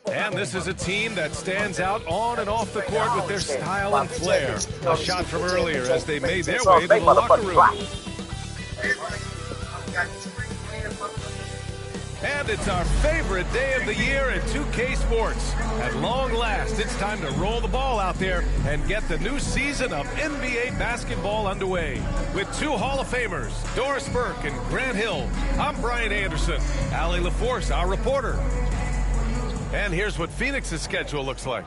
And this is a team that stands out on and off the court with their style and flair. A shot from earlier as they made their way to the locker room. And it's our favorite day of the year at 2K Sports. At long last, it's time to roll the ball out there and get the new season of NBA basketball underway. With two Hall of Famers, Doris Burke and Grant Hill, I'm Brian Anderson. Allie LaForce, our reporter. And here's what Phoenix's schedule looks like.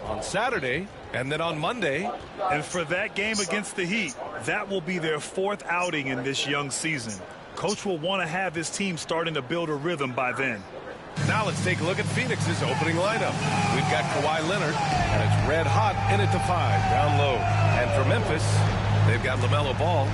On Saturday, and then on Monday. And for that game against the Heat, that will be their fourth outing in this young season. Coach will want to have his team starting to build a rhythm by then. Now let's take a look at Phoenix's opening lineup. We've got Kawhi Leonard, and it's red hot in at the 5, down low. And for Memphis, they've got LaMelo Ball,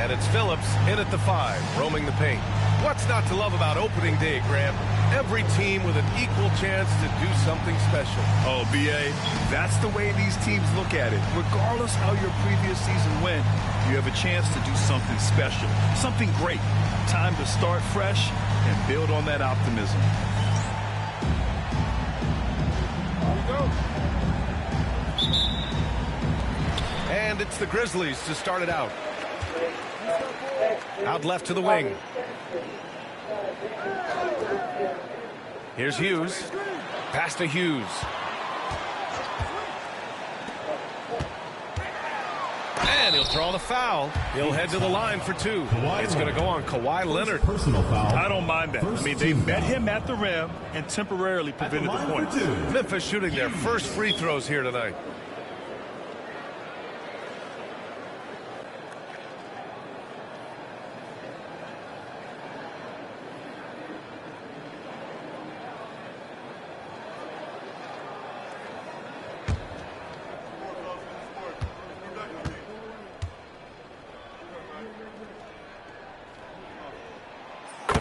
and it's Phillips in at the 5, roaming the paint. What's not to love about opening day, Grant? Every team with an equal chance to do something special. Oh, B.A., that's the way these teams look at it. Regardless how your previous season went, you have a chance to do something special, something great. Time to start fresh and build on that optimism. And it's the Grizzlies to start it out. Out left to the wing. Here's Hughes. Pass to Hughes. And he'll draw the foul. He'll head to the line for 2. It's going to go on Kawhi Leonard. Personal foul. I don't mind that. I mean, they met him at the rim and temporarily prevented the point. Memphis shooting their first free throws here tonight.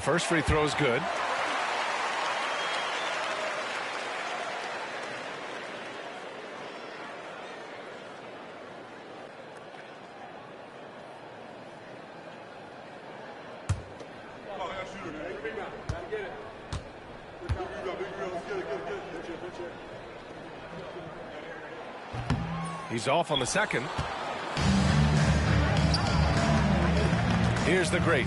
First free throw is good. He's off on the second. Here's the great.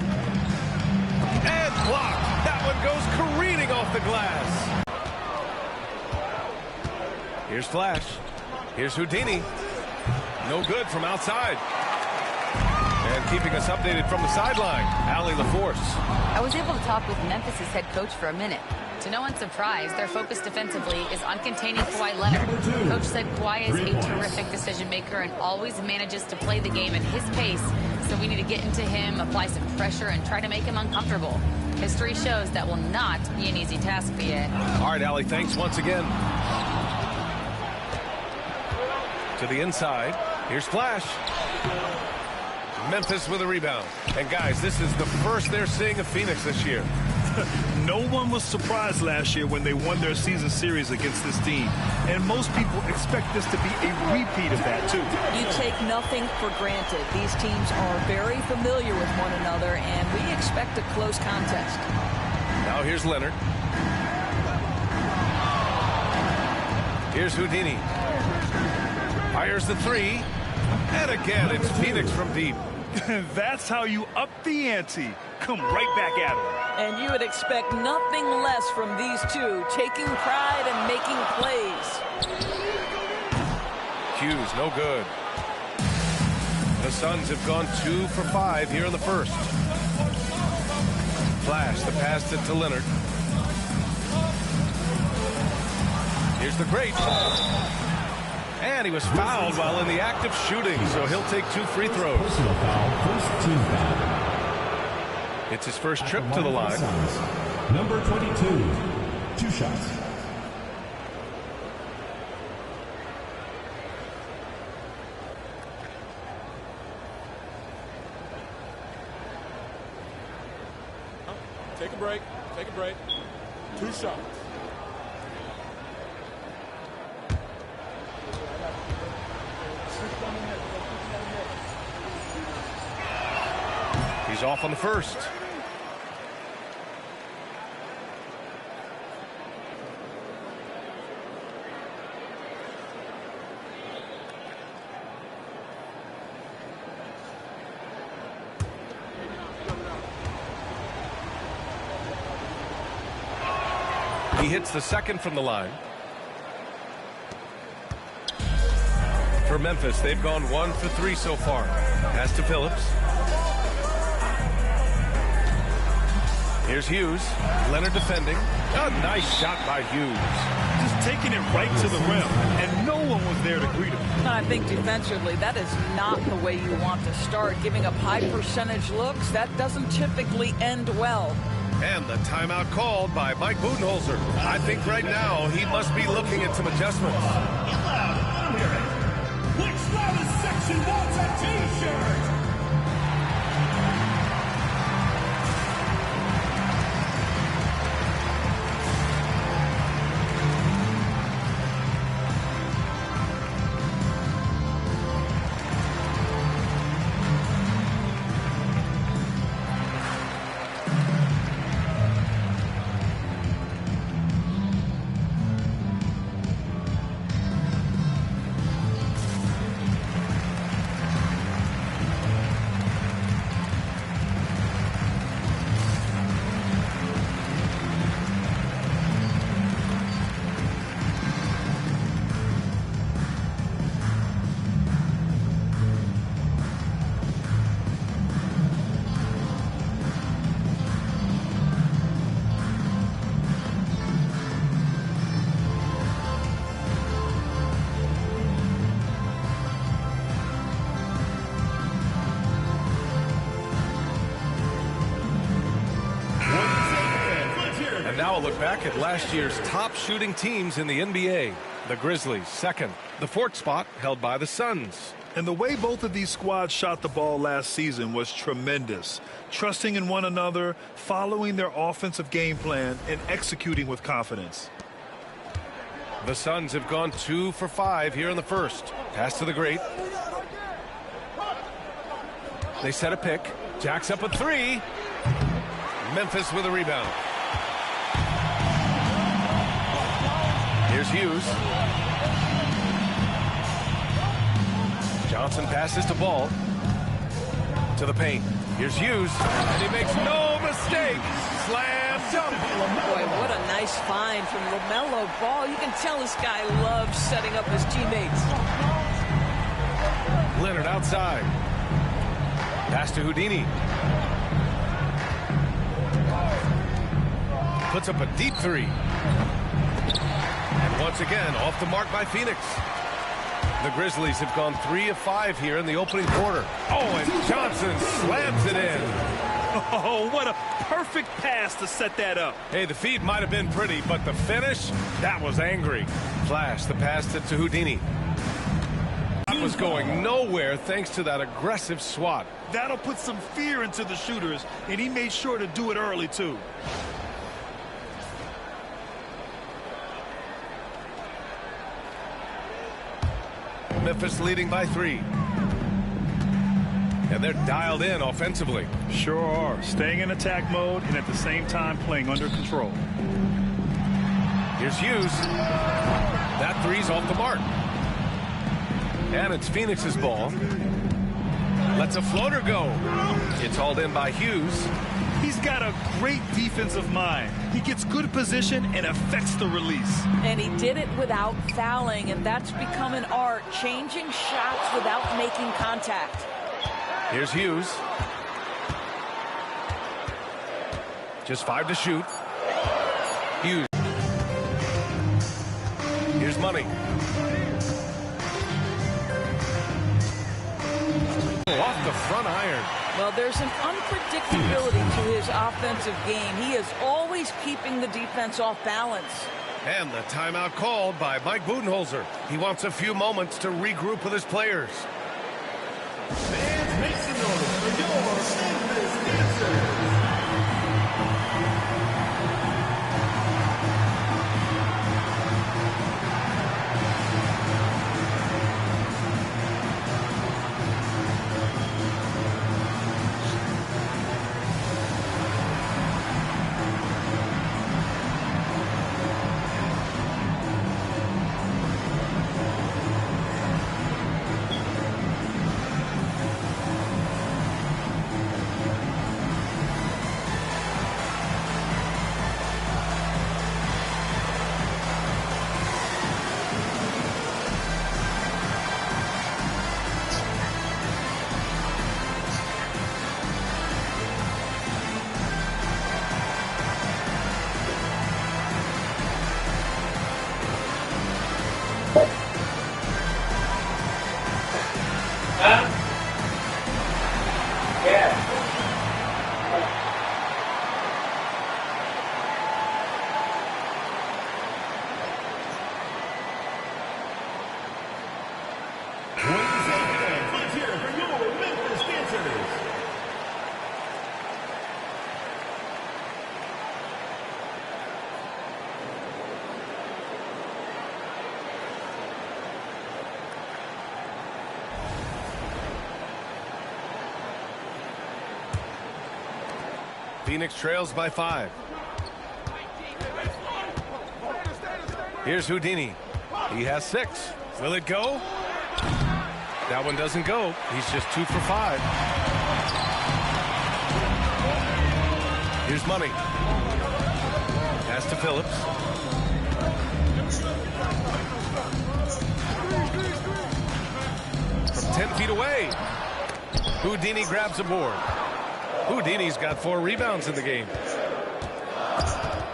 And blocked. That one goes careening off the glass. Here's Flash. Here's Houdini. No good from outside. And keeping us updated from the sideline, Allie LaForce. I was able to talk with Memphis' head coach for a minute. To no one's surprise, their focus defensively is on containing Kawhi Leonard. Coach said Kawhi is a terrific decision maker and always manages to play the game at his pace. So we need to get into him, apply some pressure, and try to make him uncomfortable. History shows that will not be an easy task for you. All right, Allie, thanks once again. To the inside. Here's Flash. Memphis with a rebound. And, guys, this is the first they're seeing of Phoenix this year. No one was surprised last year when they won their season series against this team. And most people expect this to be a repeat of that, too. You take nothing for granted. These teams are very familiar with one another, and we expect a close contest. Now here's Leonard. Here's Houdini. Fires the 3. And again, it's Phoenix from deep. That's how you up the ante. Come right back at him. And you would expect nothing less from these two, taking pride and making plays. Hughes, no good. The Suns have gone 2 for 5 here in the first. Flash, the pass to Leonard. Here's the great. And he was fouled while in the act of shooting, so he'll take 2 free throws. Personal foul, first team foul. It's his first trip to the line. Number 22, 2 shots. Take a break. Take a break. 2 shots. He's off on the first. He hits the second from the line. For Memphis, they've gone 1 for 3 so far. Pass to Phillips. Here's Hughes. Leonard defending. A nice shot by Hughes. Just taking it right to the rim, and no one was there to greet him. I think defensively, that is not the way you want to start. Giving up high percentage looks, that doesn't typically end well. And the timeout called by Mike Budenholzer. I think right now he must be looking at some adjustments. Which loudest section wants a t-shirt? Now a look back at last year's top shooting teams in the NBA. The Grizzlies, second. The fourth spot held by the Suns. And the way both of these squads shot the ball last season was tremendous. Trusting in one another, following their offensive game plan, and executing with confidence. The Suns have gone 2 for 5 here in the first. Pass to the great. They set a pick. Jacks up a 3. Memphis with a rebound. Here's Hughes. Johnson passes to Ball. To the paint. Here's Hughes. And he makes no mistake. Slam dunk. Boy, what a nice find from LaMelo Ball. You can tell this guy loves setting up his teammates. Leonard outside. Pass to Houdini. Puts up a deep 3. And once again, off the mark by Phoenix. The Grizzlies have gone 3 of 5 here in the opening quarter. Oh, and Johnson slams it in. Oh, what a perfect pass to set that up. Hey, the feed might have been pretty, but the finish, that was angry. Flash, the pass to Houdini. That was going nowhere thanks to that aggressive swat. That'll put some fear into the shooters, and he made sure to do it early, too. Memphis leading by 3. And they're dialed in offensively. Sure are. Staying in attack mode and at the same time playing under control. Here's Hughes. That 3's off the mark. And it's Phoenix's ball. Lets a floater go. It's hauled in by Hughes. He's got a great defensive mind. He gets good position and affects the release. And he did it without fouling, and that's become an art, changing shots without making contact. Here's Hughes. Just 5 to shoot. Hughes. Here's Money. Off the front iron. Well, there's an unpredictability to his offensive game. He is always keeping the defense off balance. And the timeout called by Mike Budenholzer. He wants a few moments to regroup with his players. Fans, make some noise for your Memphis dancers. Phoenix trails by 5. Here's Houdini. He has 6. Will it go? That one doesn't go. He's just 2 for 5. Here's Money. Pass to Phillips. From 10 feet away. Houdini grabs a board. Houdini's got 4 rebounds in the game.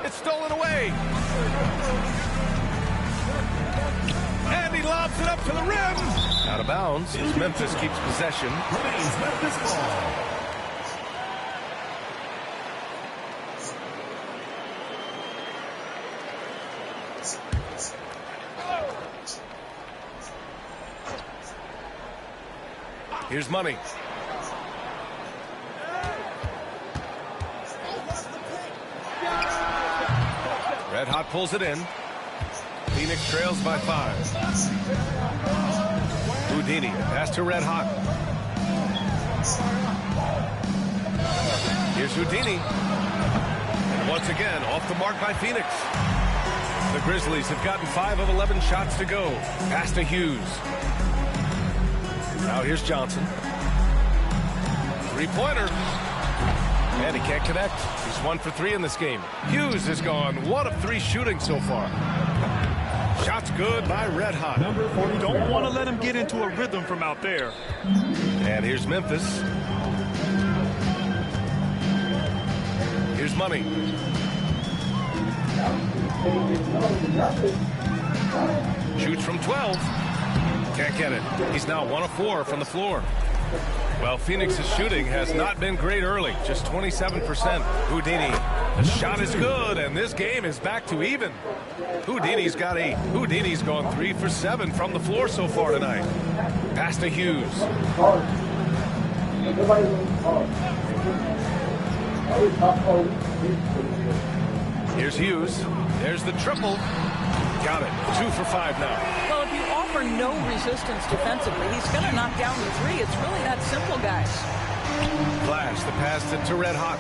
It's stolen away. And he lobs it up to the rim. Out of bounds as Memphis keeps possession. Remains Memphis ball. Here's Money. Red Hot pulls it in. Phoenix trails by 5. Houdini pass to Red Hot. Here's Houdini. And once again, off the mark by Phoenix. The Grizzlies have gotten 5 of 11 shots to go. Pass to Hughes. Now here's Johnson. 3-pointer. And he can't connect. He's 1 for 3 in this game. Hughes has gone 1 of 3 shooting so far. Shots good by Red Hot. Don't want to let him get into a rhythm from out there. And here's Memphis. Here's Money. Shoots from 12. Can't get it. He's now 1 of 4 from the floor. Well, Phoenix's shooting has not been great early. Just 27%. Houdini. The shot is good, and this game is back to even. Houdini's got 8. Houdini's gone 3 for 7 from the floor so far tonight. Pass to Hughes. Here's Hughes. There's the triple. Got it. 2 for 5 now. Well, if you offer no resistance defensively, he's going to knock down the 3. It's really that simple, guys. Flash the pass to Red Hot.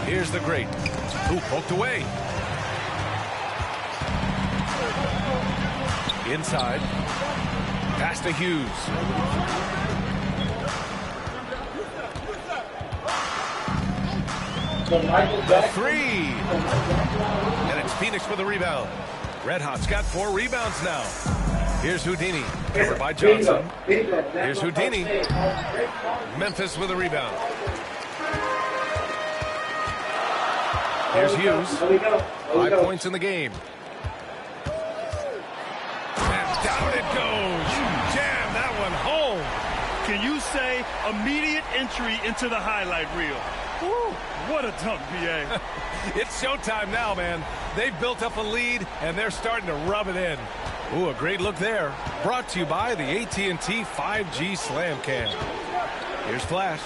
Here's the great. Who poked away. Inside. Pass to Hughes. The 3. And it's Phoenix with the rebound. Red Hot's got 4 rebounds now. Here's Houdini. Covered by Johnson. Here's Houdini. Memphis with a rebound. Here's Hughes. 5 points in the game. And down it goes. Jam that one home. Can you say immediate entry into the highlight reel? Woo, what a dunk, PA. It's showtime now, man. They've built up a lead, and they're starting to rub it in. Ooh, a great look there. Brought to you by the AT&T 5G Slam Cam. Here's Flash.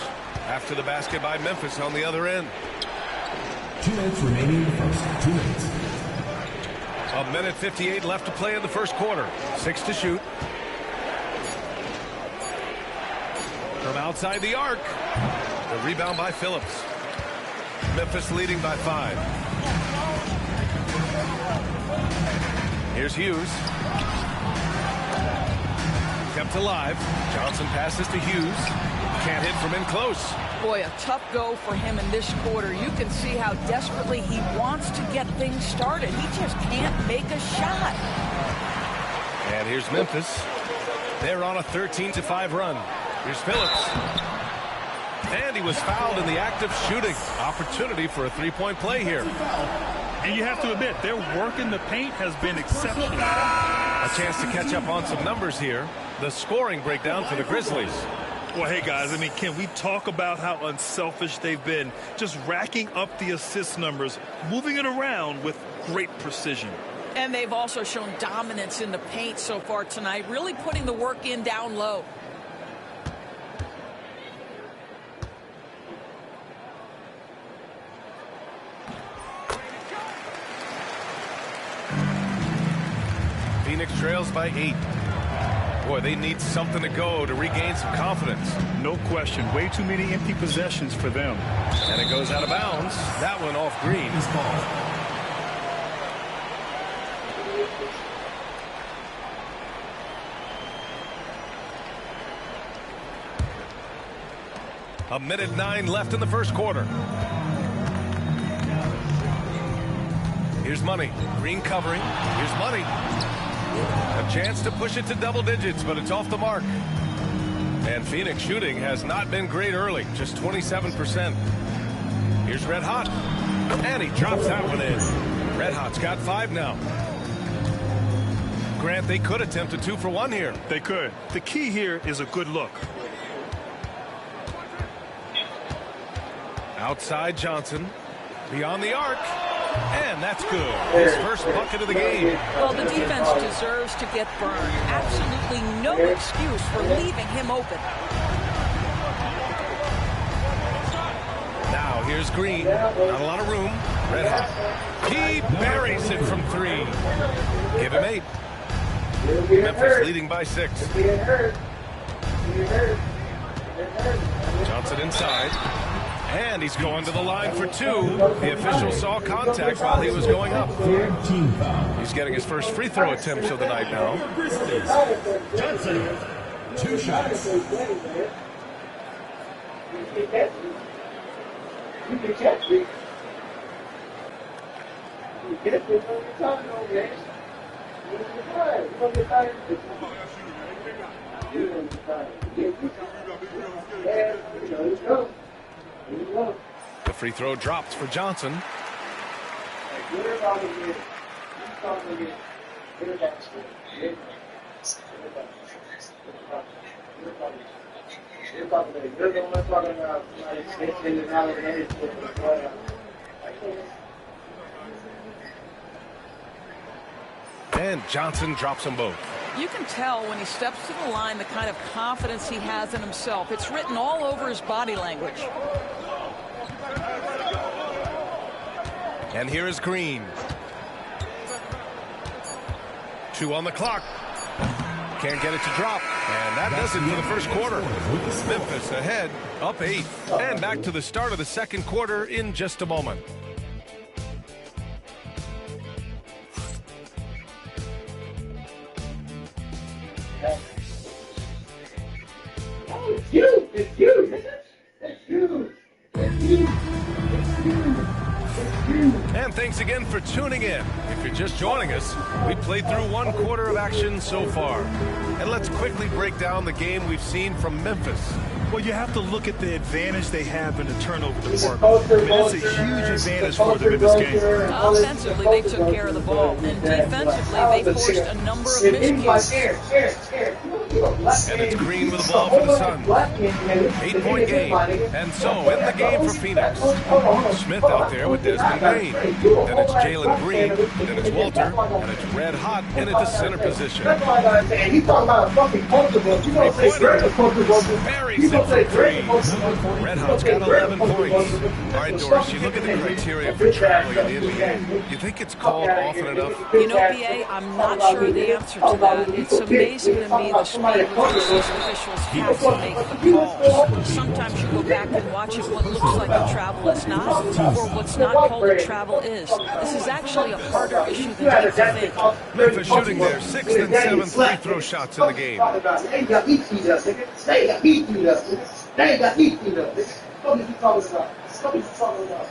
After the basket by Memphis on the other end. 2 minutes remaining in the first. 2 minutes. 1:58 left to play in the first quarter. 6 to shoot. From outside the arc. The rebound by Phillips. Memphis leading by 5. Here's Hughes. Kept alive. Johnson passes to Hughes. Can't hit from in close. Boy, a tough go for him in this quarter. You can see how desperately he wants to get things started. He just can't make a shot. And here's Memphis. They're on a 13-5 run. Here's Phillips. And he was fouled in the act of shooting. Opportunity for a 3-point play here. And you have to admit, their work in the paint has been exceptional. A chance to catch up on some numbers here. The scoring breakdown for the Grizzlies. Well, hey, guys, I mean, can we talk about how unselfish they've been? Just racking up the assist numbers, moving it around with great precision. And they've also shown dominance in the paint so far tonight, really putting the work in down low. Phoenix trails by 8. Boy, they need something to go to regain some confidence. No question. Way too many empty possessions for them. And it goes out of bounds. That one off green. A minute 9 left in the first quarter. Here's Money. Green covering. Here's Money. A chance to push it to double digits, but it's off the mark. And Phoenix shooting has not been great early, just 27%. Here's Red Hot. And he drops that one in. Red Hot's got 5 now. Grant, they could attempt a 2 for 1 here. They could. The key here is a good look. Outside Johnson. Beyond the arc. And that's good. His first bucket of the game. Well, the defense deserves to get burned. Absolutely no excuse for leaving him open. Now here's Green. Not a lot of room. Red Hot. He buries it from 3. Give him 8. Memphis leading by 6. Johnson inside. And he's going to the line for 2. The official saw contact while he was going up. He's getting his first free throw attempt of the night now. Johnson, 2 shots. You can catch me. You get it from your time, though, man. You don't get tired. You don't get tired. The free throw drops for Johnson. And Johnson drops them both. You can tell when he steps to the line the kind of confidence he has in himself. It's written all over his body language. And here is Green. 2 on the clock. Can't get it to drop. And that does it for the first quarter. Memphis ahead, up 8. And back to the start of the second quarter in just a moment. It's you. It's you. It's you. It's you. And thanks again for tuning in. If you're just joining us, we played through 1 quarter of action so far. And let's quickly break down the game we've seen from Memphis. Well, you have to look at the advantage they have in the turnover department. I mean, it's a huge advantage for them in this game. Offensively, they took care of the ball. And defensively, they forced a number of miscues. And it's Green with the ball for the Suns. 8-point game. And so, in the game for Phoenix, Smith out there with Desmond Bain. Then it's Jalen Green. Then it's Walter. And it's Red Hot in at the center position. He's talking about a fucking comfortable. You don't say very comfortable. Very simple. Red Hot's got 11 points. All right, Doris, you look at the criteria for traveling in the NBA. You think it's called often enough? You know, BA, I'm not sure the answer to that. It's amazing to me the speed with which these officials have to make the calls. Sometimes you go back and watch it, what looks like a travel is not, or what's not called a travel is. This is actually a harder issue than people think. Memphis shooting their 6th and 7th free throw shots in the game. They got heat beat up, nigga. They got heat beat up, nigga. They got heat beat up, nigga. What are you talking about? What are you talking about?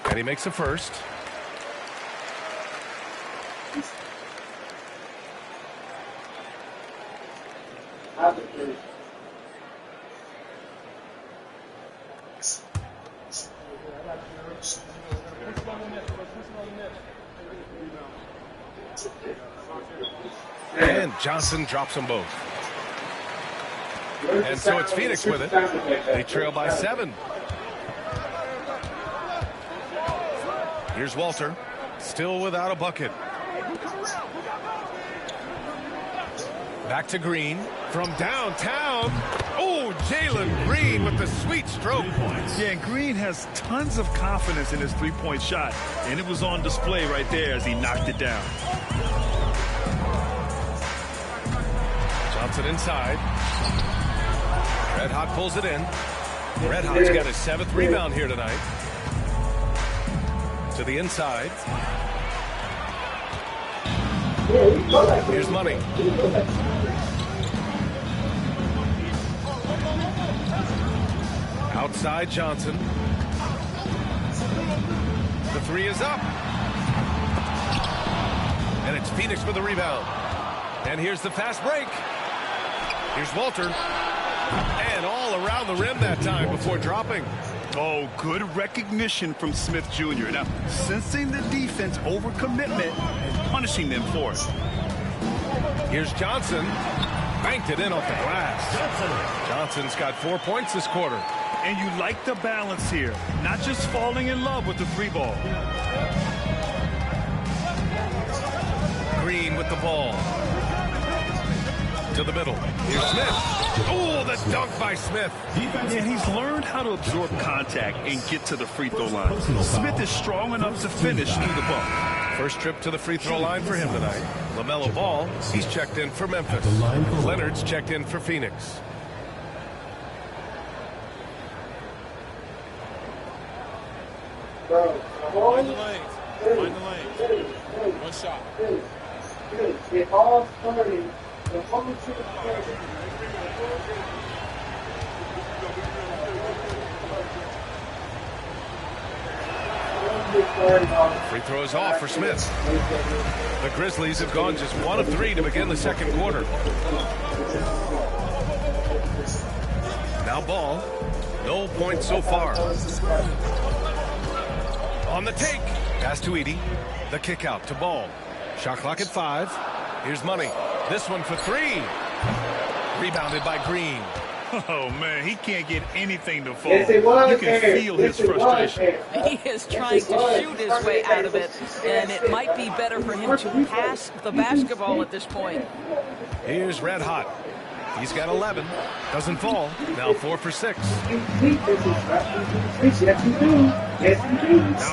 And he makes the first. And Johnson drops them both. And so it's Phoenix with it. They trail by 7. Here's Walter, still without a bucket. Back to Green from downtown. Oh, Jalen Green with the sweet stroke. Yeah, and Green has tons of confidence in his three-point shot, and it was on display right there as he knocked it down. Johnson inside. Red Hot pulls it in. Red Hot's got his 7th rebound here tonight. To the inside. Here's Money. Outside Johnson. The 3 is up. And it's Phoenix for the rebound. And here's the fast break. Here's Walter. And all around the rim that time before dropping. Oh, good recognition from Smith Jr. Now, sensing the defense overcommitment and punishing them for it. Here's Johnson. Banked it in off the glass. Johnson's got 4 points this quarter. And you like the balance here. Not just falling in love with the 3 ball. Green with the ball. To the middle. Here's Smith. Oh, the dunk by Smith. And he's learned how to absorb contact and get to the free throw line. Smith is strong enough to finish through the bump. First trip to the free throw line for him tonight. LaMelo Ball, he's checked in for Memphis. Leonard's checked in for Phoenix. Find the lane. Find the lane. One shot. It all started. Free throw is off for Smith. The Grizzlies have gone just 1 of 3 to begin the second quarter. Now Ball. No points so far. On the take. Pass to Edey. The kick out to Ball. Shot clock at 5. Here's Money. This one for 3. Rebounded by Green. Oh, man, he can't get anything to fall. You can feel his frustration. He is trying to shoot his way out of it, and it might be better for him to pass the basketball at this point. Here's Red Hot. He's got 11. Doesn't fall. Now 4 for 6. Now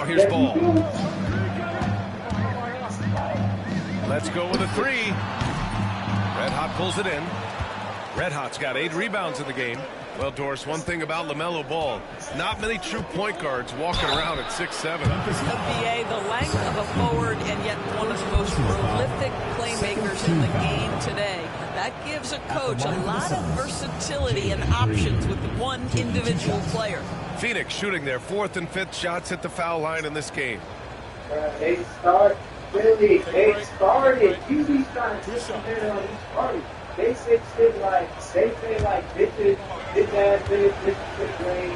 here's Ball. Let's go with a 3. Red Hot pulls it in. Red Hot's got 8 rebounds in the game. Well, Doris, one thing about LaMelo Ball, not many true point guards walking around at 6'7". NBA, the length of a forward and yet one of the most prolific playmakers in the game today. That gives a coach a lot of versatility and options with one individual player. Phoenix shooting their 4th and 5th shots at the foul line in this game. They start Philly. They started. You be trying to depend on each party. They say shit like bitches, bitch ass bitch rain.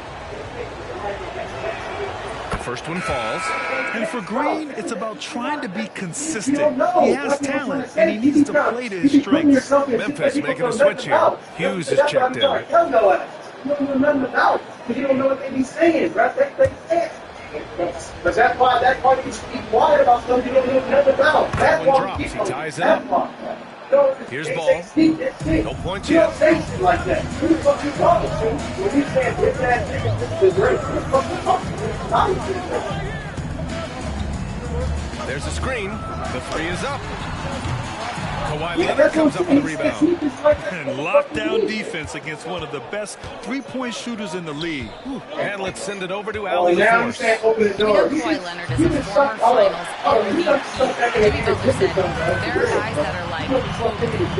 The first one falls. And for Green, it's about trying to be consistent. He has talent, and he needs to play to his strengths. Memphis making a switch here. Hughes is checked in. You don't know nothing about it because you don't know what they be saying, right? They say it. But that's why you should be quiet about something you don't know nothing about. That's one drops. He ties it up. Here's Ball. No points yet. Like that. Who the fuck you talking to? When you say bitch ass niggas, this is great. Who the fuck you talking to? There's a screen. The 3 is up. Kawhi Leonard comes up with a rebound. And lockdown defense against one of the best three-point shooters in the league. And let's send it over to Allie LaForce. We know Kawhi Leonard is a former finals MVP. Jimmy Butler said, there are guys that are like, I'm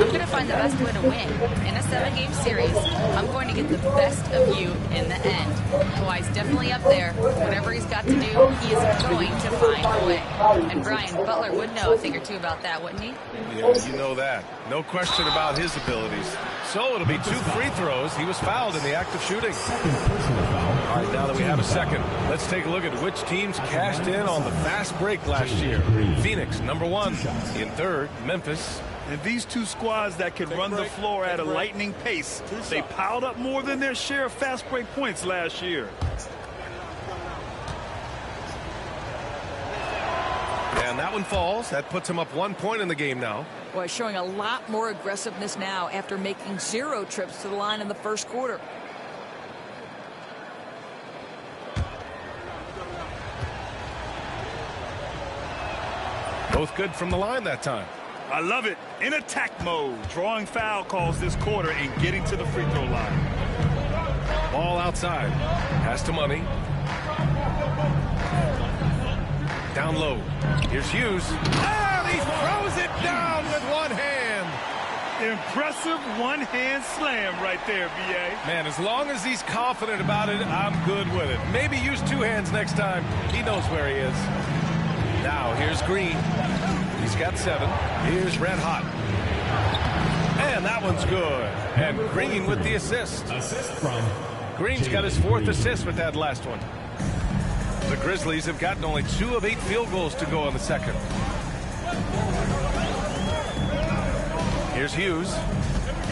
going to find the best way to win. In a 7-game series, I'm going to get the best of you in the end. Kawhi's definitely up there. Whatever he's got to do, he is going to find a way. And Brian Butler would know a thing or two about that, wouldn't he? Yeah, you know that. No question about his abilities. So it'll be 2 free throws. He was fouled in the act of shooting. All right, now that we have a second, let's take a look at which teams cashed in on the fast break last year. Phoenix, number 1. In 3rd, Memphis. And these 2 squads that can run the floor at a lightning pace, they piled up more than their share of fast break points last year. And that one falls. That puts him up 1 point in the game now. Boy, showing a lot more aggressiveness now after making 0 trips to the line in the first quarter. Both good from the line that time. I love it. In attack mode. Drawing foul calls this quarter and getting to the free throw line. Ball outside. Pass to Money. Down low. Here's Hughes. And he throws it down with one hand. Impressive one-hand slam right there, B.A. Man, as long as he's confident about it, I'm good with it. Maybe use two hands next time. He knows where he is. Now, here's Green. He's got 7. Here's Red Hot. And that one's good. And Green with the assist. Green's got his 4th assist with that last one. The Grizzlies have gotten only 2 of 8 field goals to go in the second. Here's Hughes.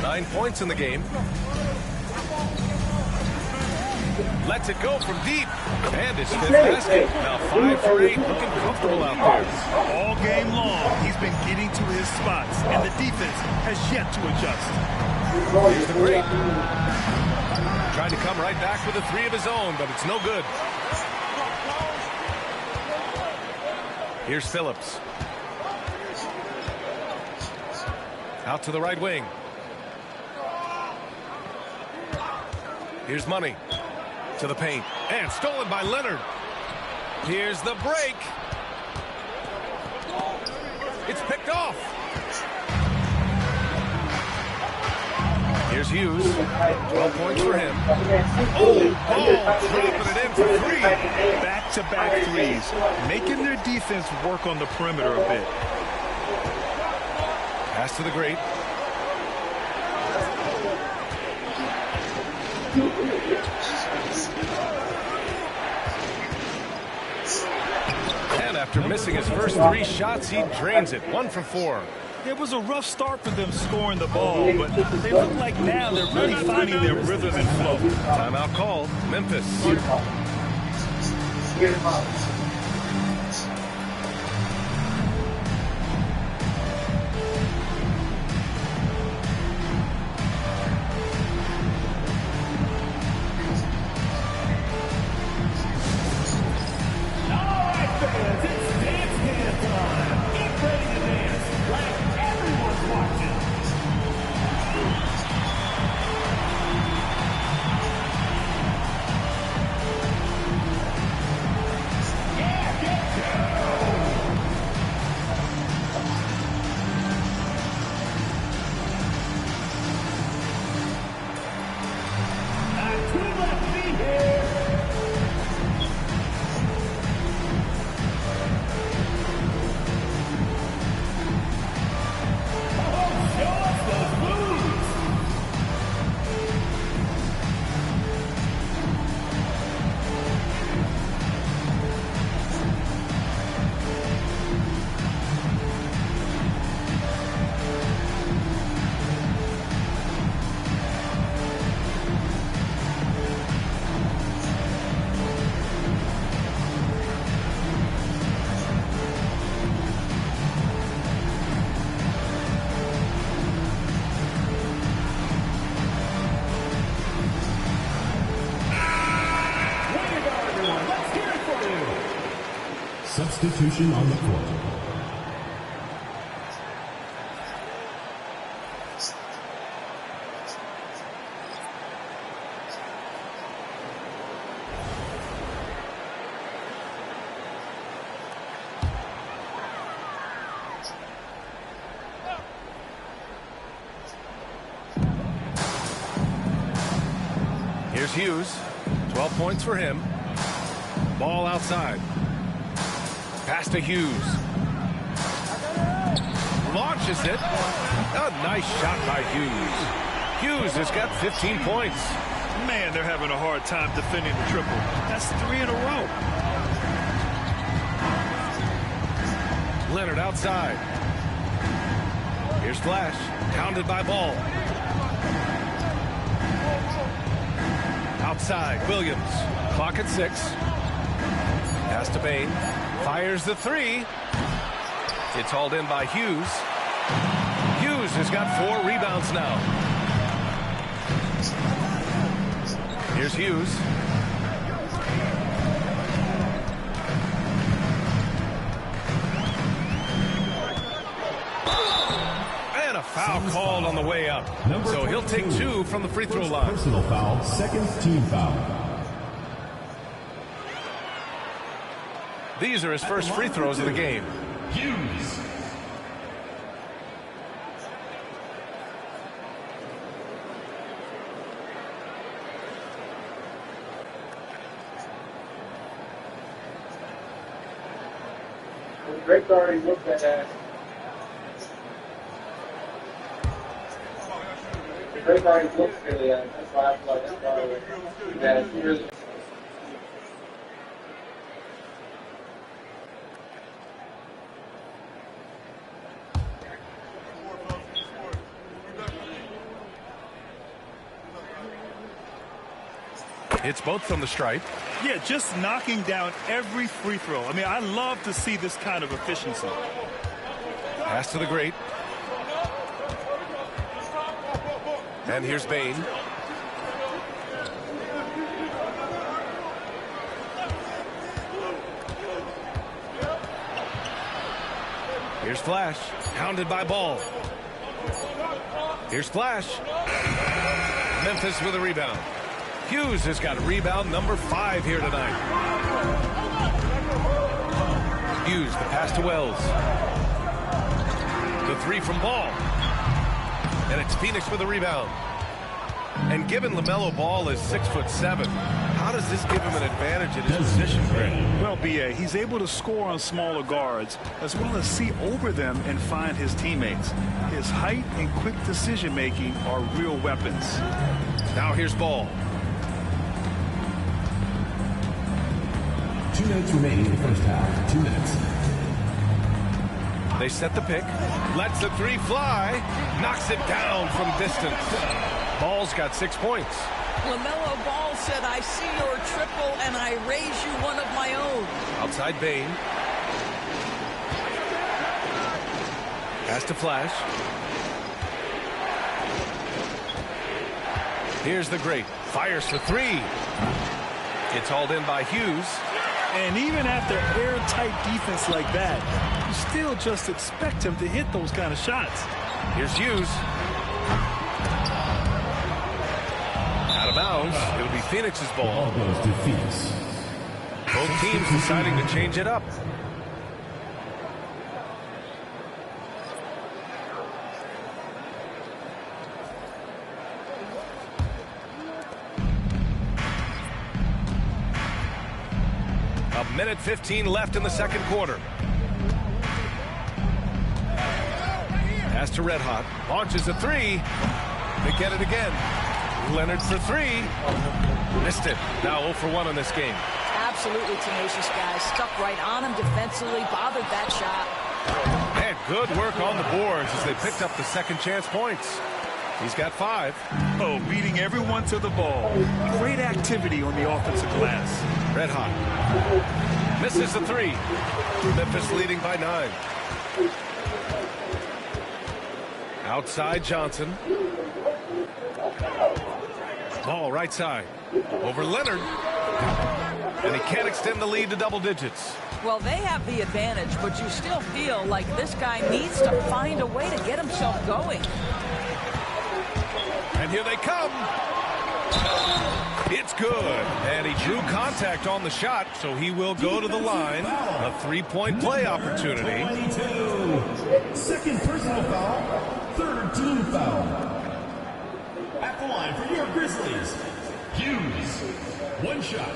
9 points in the game. Lets it go from deep. And his 5th basket. Now 5 for 8. Looking comfortable out there. All game long, he's been getting to his spots, and the defense has yet to adjust. Here's the Great. Trying to come right back with a 3 of his own, but it's no good. Here's Phillips. Out to the right wing. Here's Money. To the paint. And stolen by Leonard. Here's the break. It's picked off. Here's Hughes. 12 points for him. Oh, Ball dropping it in for 3. Back-to-back threes, making their defense work on the perimeter a bit. Pass to the Great. And after missing his first 3 shots, he drains it. 1 for 4. It was a rough start for them scoring the ball, but they look like now they're really finding their rhythm and flow. Timeout called. Memphis. Substitution on the court. Here's Hughes. 12 points for him. Ball outside. Pass to Hughes. Launches it. A nice shot by Hughes. Hughes has got 15 points. Man, they're having a hard time defending the triple. That's 3 in a row. Leonard outside. Here's Flash. Pounded by Ball. Outside, Williams. Clock at 6. Pass to Bain. Fires the 3. It's hauled in by Hughes. Hughes has got 4 rebounds now. Here's Hughes. Foul called on the way up. So he'll take 2 from the free throw line. Personal foul, second team foul. These are his first free throws of the game. Hughes. Drake's already looked at that. Drake already looks really at it. That's why I feel like that's probably that really. It's both from the stripe. Yeah, just knocking down every free throw. I mean, I love to see this kind of efficiency. Pass to the great. And here's Bane. Here's Flash. Hounded by Ball. Here's Flash. Memphis with a rebound. Hughes has got rebound number 5 here tonight. Hughes, the pass to Wells. The 3 from Ball. And it's Phoenix with a rebound. And given LaMelo Ball is 6'7", how does this give him an advantage in his position, Greg? Well, B.A., he's able to score on smaller guards as well as see over them and find his teammates. His height and quick decision-making are real weapons. Now here's Ball. 2 minutes remaining in the first half. 2 minutes. They set the pick. Lets the 3 fly. Knocks it down from distance. Ball's got 6 points. LaMelo Ball said, I see your triple and I raise you one of my own. Outside Bane. Pass to Flash. Here's the great. Fires for 3. It's hauled in by Hughes. And even after airtight defense like that, you still just expect him to hit those kind of shots. Here's Hughes. Out of bounds. It'll be Phoenix's ball. Ball goes to Phoenix. Both teams deciding to change it up. A minute 15 left in the second quarter. Pass to Red Hot. Launches a 3. They get it again. Leonard for 3. Missed it. Now 0 for 1 in this game. Absolutely tenacious guy. Stuck right on him defensively. Bothered that shot. And good work on the boards as they picked up the second chance points. He's got 5. Oh, beating everyone to the ball. Great activity on the offensive glass. Red Hot. Misses the 3. Memphis leading by 9. Outside Johnson. Ball right side. Over Leonard. And he can't extend the lead to double digits. Well, they have the advantage, but you still feel like this guy needs to find a way to get himself going. And here they come. It's good. And he drew contact on the shot, so he will go to the line. A 3-point play opportunity. 22. Second personal foul. Third team foul. At the line for your Grizzlies, Hughes. 1 shot.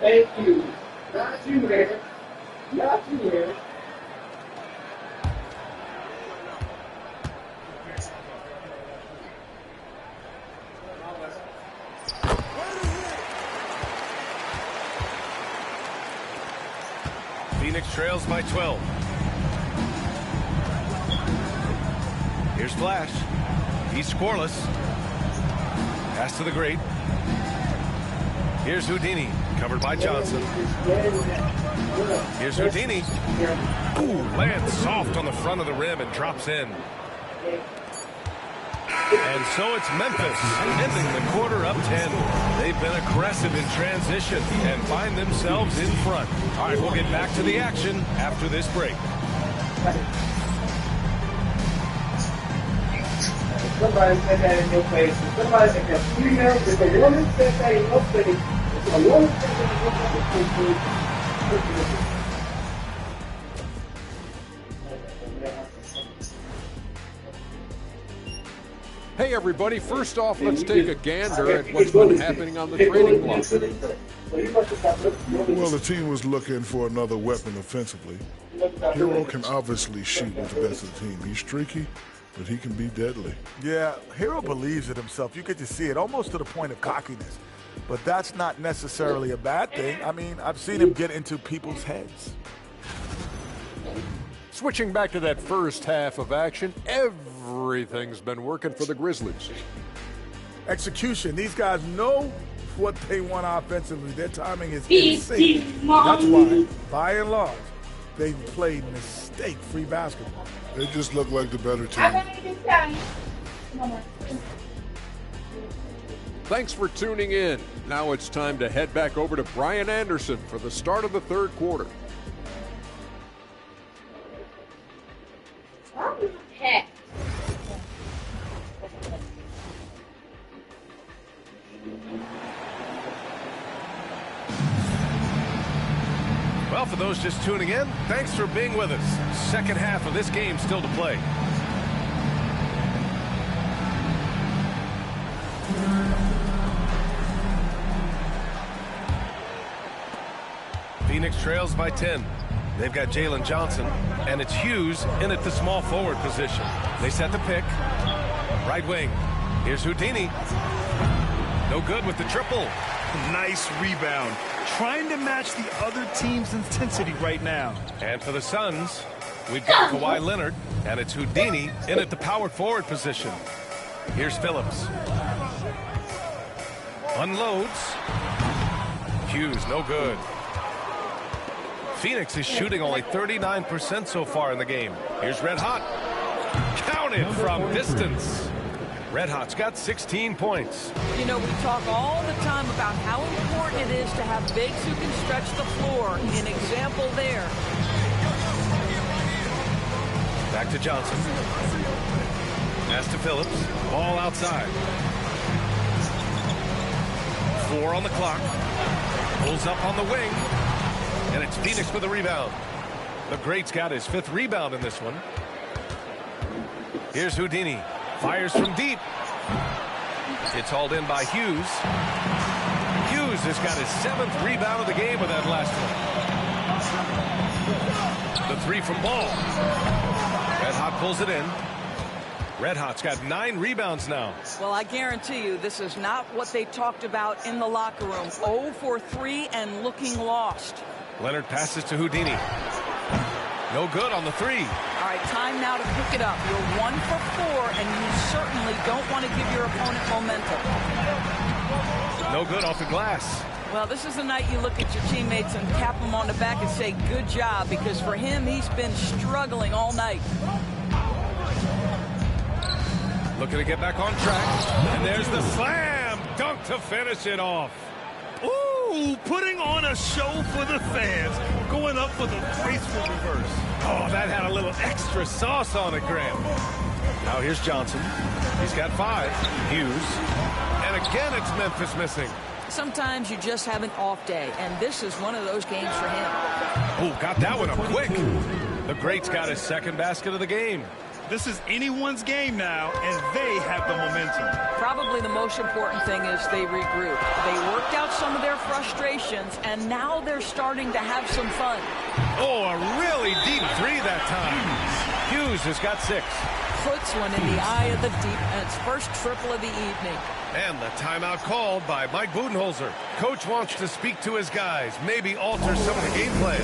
Thank you. Not you, man. Not you, man. Phoenix trails by 12. Here's Flash. He's scoreless. Pass to the great. Here's Houdini, covered by Johnson. Here's Houdini. Ooh, lands soft on the front of the rim and drops in. And so it's Memphis ending the quarter up 10. They've been aggressive in transition and find themselves in front. All right, we'll get back to the action after this break. Somebody said that in your face. Somebody said that female, if a woman said that in your face, if a woman said that in your face, Hey everybody, first off, let's take a gander at what's been happening on the trading block. Well, the team was looking for another weapon offensively. Hero can obviously shoot with the best of the team. He's streaky, but he can be deadly. Yeah, Hero believes in himself. You get to see it almost to the point of cockiness. But that's not necessarily a bad thing. I mean, I've seen him get into people's heads. Switching back to that first half of action, everything's been working for the Grizzlies. Execution. These guys know what they want offensively. Their timing is insane. That's why, by and large, they played mistake-free basketball. They just look like the better team. Thanks for tuning in. Now it's time to head back over to Brian Anderson for the start of the third quarter. Well, for those just tuning in, thanks for being with us. Second half of this game still to play. Phoenix trails by 10. They've got Jalen Johnson, and it's Hughes in at the small forward position. They set the pick. Right wing. Here's Houdini. No good with the triple. Nice rebound. Trying to match the other team's intensity right now. And for the Suns, we've got Kawhi Leonard, and it's Houdini in at the power forward position. Here's Phillips. Unloads. Hughes, no good. Phoenix is shooting only 39% so far in the game. Here's Red Hot. Counted from distance. Red Hot's got 16 points. You know, we talk all the time about how important it is to have bigs who can stretch the floor. An example there. Back to Johnson. Pass to Phillips. Ball outside. 4 on the clock. Pulls up on the wing. And it's Phoenix with a rebound. The Great's got his 5th rebound in this one. Here's Houdini. Fires from deep. It's hauled in by Hughes. Hughes has got his 7th rebound of the game with that last one. The 3 from Ball. Red Hot pulls it in. Red Hot's got 9 rebounds now. Well, I guarantee you this is not what they talked about in the locker room. 0 for 3 and looking lost. Leonard passes to Houdini. No good on the 3. All right, time now to pick it up. You're 1 for 4, and you certainly don't want to give your opponent momentum. No good off the glass. Well, this is the night you look at your teammates and tap them on the back and say, good job, because for him, he's been struggling all night. Looking to get back on track. And there's the slam dunk to finish it off. Ooh, putting on a show for the fans. Going up for the graceful reverse. Oh, that had a little extra sauce on it, Graham. Now here's Johnson. He's got 5. Hughes. And again, it's Memphis missing. Sometimes you just have an off day, and this is one of those games for him. Oh, got that one up quick. The Great's got his 2nd basket of the game. This is anyone's game now, and they have the momentum. Probably the most important thing is they regroup. They worked out some of their frustrations, and now they're starting to have some fun. Oh, a really deep 3 that time. Hughes has got 6. Puts one in the eye of the deep, and it's first triple of the evening. And the timeout called by Mike Budenholzer. Coach wants to speak to his guys, maybe alter some of the game plan.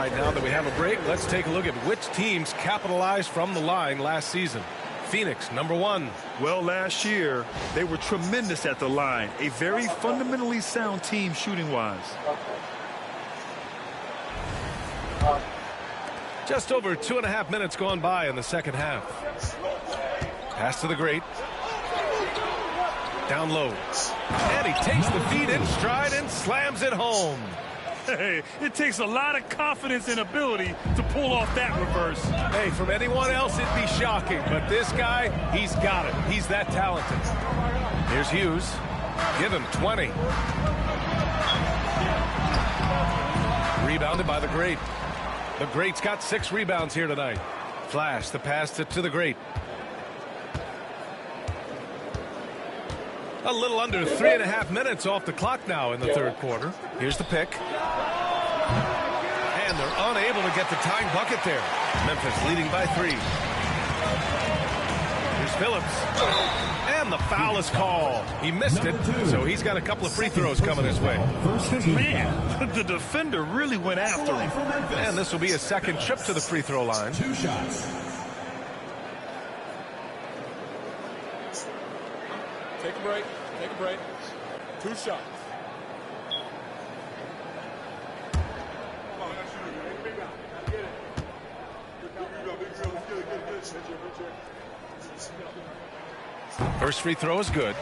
All right, now that we have a break, let's take a look at which teams capitalized from the line last season. Phoenix, number 1. Well, last year, they were tremendous at the line. A very fundamentally sound team shooting-wise. Just over 2.5 minutes gone by in the second half. Pass to the great. Down low. And he takes the feed in stride and slams it home. Hey, it takes a lot of confidence and ability to pull off that reverse. Hey, from anyone else, it'd be shocking. But this guy, he's got it. He's that talented. Here's Hughes. Give him 20. Rebounded by the great. The great's got 6 rebounds here tonight. Flash, the pass to the great. A little under 3.5 minutes off the clock now in the third quarter. Here's the pick. And they're unable to get the tying bucket there. Memphis leading by 3. Here's Phillips. And the foul is called. He missed it, so he's got a couple of free throws coming his way. Man, the defender really went after him. And this will be a second trip to the free throw line. 2 shots. Take a break. Take a break. 2 shots. First free throw is good.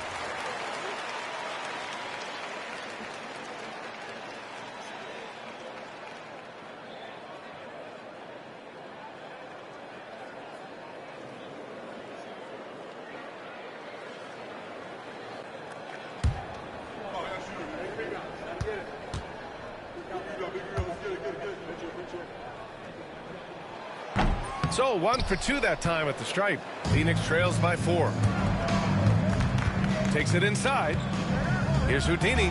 So 1 for 2 that time at the stripe. Phoenix trails by 4. Takes it inside. Here's Houdini.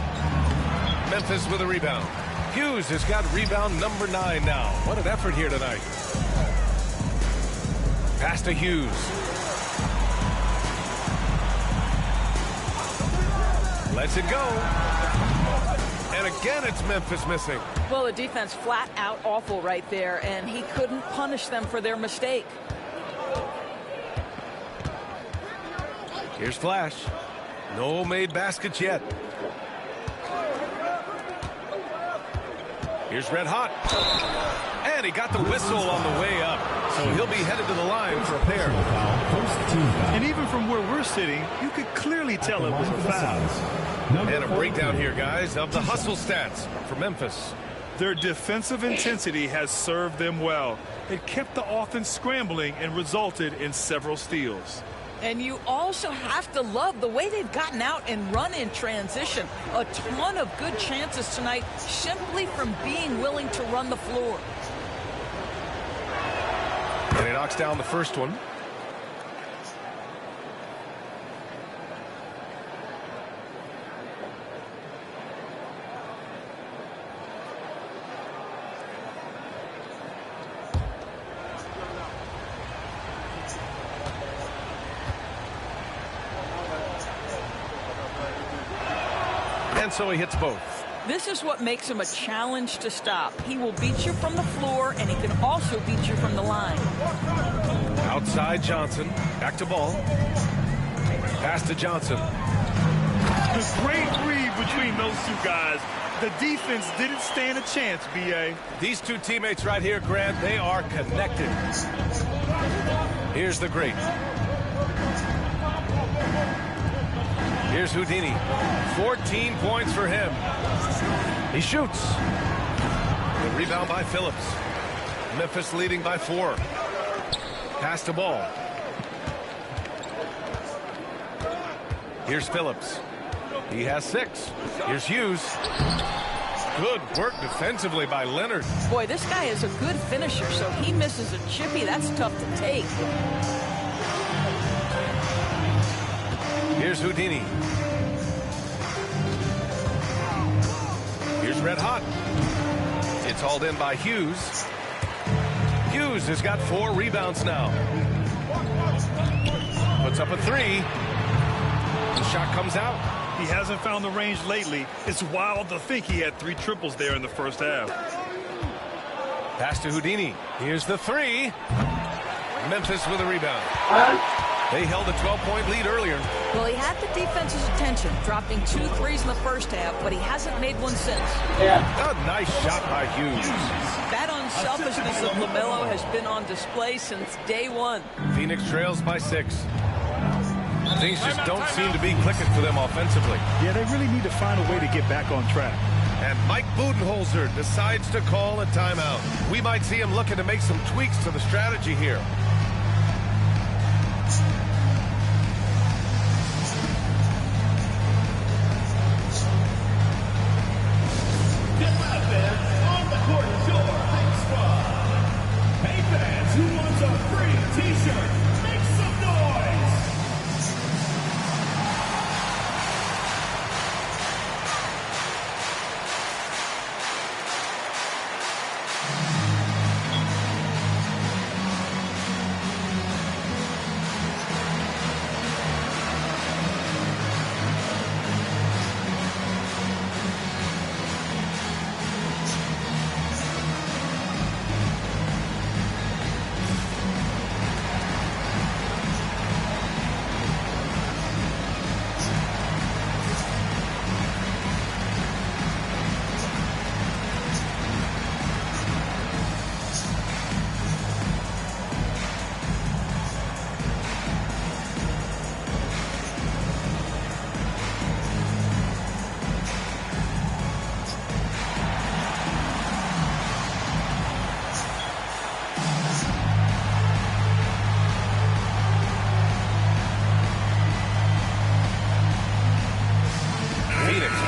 Memphis with a rebound. Hughes has got rebound number 9 now. What an effort here tonight. Pass to Hughes. Lets it go. And again, it's Memphis missing. Well, the defense flat out awful right there, and he couldn't punish them for their mistake. Here's Flash. No made baskets yet. Here's Red Hot. And he got the whistle on the way up. So he'll be headed to the line for a pair. And even from where we're sitting, you could clearly tell it was a foul. And a breakdown here, guys, of the hustle stats for Memphis. Their defensive intensity has served them well. It kept the offense scrambling and resulted in several steals. And you also have to love the way they've gotten out and run in transition. A ton of good chances tonight simply from being willing to run the floor. And he knocks down the first one. And so he hits both. This is what makes him a challenge to stop. He will beat you from the floor, and he can also beat you from the line. Outside Johnson. Back to ball. Pass to Johnson. The great read between those two guys. The defense didn't stand a chance, B.A. These two teammates right here, Grant, they are connected. Here's the great. Here's Houdini. 14 points for him. He shoots. The rebound by Phillips. Memphis leading by 4. Pass to ball. Here's Phillips. He has 6. Here's Hughes. Good work defensively by Leonard. Boy, this guy is a good finisher, so he misses a chippy. That's tough to take. Here's Houdini. Here's Red Hot. It's hauled in by Hughes. Hughes has got 4 rebounds now. Puts up a 3. The shot comes out. He hasn't found the range lately. It's wild to think he had 3 triples there in the first half. Pass to Houdini. Here's the three. Memphis with a rebound. They held a 12-point lead earlier. Well, he had the defense's attention, dropping 2 threes in the first half, but he hasn't made one since. A nice shot by Hughes. That unselfishness of LaMelo has been on display since day one. Phoenix trails by 6. Things just don't seem to be clicking for them offensively. Yeah, they really need to find a way to get back on track. And Mike Budenholzer decides to call a timeout. We might see him looking to make some tweaks to the strategy here. On the court, your hype squad. Hey fans, who wants a free t-shirt? Make some noise!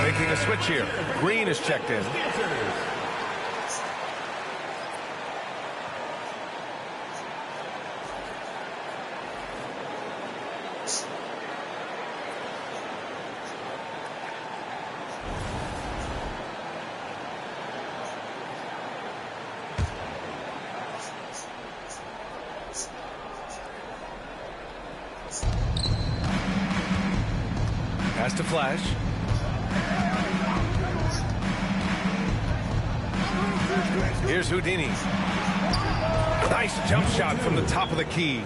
Making a switch here. Green is checked in. Pass to Flash. Here's Houdini. Nice jump shot from the top of the key.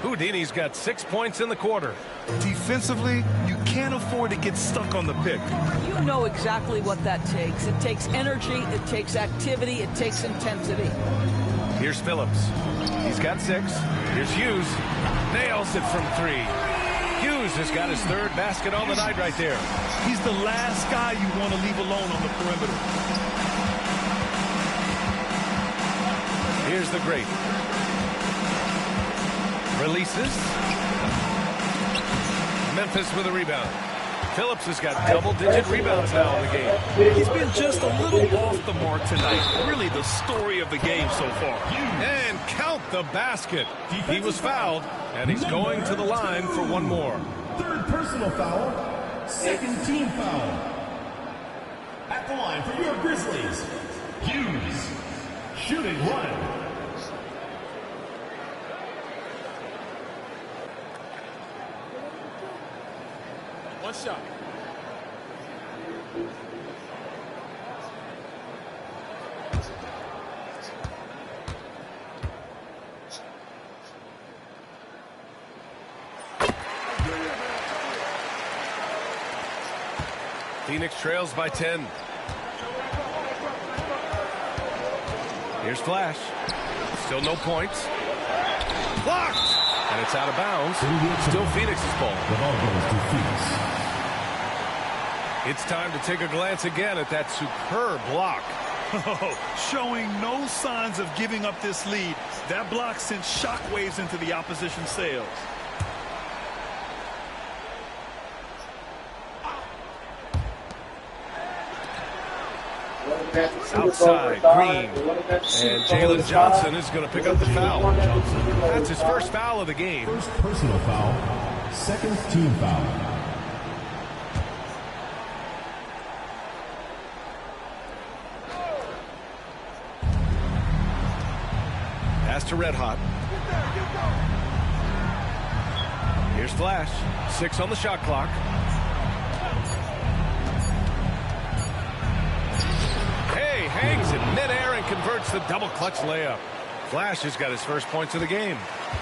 Houdini's got 6 points in the quarter. Defensively, you can't afford to get stuck on the pick. You know exactly what that takes. It takes energy, it takes activity, it takes intensity. Here's Phillips. He's got 6. Here's Hughes. Nails it from 3. Hughes has got his 3rd basket on the night right there. He's the last guy you want to leave alone on the perimeter. Here's the great. Releases. Memphis with a rebound. Phillips has got double-digit rebounds now in the game. He's been just a little off the mark tonight. Really the story of the game so far. And count the basket. He was fouled, and he's going to the line for one more. 3rd personal foul. 2nd team foul. At the line for your Grizzlies, Hughes. Shooting 1. One shot. Phoenix trails by 10. Here's Flash. Still no points. Blocked! And it's out of bounds. Still Phoenix's ball. The ball goes to Phoenix. It's time to take a glance again at that superb block. Showing no signs of giving up this lead. That block sent shockwaves into the opposition sails. Outside, Green. And Jalen Johnson is going to pick up the foul. That's his first foul of the game. 1st personal foul. 2nd team foul. Pass to Red Hot. Here's Flash. 6 on the shot clock. Hangs in midair and converts the double clutch layup. Flash has got his first points of the game.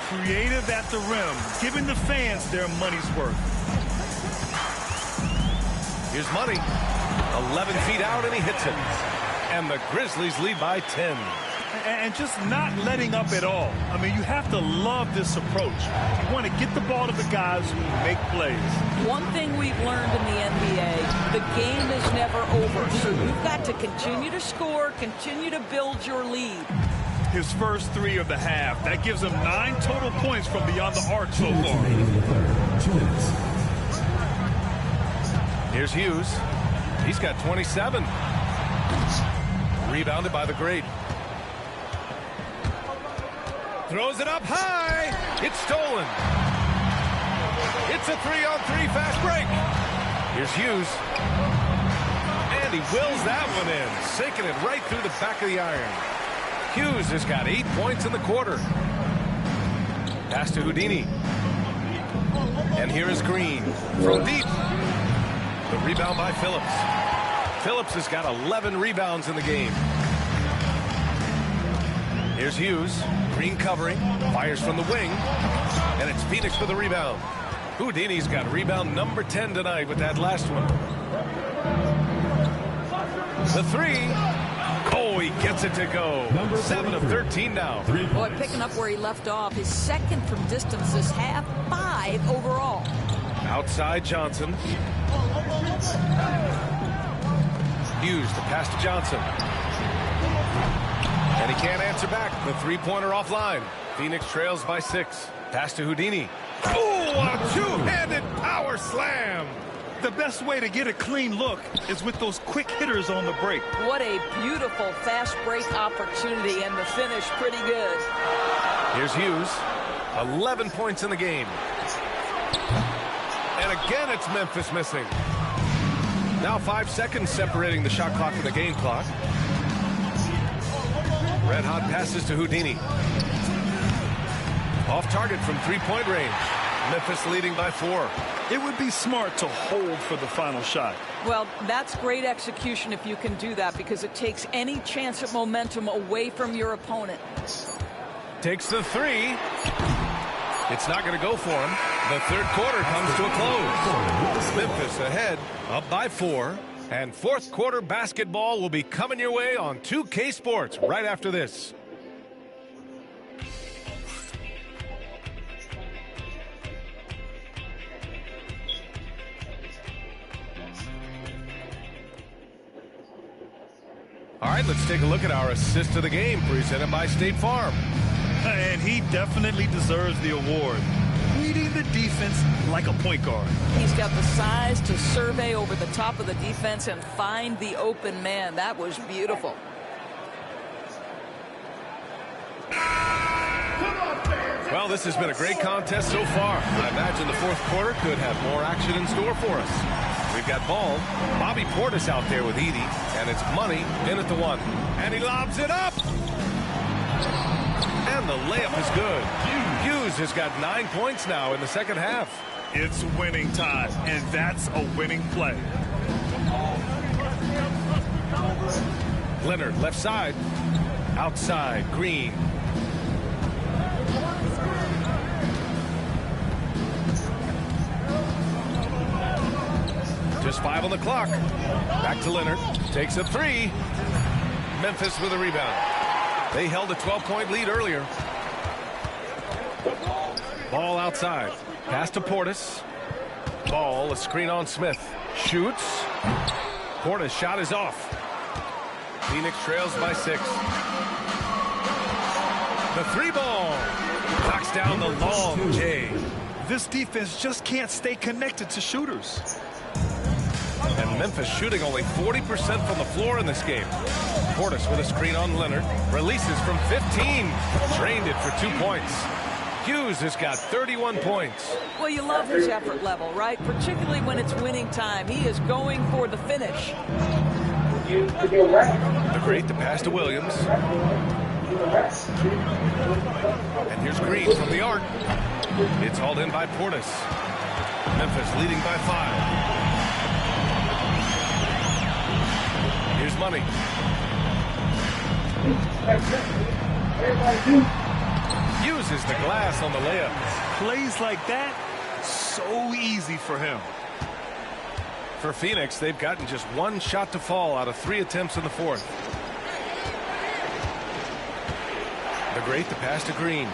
Creative at the rim, giving the fans their money's worth. Here's Money. 11 feet out, and he hits it. And the Grizzlies lead by 10. And just not letting up at all. I mean, you have to love this approach. You want to get the ball to the guys who make plays. One thing we've learned in the NBA, the game is never over. So you've got to continue to score, continue to build your lead. His first 3 of the half. That gives him 9 total points from beyond the arc so far. Here's Hughes. He's got 27. Rebounded by the great. Throws it up high. It's stolen. It's a 3-on-3 fast break. Here's Hughes. And he wills that one in, sinking it right through the back of the iron. Hughes has got 8 points in the quarter. Pass to Houdini. And here is Green from deep. The rebound by Phillips. Phillips has got 11 rebounds in the game. Here's Hughes. Green covering. Fires from the wing. And it's Phoenix for the rebound. Houdini's got rebound number 10 tonight with that last one. The 3. Oh, he gets it to go. 7 of 13 now. Boy, picking up where he left off. His second from distance this half, 5 overall. Outside Johnson. Hughes, the pass to Johnson. And he can't answer back. The three-pointer offline. Phoenix trails by 6. Pass to Houdini. Oh, a two-handed power slam. The best way to get a clean look is with those quick hitters on the break. What a beautiful fast break opportunity, and the finish pretty good. Here's Hughes. 11 points in the game. And again, it's Memphis missing. Now 5 seconds separating the shot clock from the game clock. Red hot passes to Houdini. Off target from three-point range. Memphis leading by 4. It would be smart to hold for the final shot. Well, that's great execution if you can do that, because it takes any chance of momentum away from your opponent. Takes the 3. It's not going to go for him. The third quarter comes to a close. Memphis ahead, up by 4. And fourth quarter basketball will be coming your way on 2K Sports right after this. All right, let's take a look at our assist of the game presented by State Farm. And he definitely deserves the award. Reading the defense like a point guard. He's got the size to survey over the top of the defense and find the open man. That was beautiful. Well, this has been a great contest so far. I imagine the fourth quarter could have more action in store for us. We've got ball. Bobby Portis out there with Edey, and it's Money in at the 1. And he lobs it up. And the layup is good. Hughes has got 9 points now in the second half. It's winning time, and that's a winning play. Leonard left side. Outside, Green. Just 5 on the clock. Back to Leonard. Takes a 3. Memphis with a rebound. They held a 12-point lead earlier. Ball outside. Pass to Portis. Ball, a screen on Smith. Shoots. Portis' shot is off. Phoenix trails by 6. The 3 ball. Knocks down the long J. This defense just can't stay connected to shooters. And Memphis shooting only 40% from the floor in this game. Portis with a screen on Leonard. Releases from 15. Drained it for 2 points. Hughes has got 31 points. Well, you love his effort level, right? Particularly when it's winning time. He is going for the finish. The great, the pass to Williams. And here's Green from the arc. It's hauled in by Portis. Memphis leading by 5. Here's Money. Uses the glass on the layup. Plays like that, so easy for him. For Phoenix, they've gotten just one shot to fall out of 3 attempts in the fourth. The Great, the pass to Green.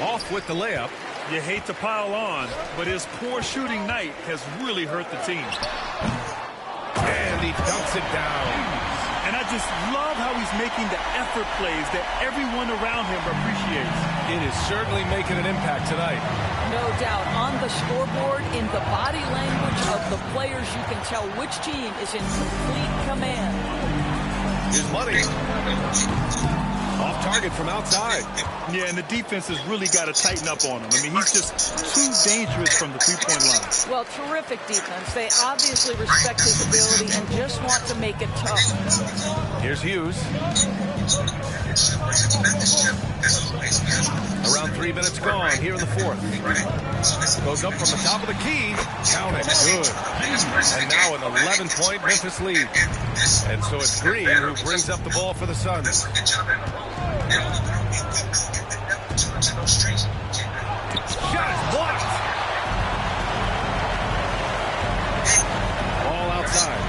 Off with the layup. You hate to pile on, but his poor shooting night has really hurt the team. And he dunks it down. And I just love how he's making the effort plays that everyone around him appreciates. It is certainly making an impact tonight. No doubt. On the scoreboard, in the body language of the players, you can tell which team is in complete command. Here's Money. Off target from outside. Yeah, and the defense has really got to tighten up on him. I mean, he's just too dangerous from the three-point line. Well, terrific defense. They obviously respect his ability and just want to make it tough. Here's Hughes. Around 3 minutes gone here in the fourth. Goes up from the top of the key. Count it. Good. And now an 11-point Memphis lead. And so it's Green who brings up the ball for the Suns. Shot is blocked. Ball outside.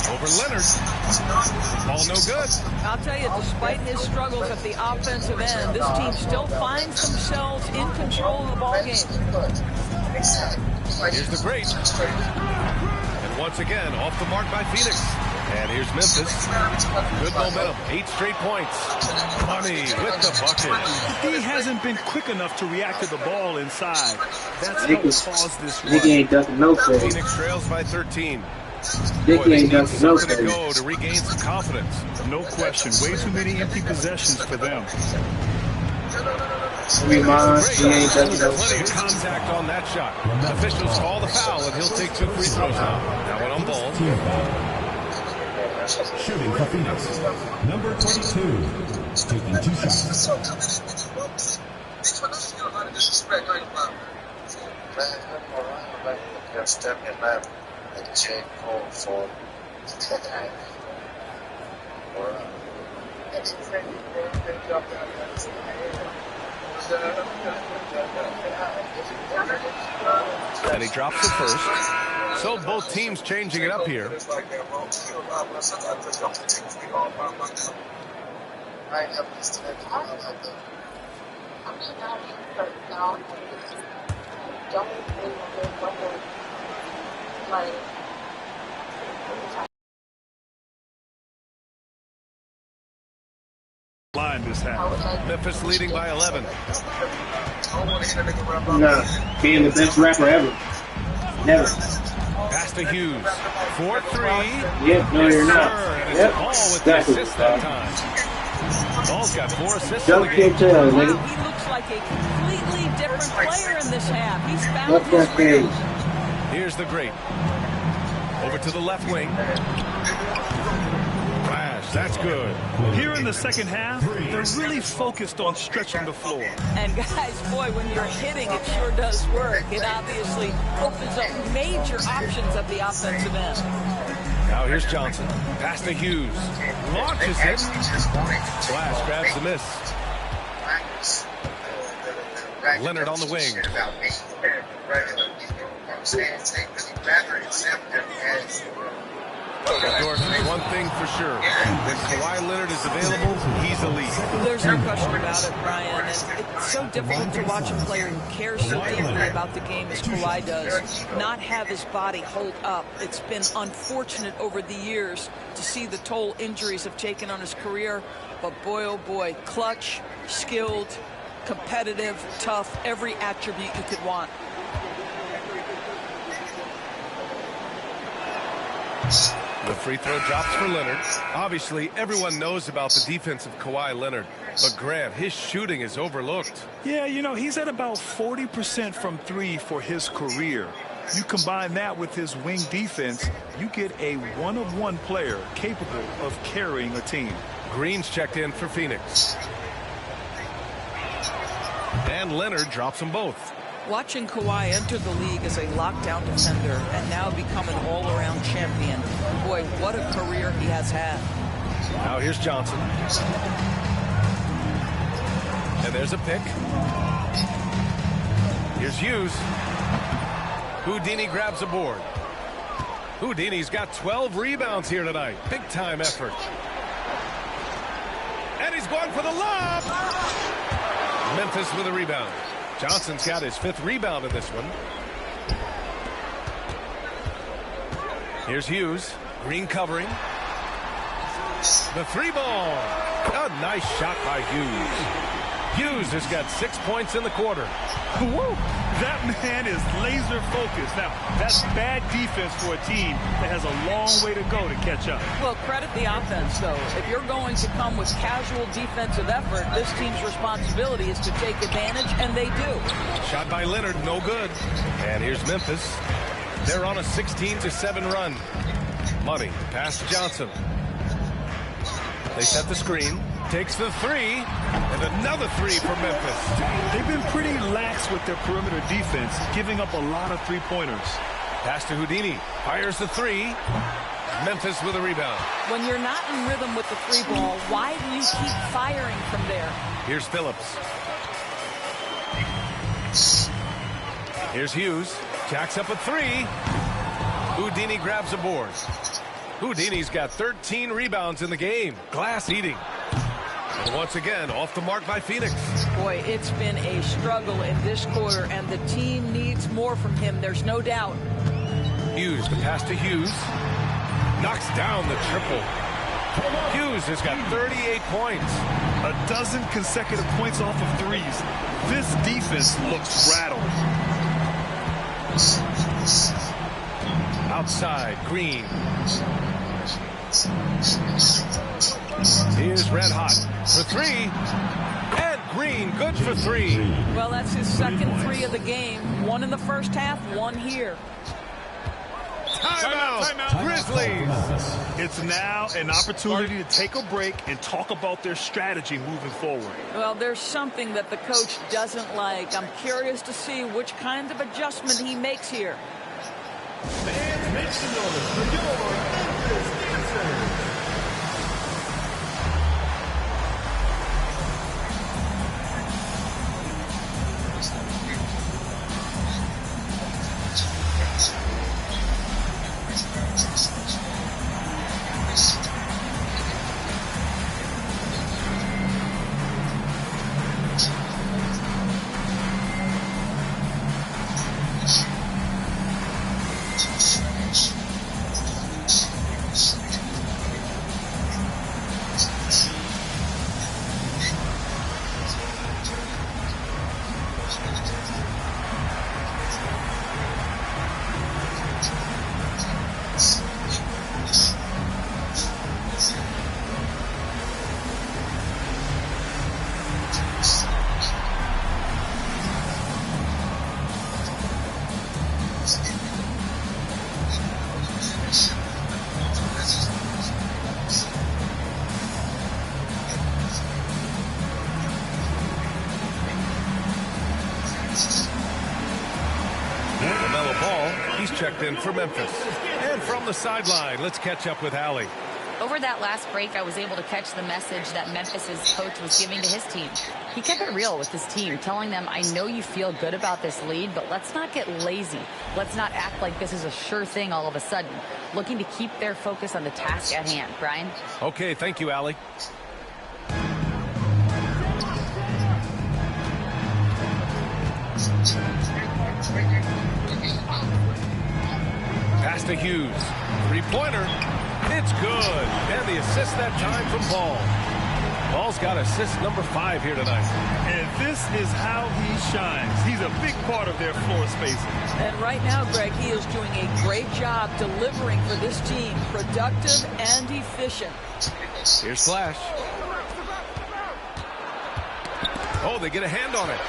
Over Leonard. Ball no good. I'll tell you, despite his struggles at the offensive end, this team still finds themselves in control of the ball game. Here's the Great. And once again, off the mark by Phoenix. And here's Memphis. Good momentum. 8 straight points. Money with the bucket. He hasn't been quick enough to react to the ball inside. That's what caused this run. Nicky ain't ducking no credit. Phoenix trails by 13. Nicky ain't ducking no Something to credit. go to regain some confidence. No question. Way too many empty possessions for them. He ain't ducking no Plenty of credit. contact on that shot. Officials call the foul, and he'll take 2 free throws now. Now one on ball. Shooting for Phoenix. Number 22. Taking 2 shots. And he drops it first. So both teams changing it up here. Line this half. Memphis leading by 11. Nah, being the best rapper ever. Never. Pass to Hughes. 4-3. Yep, no, you're not. And it's Yep, Ball with exactly. the assist that time. Ball's got 4 assists in Don't the kill game. tail, Wow, nigga. he looks like a completely different player in this half. He's found What's his that rhythm. page? Here's the Great. Over to the left wing. Flash, that's good. Here in the second half, they're really focused on stretching the floor. And guys, boy, when you're hitting, it sure does work. It obviously opens up major options at the offensive end. Now here's Johnson. Pass to Hughes. Launches it. Flash grabs the miss. Leonard on the wing. One thing for sure, when Kawhi Leonard is available, he's elite. There's no question about it, Brian. And it's so difficult to watch a player who cares so deeply about the game as Kawhi does not have his body hold up. It's been unfortunate over the years to see the toll injuries have taken on his career. But boy, oh boy, clutch, skilled, competitive, tough, every attribute you could want. The free throw drops for Leonard. Obviously, everyone knows about the defense of Kawhi Leonard. But Grant, his shooting is overlooked. Yeah, you know, he's at about 40% from 3 for his career. You combine that with his wing defense, you get a one-of-one player capable of carrying a team. Green's checked in for Phoenix. And Leonard drops them both. Watching Kawhi enter the league as a lockdown defender and now become an all-around champion, boy, what a career he has had. Now here's Johnson. And there's a pick. Here's Hughes. Houdini grabs a board. Houdini's got 12 rebounds here tonight. Big-time effort. And he's going for the lob. Memphis with a rebound. Johnson's got his 5th rebound in this one. Here's Hughes. Green covering. The 3-ball. A nice shot by Hughes. Hughes has got 6 points in the quarter. Woo! That man is laser focused. Now, that's bad defense for a team that has a long way to go to catch up. Well, credit the offense, though. If you're going to come with casual defensive effort, this team's responsibility is to take advantage, and they do. Shot by Leonard, no good. And here's Memphis. They're on a 16-7 run. Money, pass to Johnson. They set the screen. Takes the 3, and another 3 for Memphis. They've been pretty lax with their perimeter defense, giving up a lot of three-pointers. Pass to Houdini. Fires the 3. Memphis with a rebound. When you're not in rhythm with the 3-ball, why do you keep firing from there? Here's Phillips. Here's Hughes. Jacks up a 3. Houdini grabs a board. Houdini's got 13 rebounds in the game. Glass eating. And once again, off the mark by Phoenix. Boy, it's been a struggle in this quarter, and the team needs more from him. There's no doubt. Hughes, the pass to Hughes. Knocks down the triple. Hughes has got 38 points. A dozen consecutive points off of threes. This defense looks rattled. Outside, Green. Here's Red Hot for 3. And Green, good for 3. Well, that's his 2nd 3 of the game. 1 in the first half, 1 here. Timeout, Grizzlies. It's now an opportunity to take a break and talk about their strategy moving forward. Well, there's something that the coach doesn't like. I'm curious to see which kind of adjustment he makes here. Fans, make some noise for your Memphis Dancers. Checked in for Memphis. And from the sideline, let's catch up with Allie. Over that last break, I was able to catch the message that Memphis's coach was giving to his team. He kept it real with his team, telling them, I know you feel good about this lead, but let's not get lazy. Let's not act like this is a sure thing all of a sudden. Looking to keep their focus on the task at hand. Brian? Okay, thank you, Allie. Pass to Hughes. 3-pointer. It's good. And the assist that time from Ball. Ball's got assist number 5 here tonight. And this is how he shines. He's a big part of their floor spacing. And right now, Greg, he is doing a great job delivering for this team. Productive and efficient. Here's Flash. Oh, they get a hand on it.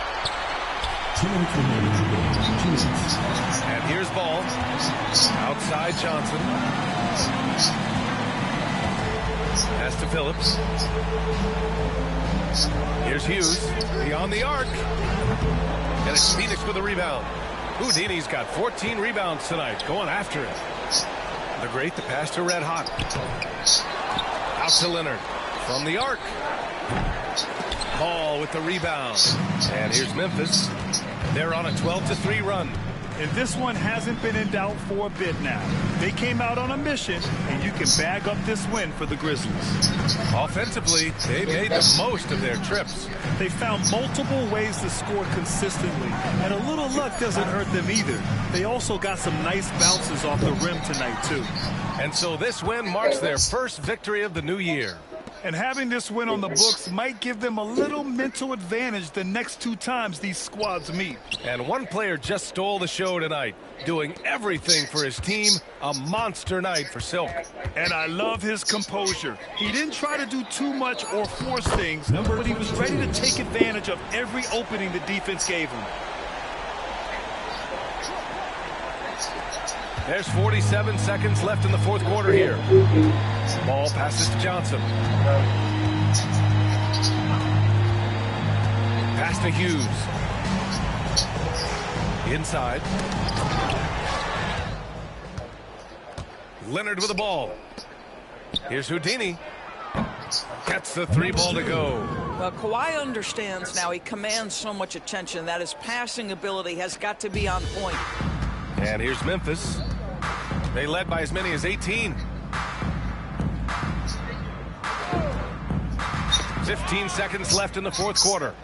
And here's Ball. Outside Johnson. Pass to Phillips. Here's Hughes beyond the arc. And it's Phoenix with a rebound. Houdini's got 14 rebounds tonight, going after it. The great, the pass to Red Hot. Out to Leonard from the arc. Hall with the rebound. And here's Memphis. They're on a 12-3 run. And this one hasn't been in doubt for a bit now. They came out on a mission, and you can bag up this win for the Grizzlies. Offensively, they made the most of their trips. They found multiple ways to score consistently, and a little luck doesn't hurt them either. They also got some nice bounces off the rim tonight, too. And so this win marks their first victory of the new year. And having this win on the books might give them a little mental advantage the next 2 times these squads meet. And one player just stole the show tonight, doing everything for his team. A monster night for Silk. And I love his composure. He didn't try to do too much or force things, but he was ready to take advantage of every opening the defense gave him. There's 47 seconds left in the fourth quarter here. Ball passes to Johnson. Pass to Hughes. Inside. Leonard with the ball. Here's Houdini. Gets the 3 ball to go. Well, Kawhi understands now. He commands so much attention that his passing ability has got to be on point. And here's Memphis. They led by as many as 18. 15 seconds left in the fourth quarter.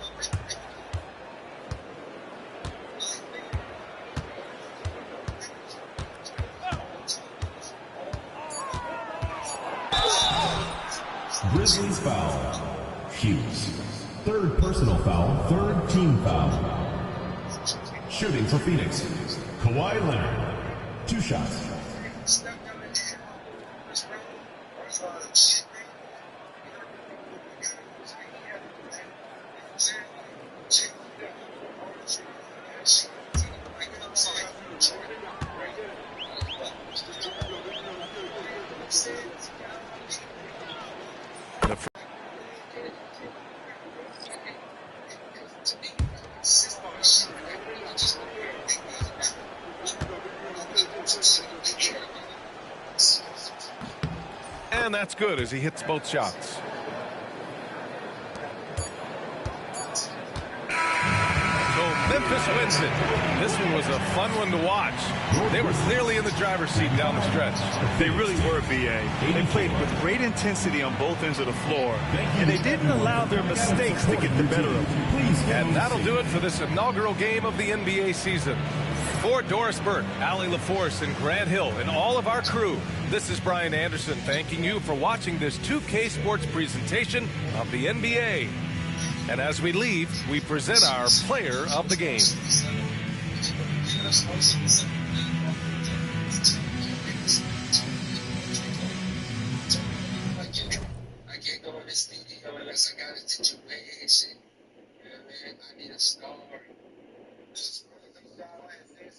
Grizzlies foul. Hughes. 3rd personal foul, 3rd team foul. Shooting for Phoenix. Kawhi Leonard. 2 shots. And that's good as he hits both shots. Memphis wins it. This one was a fun one to watch. They were clearly in the driver's seat down the stretch. They really were, B.A. They played with great intensity on both ends of the floor, and they didn't allow their mistakes to get the better of them. And that'll do it for this inaugural game of the NBA season. For Doris Burke, Allie LaForce, and Grant Hill, and all of our crew, this is Brian Anderson thanking you for watching this 2K Sports presentation of the NBA. And as we leave, we present our player of the game. I can't go in this studio unless I got a situation. You know what I mean? I need a star. Just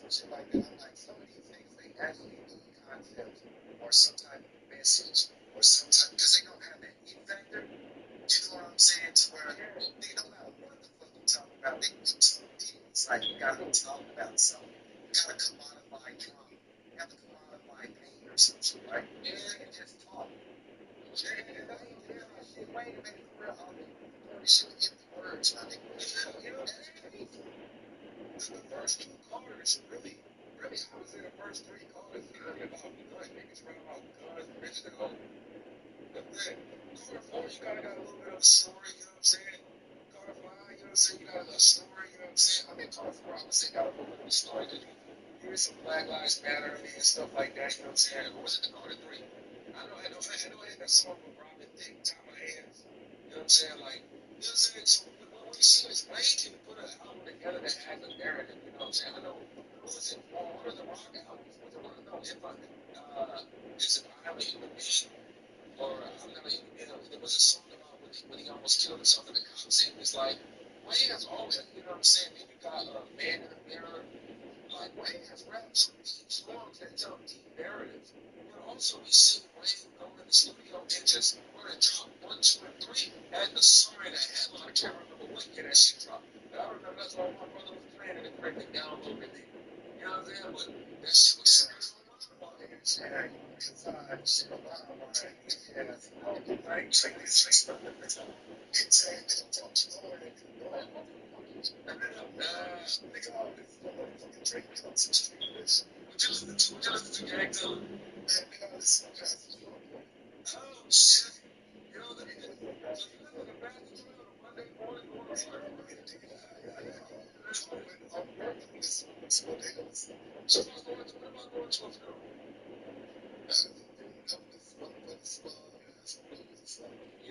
something like that. I'm like, some of these things, they actually need concepts or some type of message or some type, because they don't have that E factor. You know what I'm saying? To where they don't know what the fuck you talking about. They can talk. It's like you gotta be talking about something. You gotta commodify drama. You have to commodify pain or something, right? Yeah, and just talk. Yeah, shit, wait a minute, for real. You should get the words, my nigga. You know, that ain't easy. The first 2 quarters, really, I was in the first 3 quarters learning about guns. Niggas running about guns, bitches and all. But then, quarter 4, you gotta got a little bit of a story, you know what I'm saying? Quarter 5, you know what I'm saying? You got a little story, you know what I'm saying? I mean, quarter 4, I would say, got a little bit of a story. Here's some Black Lives Matter and stuff like that, you know what I'm saying? Or was it the quarter 3? I know I had that song with Robin Thicke, Time of Hands. You know what I'm saying? Like, you know what I'm saying? So, what we see is Wayne can put an album together that has a narrative, you know what I'm saying? I know, what was it? One of the rock albums? Was it one of those? Is it I'm a Human Being? Or I'm not a human being. There was a song about when he almost killed himself in the cops. It was like, Wayne has always, you know what I'm saying? Then you got Man in the Mirror. Like, Wayne has rapped some deep songs that tell deep narratives. But also, we see Wayne go in the studio and just want to drop 1, 2, and 3. Had the sorry that headline. I can't remember what year that shit dropped. But I remember that's why my brother was playing it and break it down a little bit. You know what I'm saying? But that shit was serious. Oh, shit.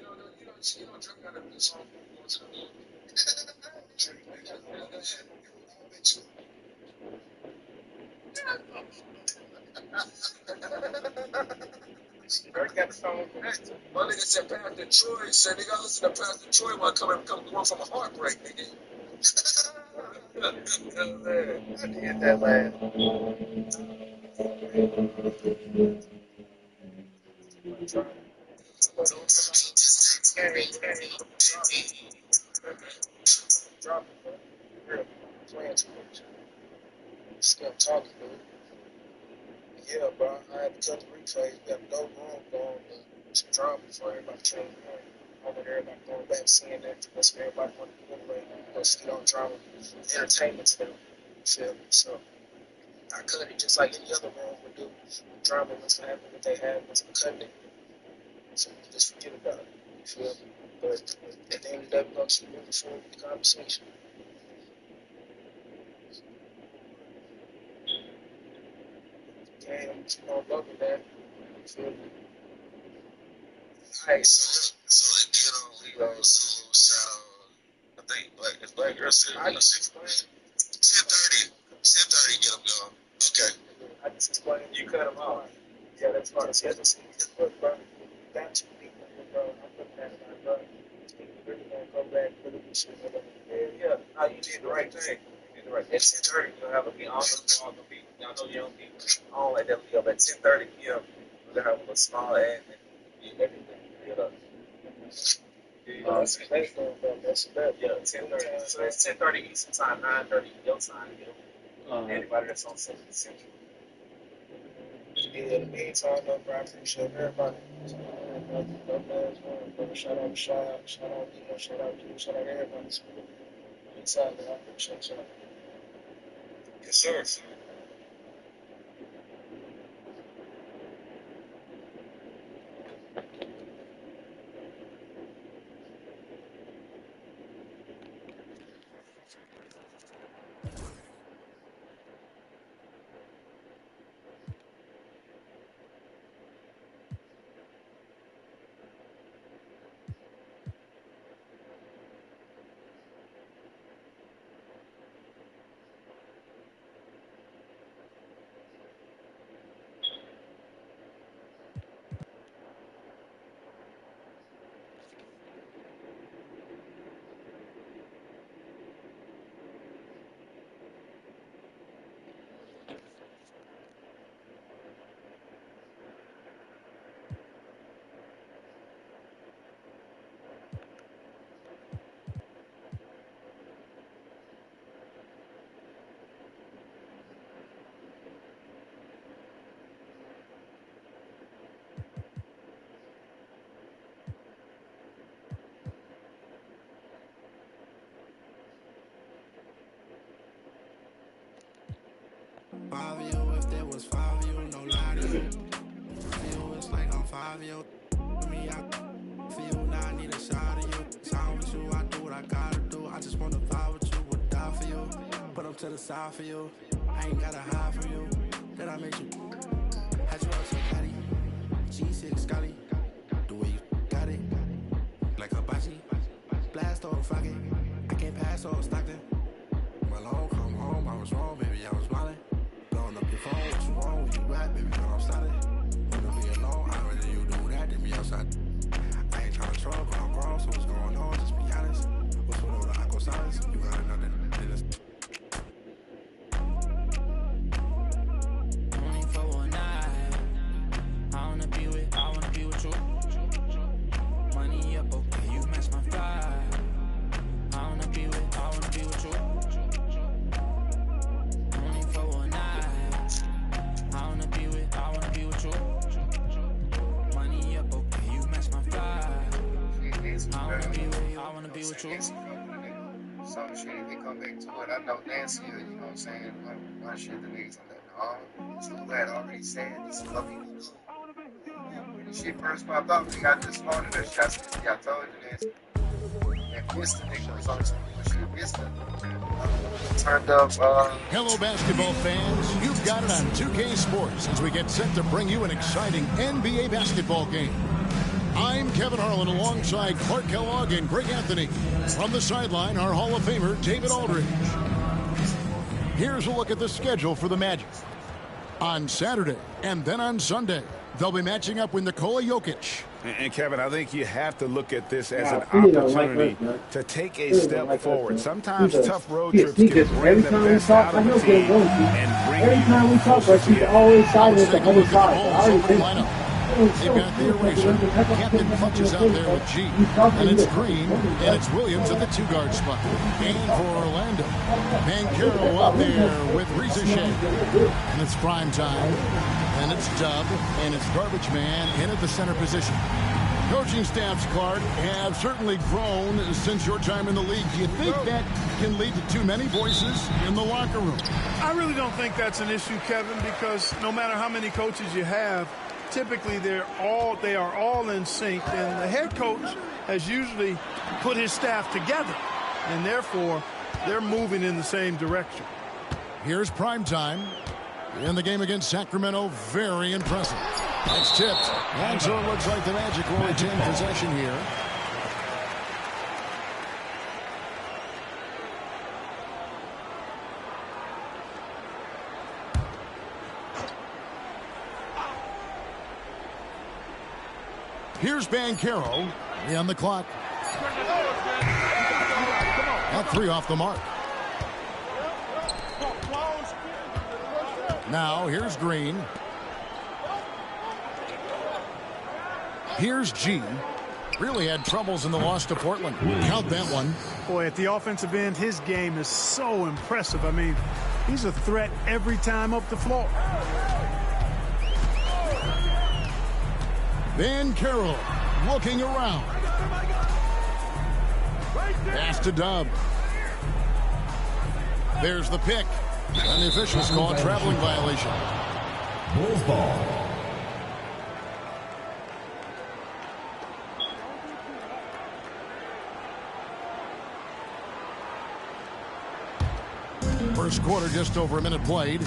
You know, my nigga said Pastor Troy said they gotta listen to Pastor Troy while coming from a heartbreak, nigga. I did that last. Drop it, bro. Playing too much. Still talking, dude. Yeah, bro. I had to cut the replay. You got no room going. Some drama for everybody changing room. I want everybody going back seeing that. That's what everybody want to do anyway. Go see on drama. Entertainment to them. You feel me? So I cut it just like any other room would do. Drama was happening, what they had was cutting it. So you just forget about it. You feel me? But at the end of the day, we're going to keep moving forward with the conversation. Damn, keep on loving that. You feel me? Alright, so it did on Leroy Zulu shout I think Black Girl said 10:30 get them going. Okay. I just explained you cut them off. Yeah, that's fine. See, I just look, bro. That's what people bro. I'm looking at it like, bro. People really gonna go back and look at this shit. Yeah. No, you did the right thing. You did the right thing. At 10:30, you're gonna have a meeting. I don't know y'all know you don't be on like that. We'll be up at 10:30 p.m. We're gonna have a little small ad and everything. Yeah, 10:30. So it's 10:30 Eastern time, 9:30 your time. Anybody that's on Central. Yeah, in the meantime, though, bro, I appreciate everybody. Shout out, shout out, Nino, shout out you, shout out everybody. Inside, I appreciate y'all. Yes, sir. Five of you, if there was five of you, no lie to you. Feel it's like I'm 5 of you. Me, I feel now I need a shot of you. Sound with you, I do what I gotta do. I just wanna vibe with you, would die for you. Put up to the side for you. I ain't gotta hide from you. Then I make you. Had you up so patty. G6 Scotty. The way you got it. Like Hibachi. Blast on Friday. I can't pass on Stockton. My long come home, I was wrong, baby, I was smiling. Blowing up your phone, what you wrong when you rap, baby, when I'm starting. Wanna be alone, I'd rather you do that than be outside. I ain't tryna trouble, I'm grown, so what's going on, just be honest. What's one over the aqua silence? You got another business. 24 I want to be with you. So shit, if they come back to it, I know Nancy, you know what I'm saying? One shit the niggas I'm like, no, glad already saying this fucking when the shit first popped up, we got this morning that shots. I told you this. And Mr. nigga was on some bullshit. Mr. Turned up. Hello, basketball fans. You've got it on 2K Sports as we get set to bring you an exciting NBA basketball game. I'm Kevin Harlan alongside Clark Kellogg and Greg Anthony. From the sideline, our Hall of Famer, David Aldridge. Here's a look at the schedule for the Magic. On Saturday and then on Sunday, they'll be matching up with Nikola Jokic. And Kevin, I think you have to look at this as an opportunity to take a step forward. Sometimes tough road trips can bring the best out of the team and bring you closer together. They've got the eraser. Captain Clutches out there with G. And it's Green, and it's Williams at the two-guard spot. And for Orlando, Banchero out there with Ricochet. And it's prime time. And it's Dub, and it's Garbage Man in at the center position. Coaching staffs, Clark, have certainly grown since your time in the league. Do you think that can lead to too many voices in the locker room? I really don't think that's an issue, Kevin, because no matter how many coaches you have, typically they are all in sync, and the head coach has usually put his staff together, and therefore they're moving in the same direction. Here's primetime in the game against Sacramento. Very impressive. It's tipped, and so it looks like the Magic will retain possession here. Here's Banchero on the clock. At 3 off the mark. Now here's Green. Here's G. Really had troubles in the loss to Portland. Count that one. Boy, at the offensive end, his game is so impressive. I mean, he's a threat every time up the floor. Banchero looking around. Pass to Dub. There's the pick. And the officials call a traveling violation. Bulls ball. First quarter, just over a minute played.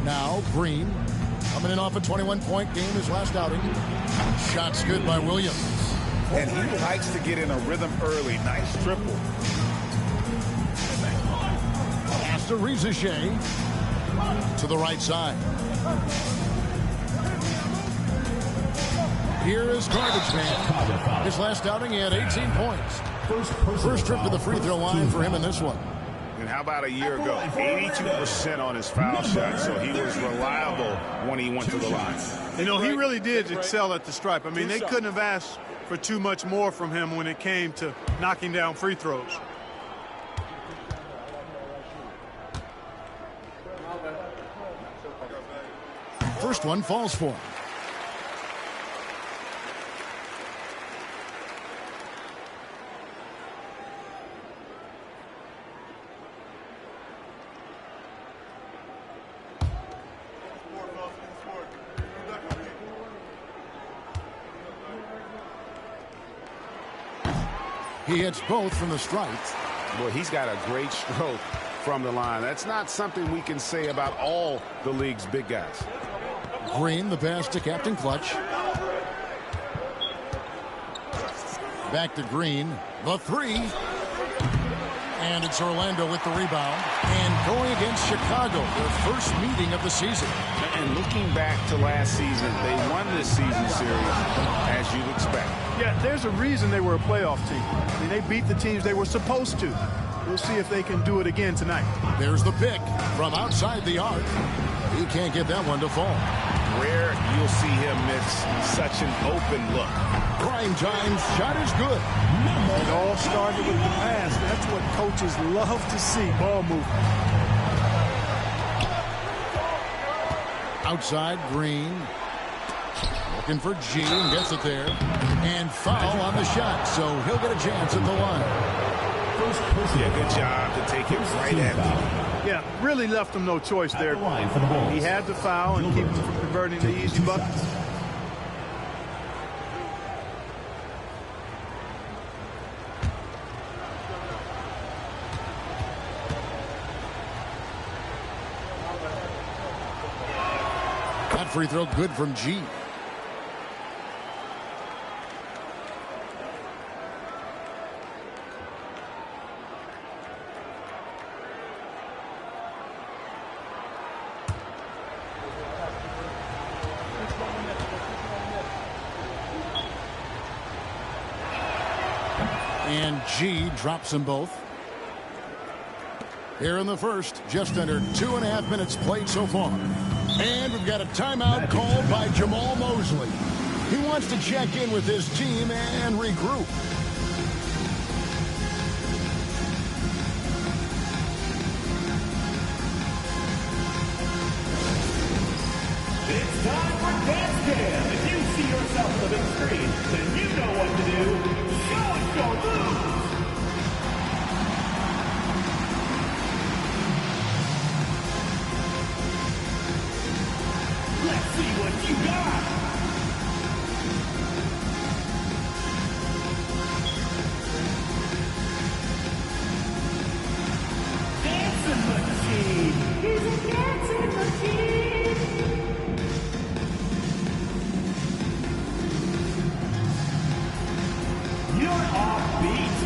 Now Green coming in off a 21-point game his last outing. Shots good by Williams. And he likes to get in a rhythm early. Nice triple. Pass to Ricochet to the right side. Here is Garbage Man. His last outing, he had 18 points. First trip to the free throw line for him in this one. And how about a year ago? 82% on his foul shot, so he was reliable when he went to the line. You know, he really did excel at the stripe. I mean, they couldn't have asked for too much more from him when it came to knocking down free throws. First one falls for him. He hits both from the stripe. Well, he's got a great stroke from the line. That's not something we can say about all the league's big guys. Green, the pass to Captain Clutch. Back to Green. The three. And it's Orlando with the rebound. And going against Chicago, their first meeting of the season. And looking back to last season, they won this season series, as you'd expect. Yeah, there's a reason they were a playoff team. I mean, they beat the teams they were supposed to. We'll see if they can do it again tonight. There's the pick from outside the arc. He can't get that one to fall. Rare you'll see him miss such an open look. Prime time shot is good. It all started with the pass. That's what coaches love to see, ball movement. Outside, Green. Looking for G and gets it there. And foul on the shot, so he'll get a chance at the line. Yeah, good job to take it right at him. Yeah, really left him no choice there. He had to foul and keep him from converting the easy buckets. That free throw good from G. And G drops them both. Here in the first, just under 2.5 minutes played so far. And we've got a timeout called by Jamal Mosley. He wants to check in with his team and regroup. It's time for Dance Jam. If you see yourself on the big screen, then you know what to do. Show us your moves. Let's see what you got. Dancing machine. He's a dancing machine. You're offbeat.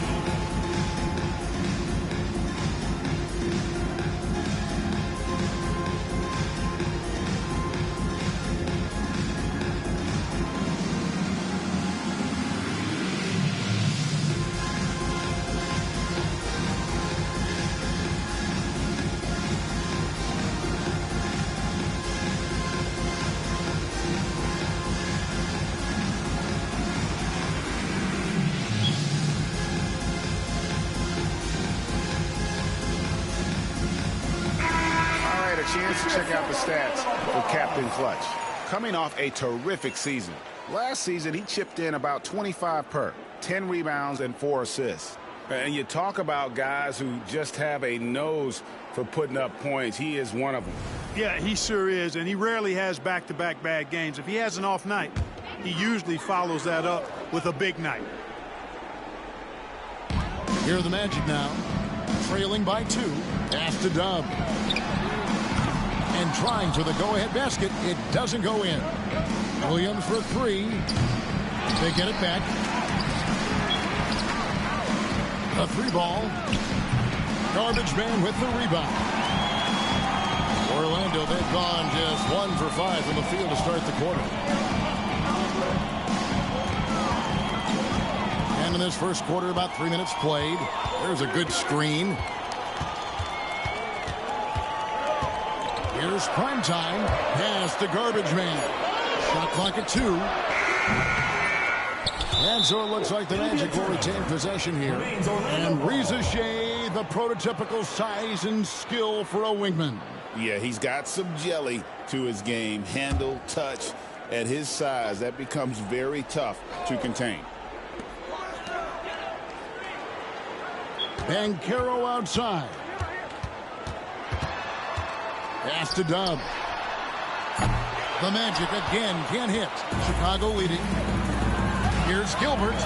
Chance to check out the stats for Captain Clutch. Coming off a terrific season. Last season, he chipped in about 25 per, 10 rebounds and 4 assists. And you talk about guys who just have a nose for putting up points. He is one of them. Yeah, he sure is, and he rarely has back-to-back bad games. If he has an off night, he usually follows that up with a big night. Here are the Magic now. Trailing by 2. After Dub. And trying for the go-ahead basket. It doesn't go in. Williams for 3. They get it back. A 3-ball. Garbage man with the rebound. Orlando, they've gone just 1 for 5 from the field to start the quarter. And in this first quarter, about 3 minutes played. There's a good screen. Here's prime time. Pass the garbage man. Shot clock at 2. And so it looks like the Magic will retain possession here. And Reza Shea, the prototypical size and skill for a wingman. Yeah, he's got some jelly to his game. Handle, touch. At his size, that becomes very tough to contain. Banchero outside. Pass to Dub. The Magic again can't hit. Chicago leading. Here's Gilbert.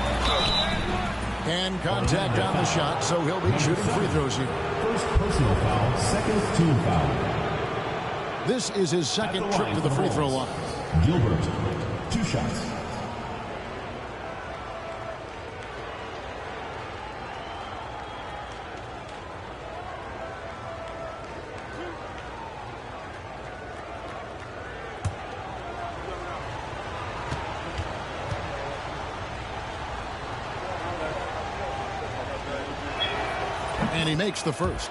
And contact on the shot, so he'll be shooting free throws here. First personal foul, second team foul. This is his second trip to the free throw line. Gilbert, 2 shots. And he makes the first.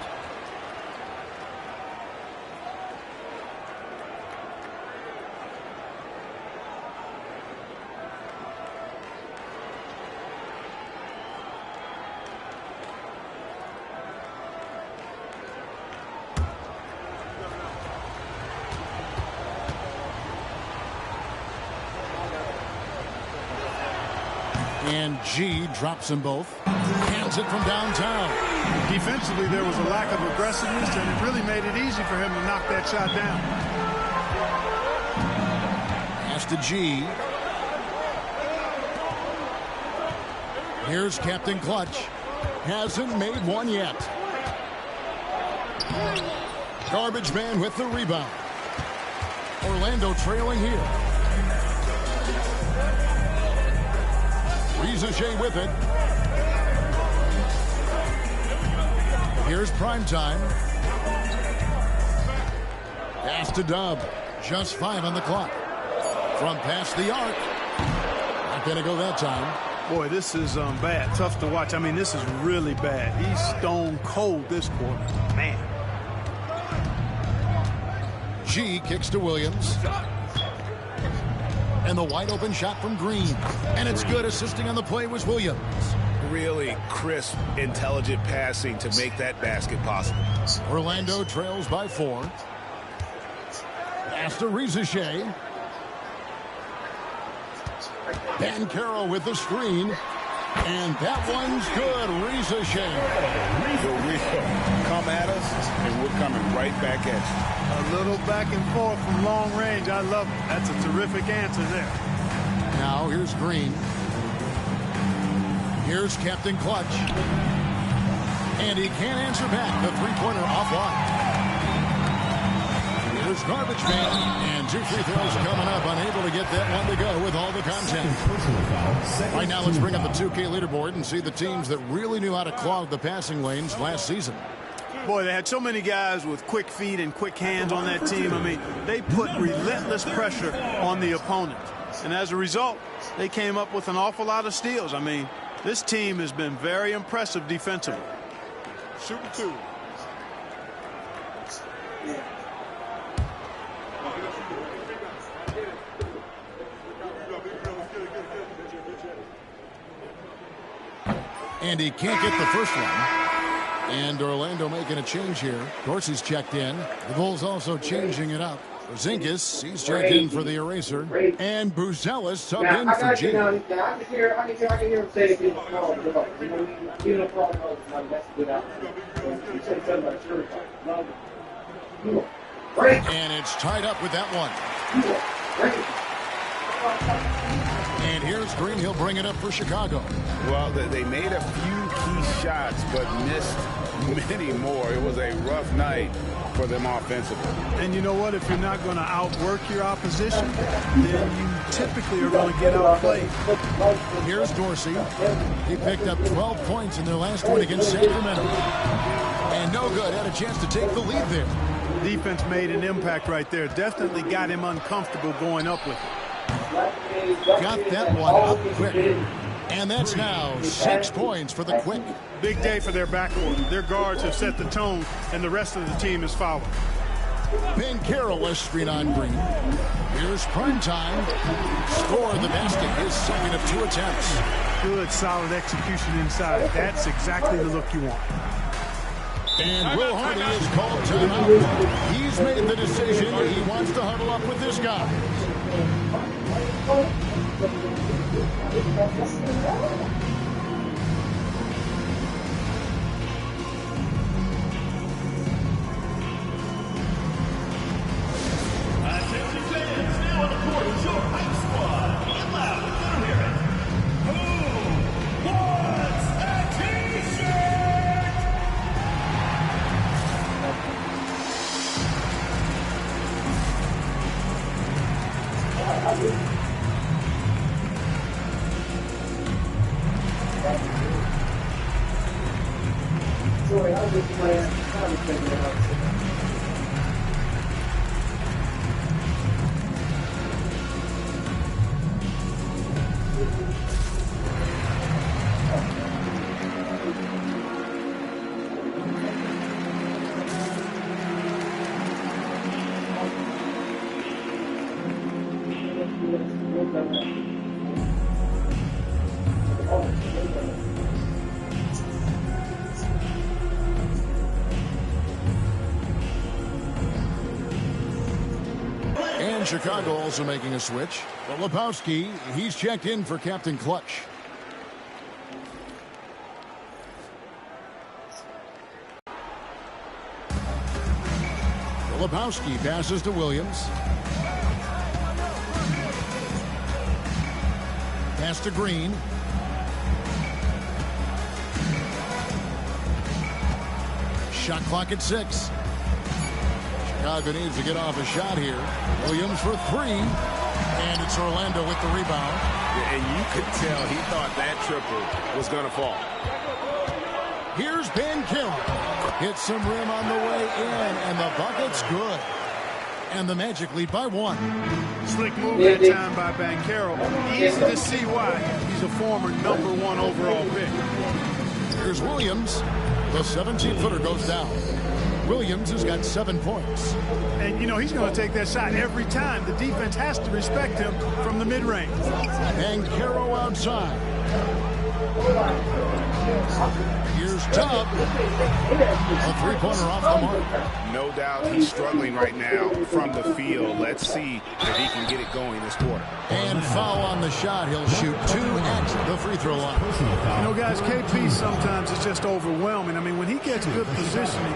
And G drops them both. Hands it from downtown. Defensively, there was a lack of aggressiveness, and it really made it easy for him to knock that shot down. Pass to G. Here's Captain Clutch. Hasn't made one yet. Garbage man with the rebound. Orlando trailing here. Rizachet with it. Here's Primetime. Pass to Dub. Just 5 on the clock. From past the arc. Not going to go that time. Boy, this is bad. Tough to watch. I mean, this is really bad. He's stone cold this quarter. Man. G kicks to Williams. And the wide open shot from Green. And it's good. Assisting on the play was Williams. Really crisp, intelligent passing to make that basket possible. Orlando trails by 4. Pass to Rizachet. Banchero with the screen. And that one's good. Rizachet. Come at us, and we're coming right back at you. A little back and forth from long range. I love it. That's a terrific answer there. Now here's Green. Here's Captain Clutch. And he can't answer back. The three-pointer offline. Here's Garbage Man. And 2 free throws coming up. Unable to get that one to go with all the contact. Right now, let's bring up the 2K leaderboard and see the teams that really knew how to clog the passing lanes last season. Boy, they had so many guys with quick feet and quick hands on that team. I mean, they put relentless pressure on the opponent. And as a result, they came up with an awful lot of steals. I mean, this team has been very impressive defensively. Shooting 2. And he can't get the first one. And Orlando making a change here. Dorsey's checked in. The Bulls also changing it up. Porzingis, he's checked in for the eraser. And Buzelis subbed in for G. I can hear him say it. And it's tied up with that one. And here's Green. He'll bring it up for Chicago. Well, they made a few key shots, but missed many more. It was a rough night for them offensively. And you know what? If you're not going to outwork your opposition, then you typically are going to get outplayed. Here's Dorsey. He picked up 12 points in their last win against Sacramento. And no good. Had a chance to take the lead there. Defense made an impact right there. Definitely got him uncomfortable going up with it. Got that one up quick. And that's now 6 points for the Quick. Big day for their backcourt. Their guards have set the tone, and the rest of the team is following. Banchero screen on Green. Here's Primetime. Score the basket, his second of 2 attempts. Good, solid execution inside. That's exactly the look you want. And Will Hardy is called timeout. He's made the decision. He wants to huddle up with this guy. Attention fans, now on the court is your hype squad. Get loud, let them hear it. Who wants a t-shirt? Sorry, I was just playing. Chicago also making a switch. Filipowski, he's checked in for Captain Clutch. Lebowski passes to Williams. Pass to Green. Shot clock at 6. Chicago needs to get off a shot here. Williams for 3. And it's Orlando with the rebound. Yeah, and you could tell he thought that triple was going to fall. Here's Banchero. Hits some rim on the way in, and the bucket's good. And the Magic lead by 1. Slick move that time by Banchero. Easy to see why he's a former #1 overall pick. Here's Williams. The 17-footer goes down. Williams has got 7 points. And, you know, he's going to take that shot every time. The defense has to respect him from the mid-range. Banchero outside. Here's Tubb. A three-pointer off the mark. No doubt he's struggling right now from the field. Let's see if he can get it going this quarter. And foul on the shot. He'll shoot 2 at the free throw line. You know, guys, KP sometimes is just overwhelming. I mean, when he gets good positioning,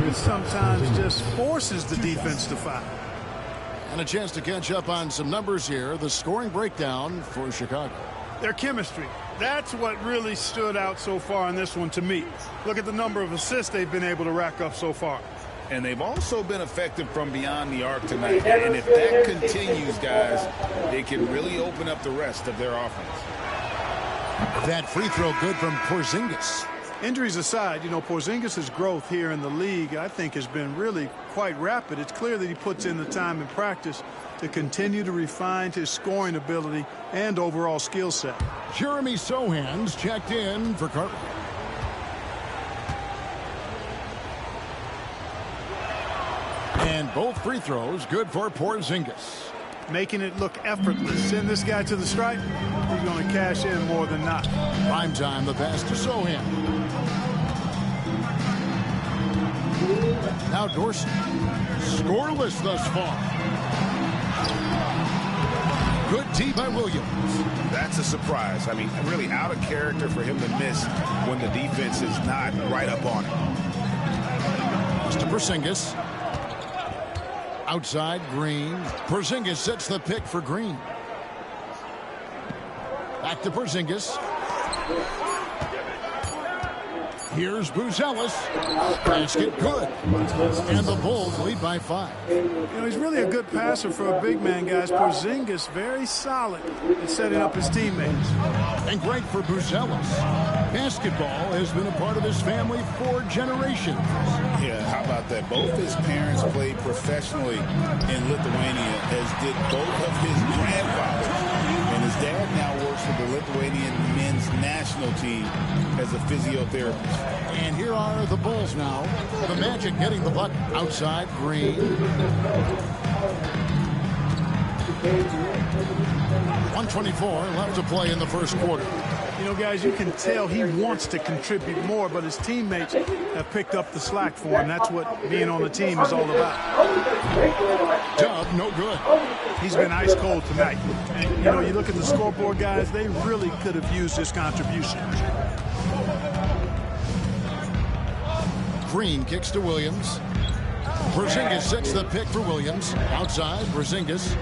he sometimes just forces the defense to foul. And a chance to catch up on some numbers here. The scoring breakdown for Chicago. Their chemistry. That's what really stood out so far in this one to me. Look at the number of assists they've been able to rack up so far. And they've also been effective from beyond the arc tonight. And if that continues, guys, it can really open up the rest of their offense. That free throw good from Porzingis. Injuries aside, you know, Porzingis' growth here in the league, I think, has been really quite rapid. It's clear that he puts in the time in practice to continue to refine his scoring ability and overall skill set. Jeremy Sohan's checked in for Cartwright. And both free throws good for Porzingis. Making it look effortless. Send this guy to the stripe. He's going to cash in more than not. Prime time, the pass to Sohan. Now Dorsey. Scoreless thus far. Good D by Williams. That's a surprise. I mean, really out of character for him to miss when the defense is not right up on him. Mr. Porzingis. Outside, Green. Porzingis sets the pick for Green. Back to Porzingis. Here's Buzelis. Basket good. And the Bulls lead by 5. You know, he's really a good passer for a big man, guys. Porzingis very solid in setting up his teammates. And great for Buzelis. Basketball has been a part of his family for generations. Yeah, how about that? Both his parents played professionally in Lithuania, as did both of his grandfathers. And his dad now works for the Lithuanian men's national team as a physiotherapist. And here are the Bulls now. The Magic getting the puck outside. Green. 1:24 left to play in the first quarter. You know, guys, you can tell he wants to contribute more, but his teammates have picked up the slack for him. That's what being on the team is all about. Tubb, no good. He's been ice cold tonight. And, you know, you look at the scoreboard, guys, they really could have used his contribution. Green kicks to Williams. Porzingis sets the pick for Williams. Outside, Porzingis.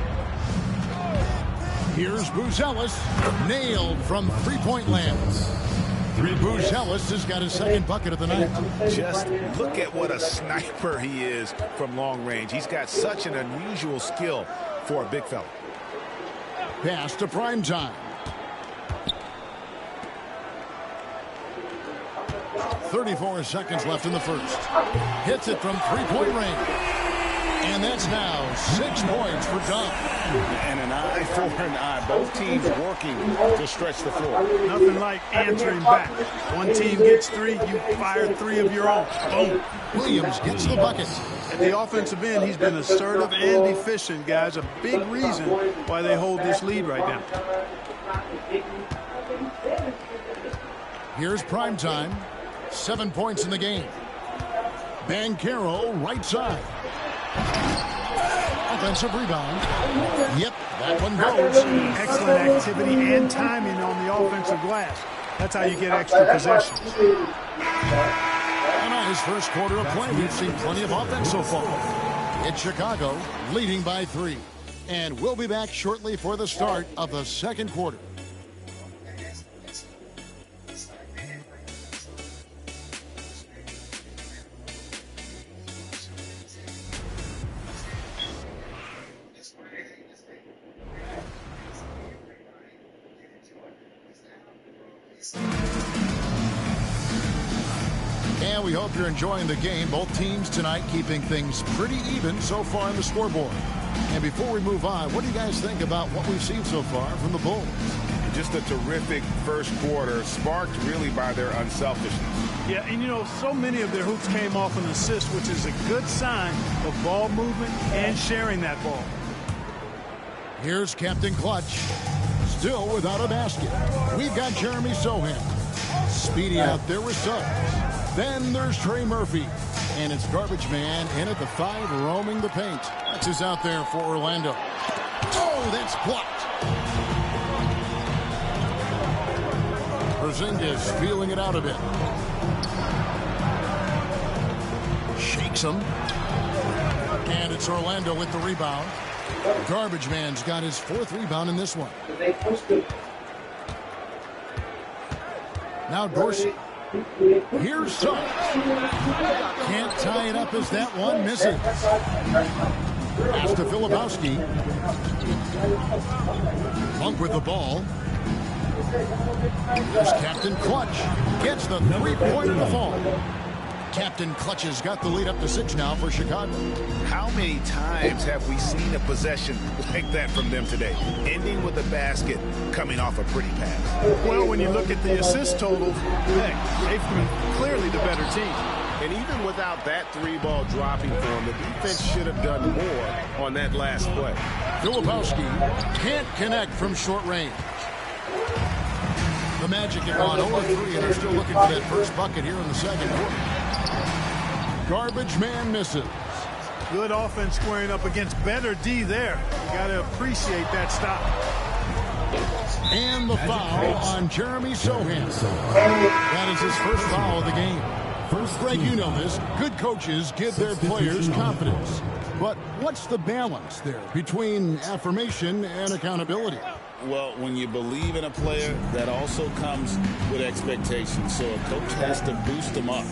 Here's Buzelis. Nailed from three-point land. Buzelis has got his second bucket of the night. Just look at what a sniper he is from long range. He's got such an unusual skill for a big fella. Pass to Prime Time. 34 seconds left in the first. Hits it from three-point range. And that's now 6 points for Dunn. And an eye for an eye. Both teams working to stretch the floor. Nothing like answering back. One team gets 3, you fire 3 of your own. Boom. Williams gets the bucket. At the offensive end, he's been assertive and efficient, guys. A big reason why they hold this lead right now. Here's Prime Time. 7 points in the game. Banchero right side. Offensive rebound. Yep, that one goes. Excellent activity and timing on the offensive glass. That's how you get extra possessions. And on his first quarter of play, we've seen plenty of offense so far. It's Chicago leading by 3. And we'll be back shortly for the start of the second quarter. And we hope you're enjoying the game. Both teams tonight keeping things pretty even so far on the scoreboard. And before we move on, what do you guys think about what we've seen so far from the Bulls? Just a terrific first quarter, sparked really by their unselfishness. Yeah, and you know, so many of their hoops came off an assist, which is a good sign of ball movement and sharing that ball. Here's Captain Clutch, still without a basket. We've got Jeremy Sohan. Speedy out there with Suggs. Then there's Trey Murphy. And it's Garbage Man in at the 5, roaming the paint. That's who's out there for Orlando. Oh, that's blocked. Porzingis feeling it out a bit. Shakes him. And it's Orlando with the rebound. Garbage Man's got his 4th rebound in this one. Now Dorsey. Here's Suggs. Can't tie it up as that one misses. Pass to Filipowski. Monk with the ball. Here's Captain Clutch. Gets the 3-pointer to fall. Captain Clutch has got the lead up to 6 now for Chicago. How many times have we seen a possession like that from them today? Ending with a basket, coming off a pretty pass. Well, when you look at the assist totals, hey, they've been clearly the better team. And even without that 3-ball dropping for them, the defense should have done more on that last play. Filipowski can't connect from short range. The Magic have gone 0-3 and are still looking for that first bucket here in the second quarter. Garbage Man misses. Good offense squaring up against better D there. Got to appreciate that stop. And the foul on Jeremy Sohan. That is his first foul of the game. Greg, you know this. Good coaches give their players confidence. But what's the balance there between affirmation and accountability? Well, when you believe in a player, that also comes with expectations. So a coach has to boost them up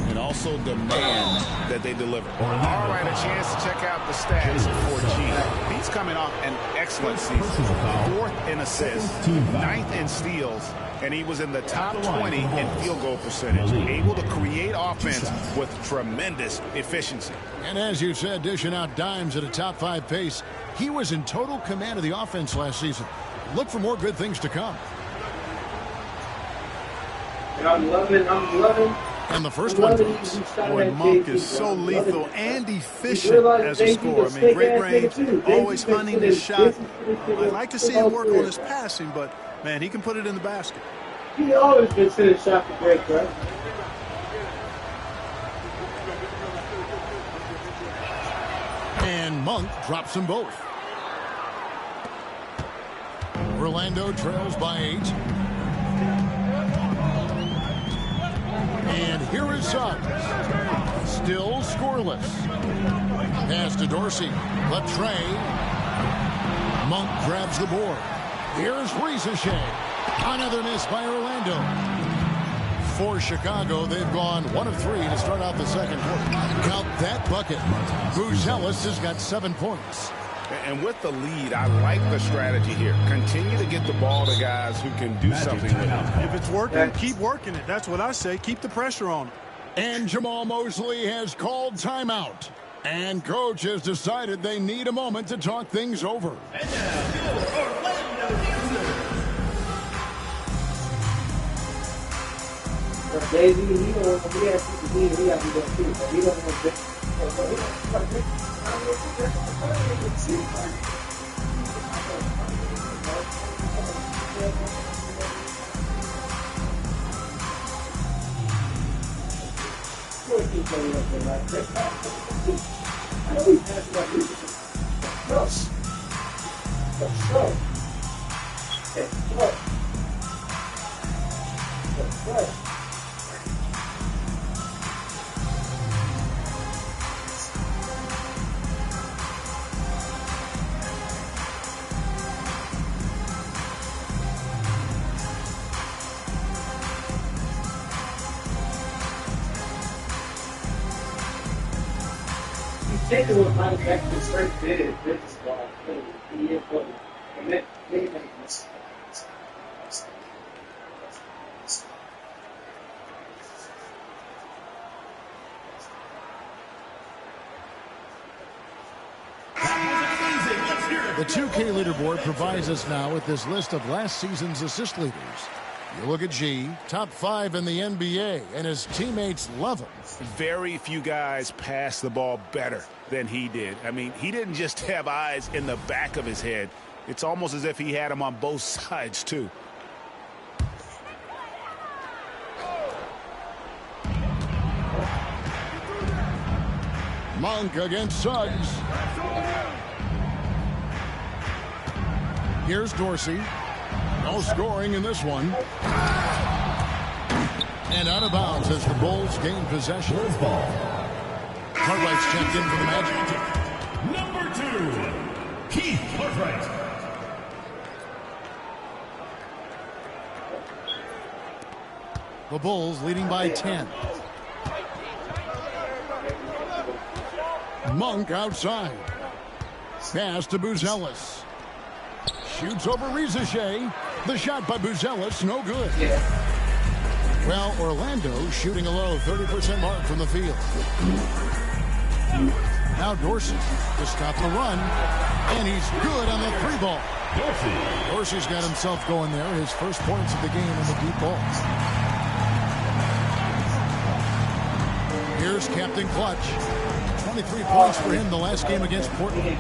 and also demand that they deliver. All right, a chance to check out the stats for G. He's coming off an excellent season. 4th in assists, 9th in steals, and he was in the top 20 in field goal percentage. Able to create offense with tremendous efficiency. And as you said, dishing out dimes at a top 5 pace, he was in total command of the offense last season. Look for more good things to come. And I'm loving. And the first one. Boy, Monk is so lethal and efficient as a scorer. I mean, great range, always hunting his shot. I'd like to see him work on his passing, but, man, he can put it in the basket. He always gets to the shot for break, right? And Monk drops them both. Orlando trails by 8. And here is Suggs. Still scoreless. Pass to Dorsey. But Trey. Monk grabs the board. Here's Ricochet. Another miss by Orlando. For Chicago, they've gone 1 of 3 to start out the second quarter. Count that bucket. Buzelis has got 7 points. And with the lead, I like the strategy here. Continue to get the ball to guys who can do something with it. If it's working, keep working it. That's what I say. Keep the pressure on him. And Jamal Mosley has called timeout. And coach has decided they need a moment to talk things over. And now, your Orlando Music. Daisy, he don't want to be at he has to go too. He don't want to taking what Mike Jackson's first did this ball. He is what he meant. The 2K leaderboard provides us now with this list of last season's assist leaders. You look at G, top 5 in the NBA, and his teammates love him. Very few guys pass the ball better than he did. I mean, he didn't just have eyes in the back of his head. It's almost as if he had them on both sides, too. Monk against Suggs. Here's Dorsey. No scoring in this one. And out of bounds as the Bulls gain possession. Cartwright's checked in for the Magic. Number 2, Keith Cartwright. The Bulls leading by 10. Monk outside. Pass to Buzelis. Shoots over Rizachet. The shot by Buzelis, no good. Well, Orlando shooting a low 30% mark from the field. Now Dorsey to stop the run. And he's good on the 3-ball. Dorsey's got himself going there. His first points of the game in the deep ball. Here's Captain Clutch. 23 points for him the last game against Portland.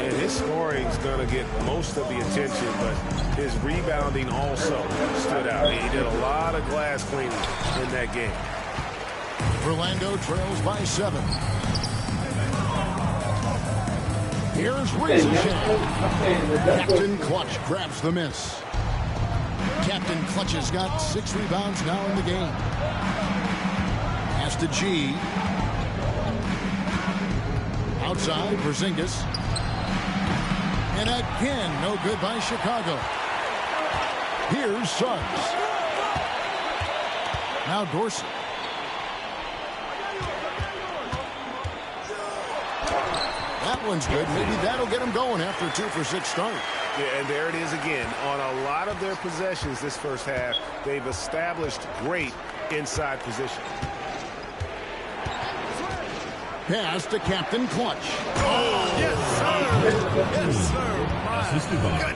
And his scoring is going to get most of the attention, but his rebounding also stood out. He did a lot of glass cleaning in that game. Orlando trails by 7. Here's Rizachet. Captain Clutch grabs the miss. Captain Clutch has got 6 rebounds now in the game. Pass to G. Outside, Porzingis. And again, no good by Chicago. Here's Suggs. Now Dorsey. That one's good. Maybe that'll get him going after a 2-for-6 start. Yeah, and there it is again. On a lot of their possessions this first half, they've established great inside position. Pass to Captain Clutch. Oh, yes, sir. Yes, sir. Assisted by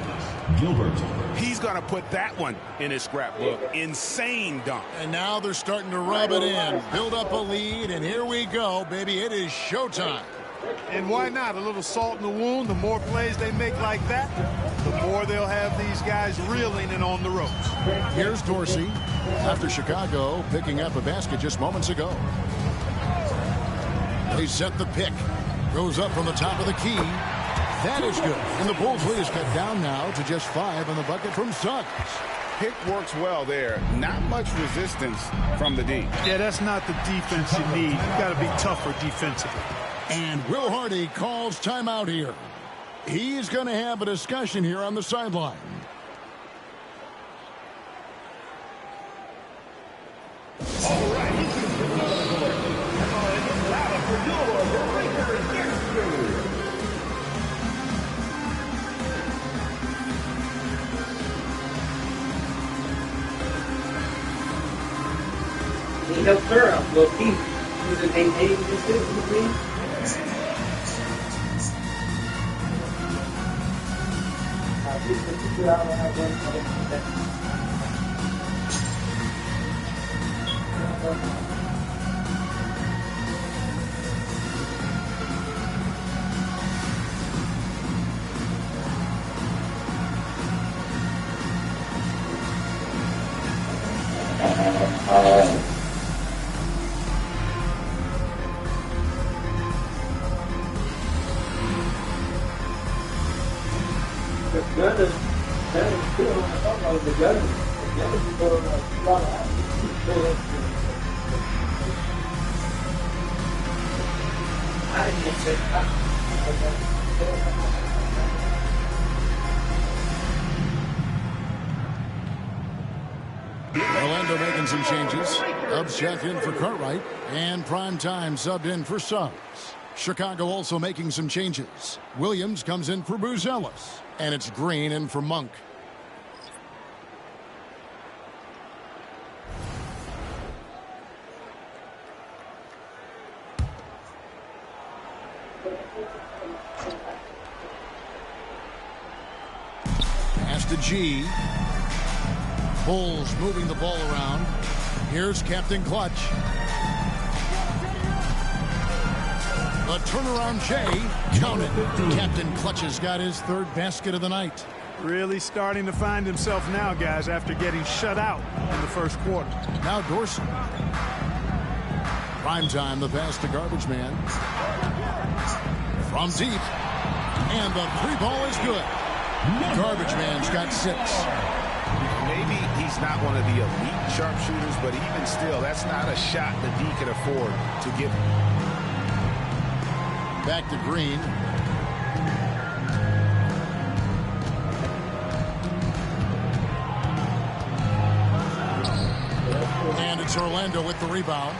Gilbert. He's going to put that one in his scrapbook. Insane dunk. And now they're starting to rub it in. Build up a lead, and here we go, baby. It is showtime. And why not? A little salt in the wound. The more plays they make like that, the more they'll have these guys reeling and on the ropes. Here's Dorsey after Chicago picking up a basket just moments ago. They set the pick. Goes up from the top of the key. That is good. And the Bulls lead is cut down now to just 5 on the bucket from Suggs. Pick works well there. Not much resistance from the D. Yeah, that's not the defense you need. You got to be tougher defensively. And Will Hardy calls timeout here. He's going to have a discussion here on the sideline. All right. No syrup, little piece. Who's the name this is? Orlando making some changes. Dubs checked in for Cartwright. And Prime Time subbed in for Suggs. Chicago also making some changes. Williams comes in for Bruce Ellis. And it's Green in for Monk. Pass to G. Bulls moving the ball around. Here's Captain Clutch. A turnaround J. Counted. Captain Clutch has got his third basket of the night. Really starting to find himself now, guys, after getting shut out in the first quarter. Now Dorsey. Prime time, the pass to Garbage Man. From deep. And the three ball is good. Garbage Man's got 6. Maybe he's not one of the elite sharpshooters, but even still, that's not a shot that he can afford to give. Back to Green. And it's Orlando with the rebound.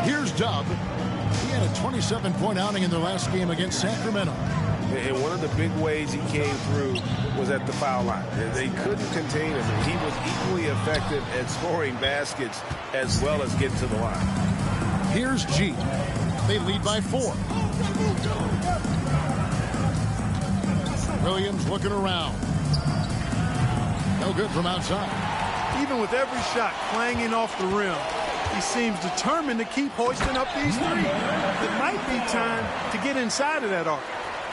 Here's Dub. He had a 27-point outing in their last game against Sacramento. And one of the big ways he came through was at the foul line. They couldn't contain him, and he was equally effective at scoring baskets as well as getting to the line. Here's G. They lead by 4. Williams looking around. No good from outside. Even with every shot clanging off the rim, he seems determined to keep hoisting up these threes. It might be time to get inside of that arc.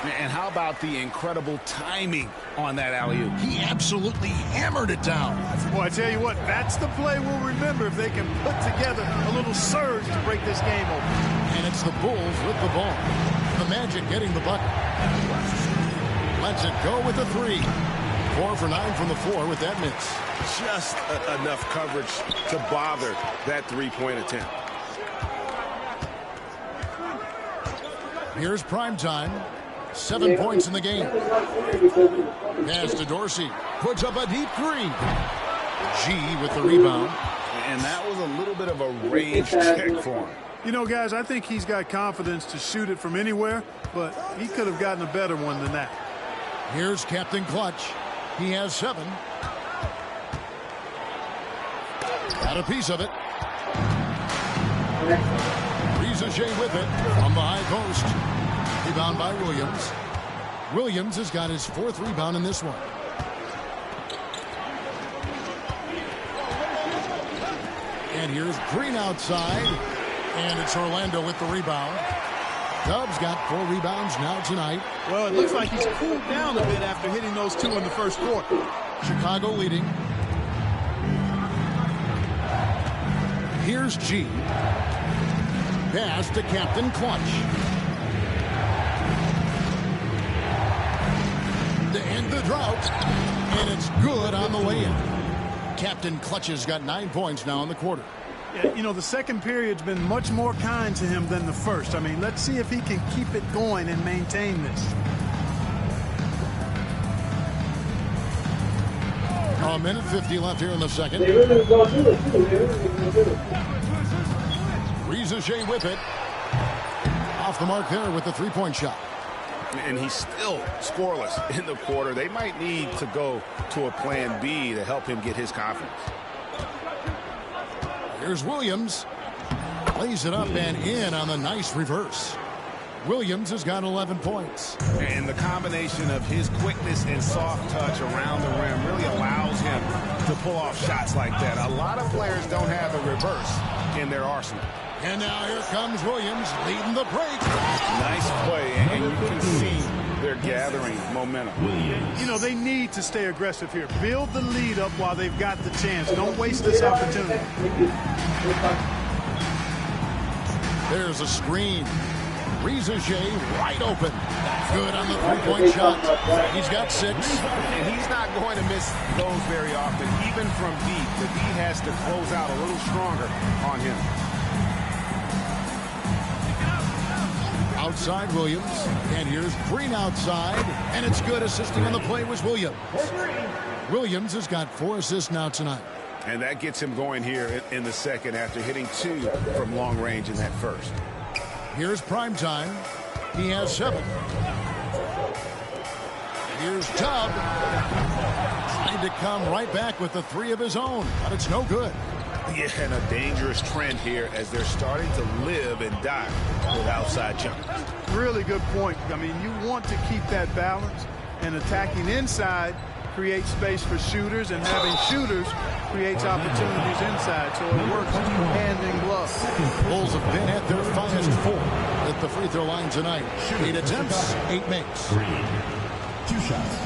And how about the incredible timing on that alley-oop? He absolutely hammered it down. Boy, I tell you what, that's the play we'll remember if they can put together a little surge to break this game open. And it's the Bulls with the ball. The Magic getting the bucket. Lets it go with the 3. 4 for 9 from the floor with that miss. Just enough coverage to bother that three-point attempt. Here's prime time. 7 points in the game. Pass to Dorsey. Puts up a deep 3. G with the rebound. And that was a little bit of a range check for him. You know, guys, I think he's got confidence to shoot it from anywhere, but he could have gotten a better one than that. Here's Captain Clutch. He has 7. Got a piece of it. Reza Shea with it from the high post. Rebound by Williams. Williams has got his 4th rebound in this one. And here's Green outside. And it's Orlando with the rebound. Dub's got 4 rebounds now tonight. Well, it looks like he's cooled down a bit after hitting those 2 in the first quarter. Chicago leading. Here's G. Pass to Captain Clutch. To end the drought. And it's good on the way in. Captain Clutch has got 9 points now in the quarter. Yeah, you know, the second period's been much more kind to him than the first. I mean, let's see if he can keep it going and maintain this. A minute 50 left here in the second. Reza Shea with it. Off the mark there with the 3-point shot. And he's still scoreless in the quarter. They might need to go to a plan B to help him get his confidence. Here's Williams. Lays it up and in on the nice reverse. Williams has got 11 points. And the combination of his quickness and soft touch around the rim really allows him to pull off shots like that. A lot of players don't have the reverse in their arsenal. And now here comes Williams leading the break. Nice play, and you can see they're gathering momentum. You know, they need to stay aggressive here. Build the lead up while they've got the chance. Don't waste this opportunity. There's a screen. Reza Shea right open. Good on the 3-point shot. He's got 6. And he's not going to miss those very often, even from deep. The D has to close out a little stronger on him. Outside Williams. And here's Green outside. And it's good. Assisting on the play was Williams. Williams has got 4 assists now tonight. And that gets him going here in the second after hitting 2 from long range in that first. Here's Primetime. He has 7. Here's Tubb. Trying to come right back with the 3 of his own, but it's no good. Yeah, and a dangerous trend here as they're starting to live and die with outside jumpers. Really good point. I mean, you want to keep that balance, and attacking inside creates space for shooters, and having shooters creates opportunities inside, so it works hand in glove. Bulls have been at their finest 4 at the free throw line tonight. 8 attempts, 8 makes. 2 shots.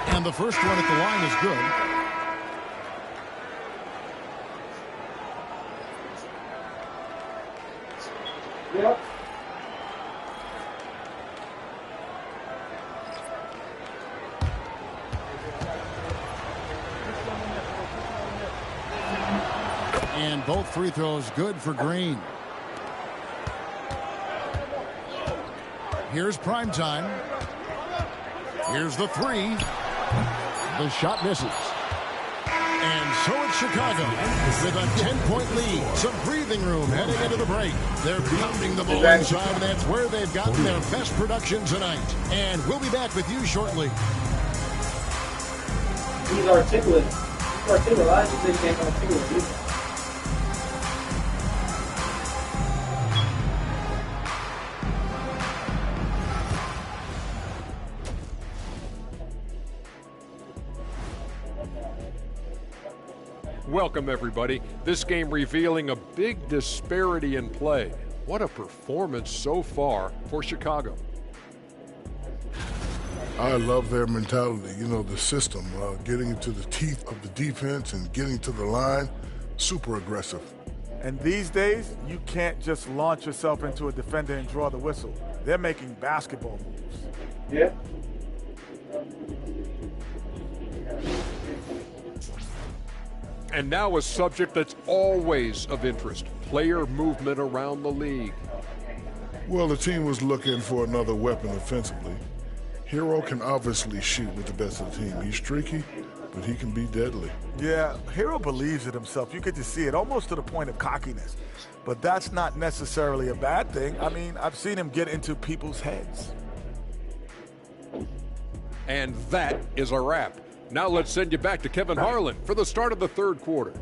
And the first one at the line is good. Yep. And both free throws good for Green. Here's Primetime. Here's the 3. The shot misses. And so it's Chicago with a 10-point lead. Some breathing room heading into the break. They're pounding the ball inside, and that's where they've gotten their best production tonight. And we'll be back with you shortly. He's articulate. He's articulate. I just think he's articulate. Welcome, everybody. This game revealing a big disparity in play. What a performance so far for Chicago. I love their mentality, you know, the system, getting into the teeth of the defense and getting to the line, super aggressive. And these days, you can't just launch yourself into a defender and draw the whistle. They're making basketball moves. Yeah. And now a subject that's always of interest, player movement around the league. Well, the team was looking for another weapon offensively. Hero can obviously shoot with the best of the team. He's streaky, but he can be deadly. Yeah, Hero believes in himself. You get to see it almost to the point of cockiness. But that's not necessarily a bad thing. I mean, I've seen him get into people's heads. And that is a wrap. Now let's send you back to Kevin Harlan for the start of the third quarter.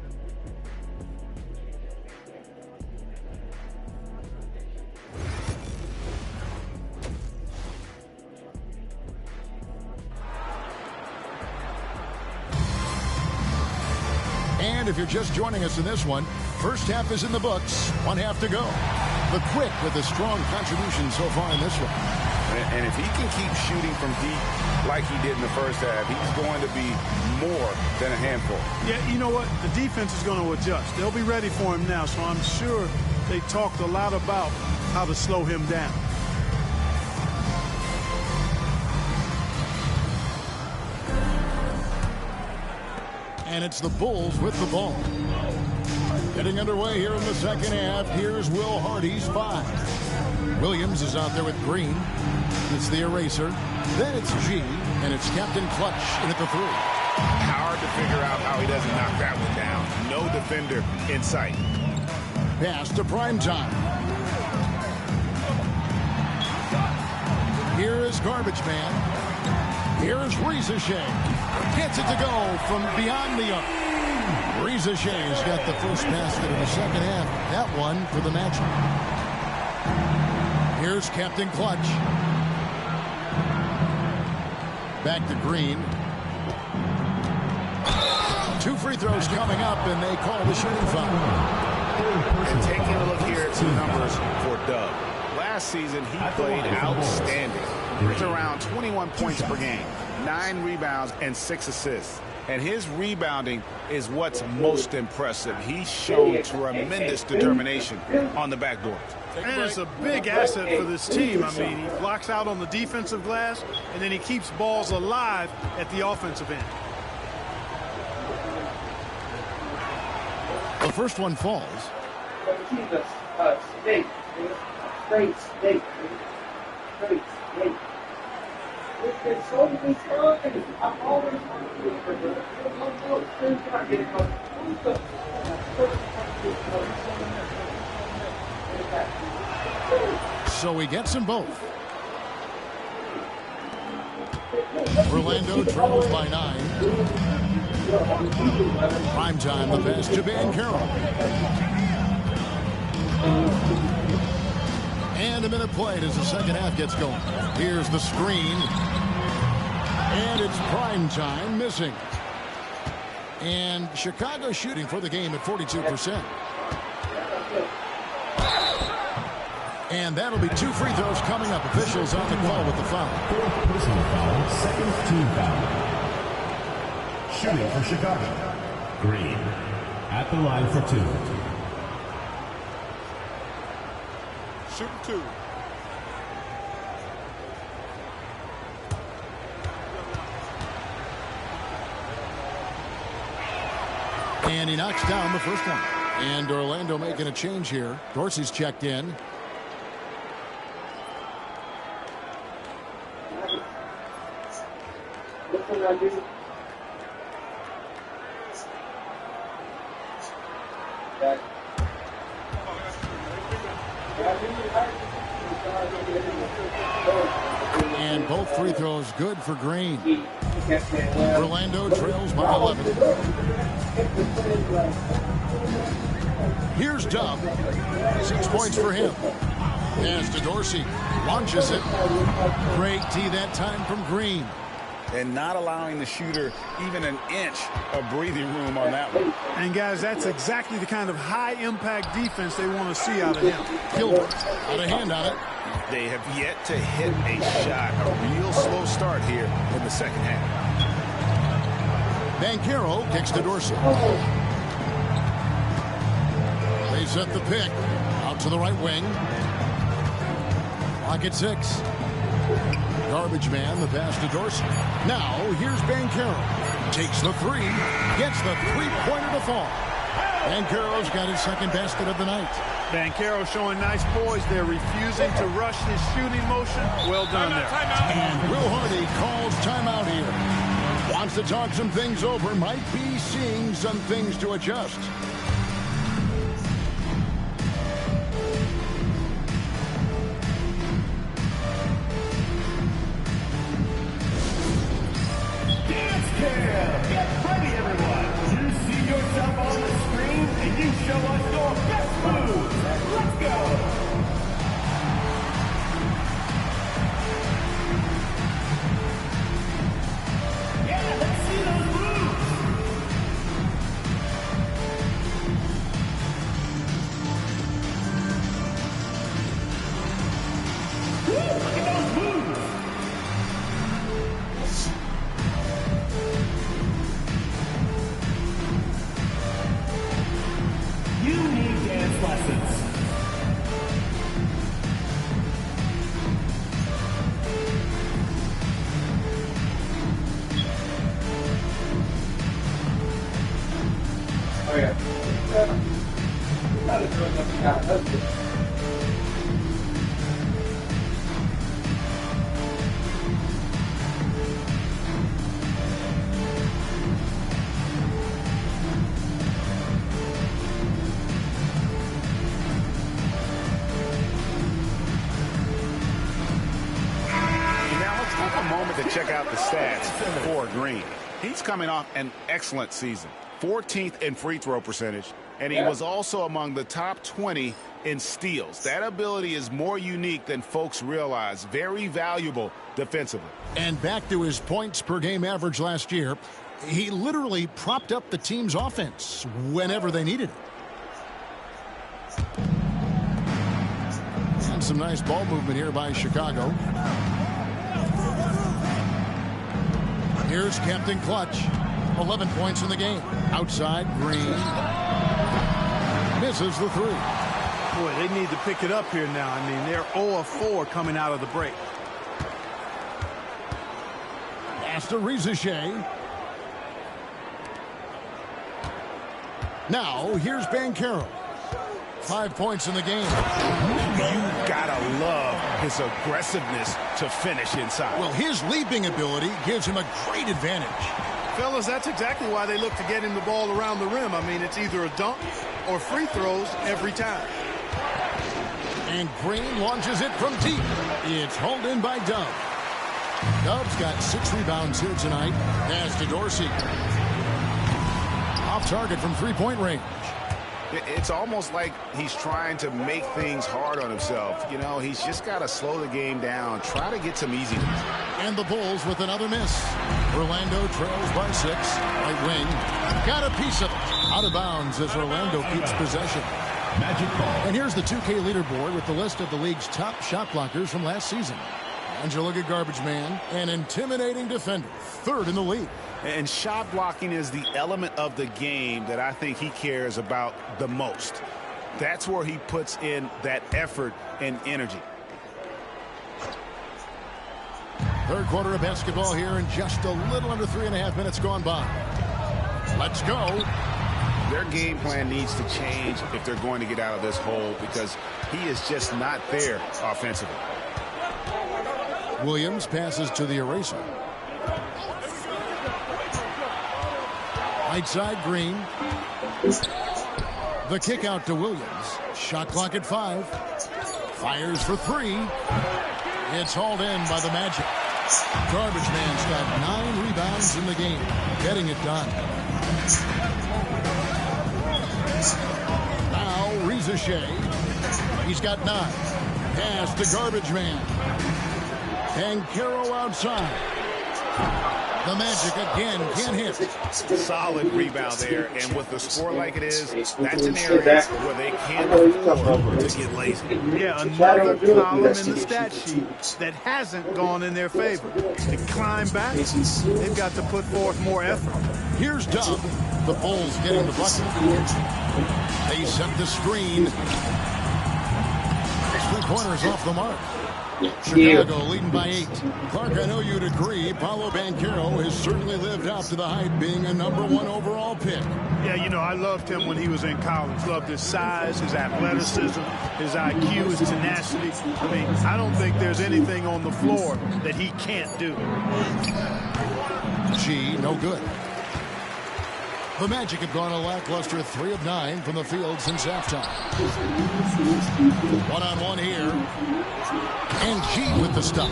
And if you're just joining us in this one, first half is in the books, 1 half to go. The Quick with a strong contribution so far in this one. And if he can keep shooting from deep like he did in the first half, he's going to be more than a handful. Yeah, you know what? The defense is going to adjust. They'll be ready for him now, so I'm sure they talked a lot about how to slow him down. And it's the Bulls with the ball. Getting underway here in the second half. Here's Will Hardy's 5. Williams is out there with Green. It's the eraser. Then it's G, and it's Captain Clutch in at the 3. Hard to figure out how he doesn't knock that one down. No defender in sight. Pass to Primetime. Here is Garbage Man. Here's Reza Shea. Gets it to go from beyond the arc. Reza Shea's got the first basket in the second half. That one for the matchup. Here's Captain Clutch. Back to Green. 2 free throws coming up, and they call the shooting foul. And taking a look here at some numbers for Doug. Last season, he played outstanding. It's around 21 points per game, 9 rebounds, and 6 assists. And his rebounding is what's most impressive. He's shown tremendous determination on the backboard. And it's a big asset for this team. I mean, he blocks out on the defensive glass, and then he keeps balls alive at the offensive end. first one falls. He's a snake. Straight snake. Straight snake. It's been so many times. I'm always trying to get it, bro. I'm trying to get it. So he gets them both. Orlando trails by 9. Prime time, the pass to Banchero. And a minute played as the second half gets going. Here's the screen. And it's prime time missing. And Chicago shooting for the game at 42%. And that'll be 2 free throws coming up. Officials on the call with the foul. Fourth personal foul, second team foul. Shooting for Chicago. Green at the line for 2. Shooting 2. And he knocks down the first one. And Orlando making a change here. Dorsey's checked in. And both free throws good for Green. Orlando trails by 11. Here's Dub. 6 points for him. Pass to Dorsey. Launches it. Great D that time from Green. And not allowing the shooter even an inch of breathing room on that one. And, guys, that's exactly the kind of high-impact defense they want to see out of him. Gilbert out of hand on it. They have yet to hit a shot. A real slow start here in the second half. Banchero kicks to Dorsey. They set the pick. Out to the right wing. Clock at 6. Garbage man, the pass to Dorsey. Now, here's Banchero. Takes the 3. Gets the three-pointer to fall. Banchero's got his second basket of the night. Banchero showing nice poise there, refusing to rush his shooting motion. Well done there. And Will Hardy calls timeout here. Wants to talk some things over. Might be seeing some things to adjust. Get ready, everyone. You see yourself on the screen, and you show us your best moves. Let's go. Yeah, let's see those moves. Woo, look at those moves. You need dance lessons. Oh, yeah. To check out the stats for Green. He's coming off an excellent season. 14th in free throw percentage, and he was also among the top 20 in steals. That ability is more unique than folks realize. Very valuable defensively. And back to his points per game average last year, he literally propped up the team's offense whenever they needed it. And some nice ball movement here by Chicago. Here's Captain Clutch. 11 points in the game. Outside, Green. Misses the 3. Boy, they need to pick it up here now. I mean, they're 0 of 4 coming out of the break. Pass to Rizachet. Now, here's Banchero. 5 points in the game. You gotta love his aggressiveness to finish inside. Well, his leaping ability gives him a great advantage. Fellas, that's exactly why they look to get him the ball around the rim. I mean, it's either a dunk or free throws every time. And Green launches it from deep. It's hauled in by Dove. Dove's got 6 rebounds here tonight. Pass to Dorsey. Off target from three-point range. It's almost like he's trying to make things hard on himself. You know, he's just got to slow the game down, try to get some easy ones. And the Bulls with another miss. Orlando trails by 6. Right wing. Got a piece of it. Out of bounds as Orlando keeps possession. And here's the 2K leaderboard with the list of the league's top shot blockers from last season. Angelo, garbage man, an intimidating defender, 3rd in the league. And shot blocking is the element of the game that I think he cares about the most. That's where he puts in that effort and energy. 3rd quarter of basketball here, and just a little under 3.5 minutes gone by. Let's go. Their game plan needs to change if they're going to get out of this hole, because he is just not there offensively. Williams passes to the eraser. Right side, Green. The kick out to Williams. Shot clock at 5. Fires for 3. It's hauled in by the Magic. Garbage man's got 9 rebounds in the game, getting it done. Now, Reza Shea. He's got 9. Pass to Garbage man. Banchero outside. The Magic again can't hit. Solid rebound there, and with the score like it is, that's an area where they can't afford to get lazy. Yeah, another column in the stat sheet that hasn't gone in their favor. To climb back, they've got to put forth more effort. Here's Dove. The Bulls getting the bucket. They set the screen. 3-pointers off the mark. Chicago leading by 8. Clark, I know you'd agree, Paolo Banchero has certainly lived up to the hype, being a #1 overall pick. Yeah, you know, I loved him when he was in college. Loved his size, his athleticism, his IQ, his tenacity. I mean, I don't think there's anything on the floor that he can't do. G, no good. The Magic have gone a lackluster 3 of 9 from the field since halftime. 1-on-1 here. And G with the stop.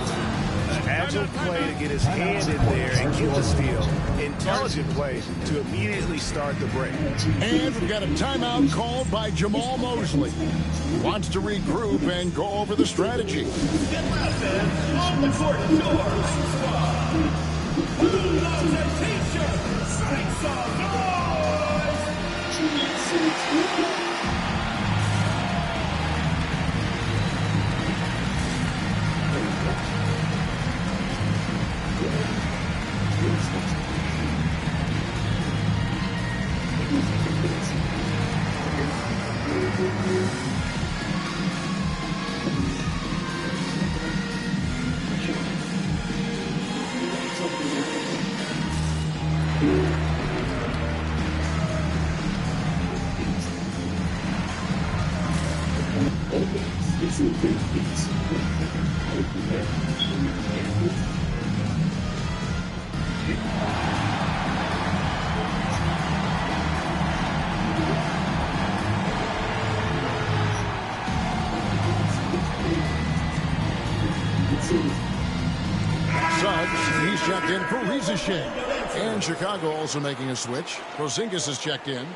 Agile play to get his hand in there and get the steal. Intelligent play to immediately start the break. And we've got a timeout called by Jamal Mosley. Wants to regroup and go over the strategy. Get left end on the court, yours squad. Who loves a t-shirt? Make some noise! He's checked in for Reza Shea. And Chicago also making a switch. Porzingis is checked in.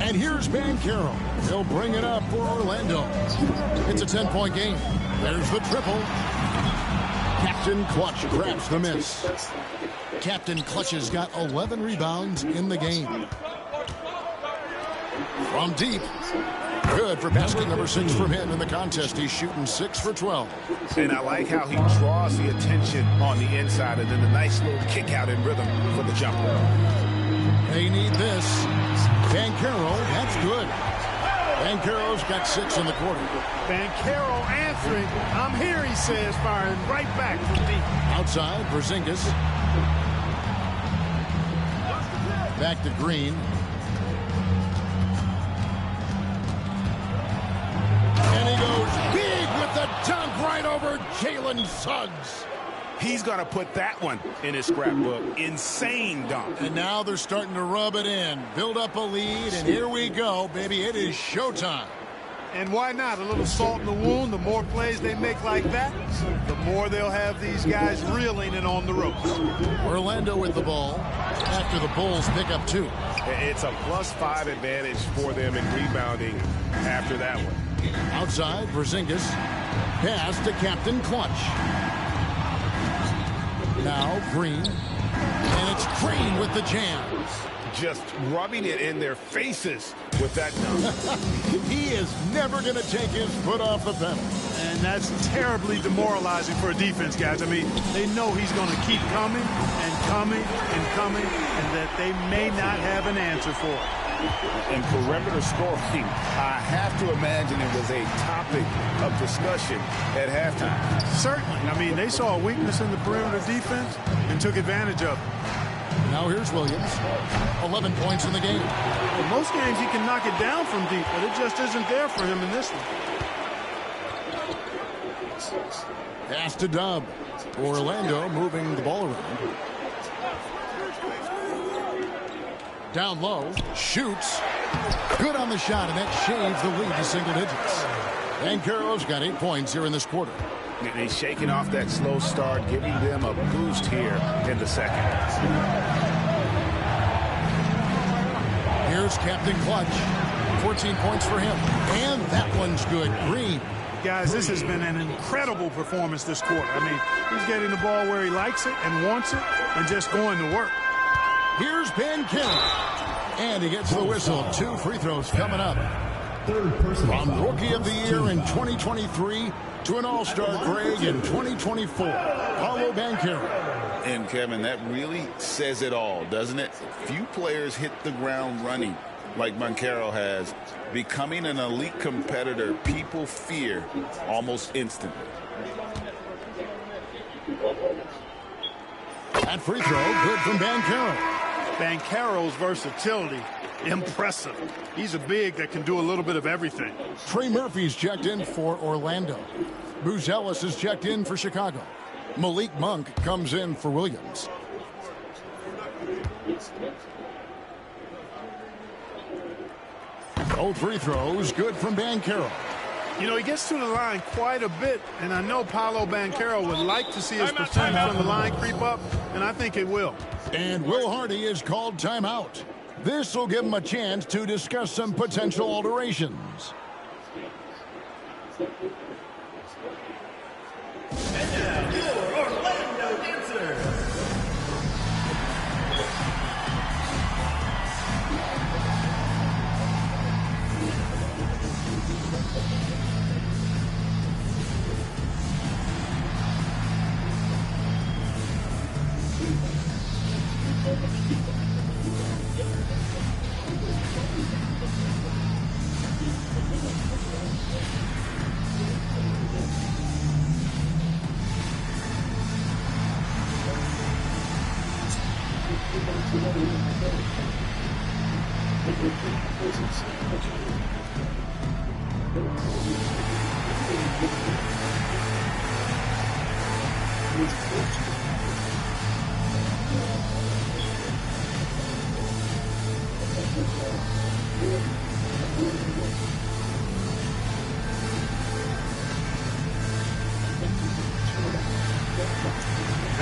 And here's Banchero. He'll bring it up for Orlando. It's a 10-point game. There's the triple. Captain Clutch grabs the miss. Captain Clutch has got 11 rebounds in the game. From deep. Good for basket number 6 from him in the contest. He's shooting 6 for 12. And I like how he draws the attention on the inside, and then a nice little kick out in rhythm for the jumper. They need this. Banchero, that's good. Banchero's got 6 in the quarter. Banchero answering. I'm here, he says, firing right back from deep. Outside, Porzingis. Back to Green. And he goes big with the dunk right over Jalen Suggs. He's going to put that one in his scrapbook. Insane dunk. And now they're starting to rub it in. Build up a lead, and here we go, baby. It is showtime. And why not? A little salt in the wound. The more plays they make like that, the more they'll have these guys reeling and on the ropes. Orlando with the ball after the Bulls pick up 2. It's a +5 advantage for them in rebounding after that one. Outside, Porzingis. Pass to Captain Clutch. Now Green. And it's Green with the jam. Just rubbing it in their faces with that dunk. He is never going to take his foot off the pedal. And that's terribly demoralizing for a defense, guys. I mean, they know he's going to keep coming and coming and coming, and that they may not have an answer for it. And perimeter scoring, I have to imagine it was a topic of discussion at halftime. Certainly. I mean, they saw a weakness in the perimeter defense and took advantage of it. Now here's Williams. 11 points in the game. In most games, he can knock it down from deep, but it just isn't there for him in this one. Pass to Dub. Orlando moving the ball around. Down low, shoots. Good on the shot, and that shaves the lead to single digits. Banchero's got 8 points here in this quarter. And he's shaking off that slow start, giving them a boost here in the second. Here's Captain Clutch. 14 points for him. And that one's good. Green. Guys, this has been an incredible performance this quarter. I mean, he's getting the ball where he likes it and wants it and just going to work. Here's Banchero. And he gets the whistle. 2 free throws coming up. From Rookie of the Year in 2023 to an All-Star Greg in 2024, Paolo Banchero. And, Kevin, that really says it all, doesn't it? Few players hit the ground running like Banchero has. Becoming an elite competitor, people fear almost instantly. That free throw, good from Banchero. Banchero's versatility, impressive. He's a big that can do a little bit of everything. Trey Murphy's checked in for Orlando. Booz Ellis is checked in for Chicago. Malik Monk comes in for Williams. Both free throws, good from Banchero. You know, he gets to the line quite a bit, and I know Paolo Banchero would like to see his percentage from the line creep up, and I think it will. And Will Hardy is called timeout. This will give him a chance to discuss some potential alterations. And now, your Orlando answer.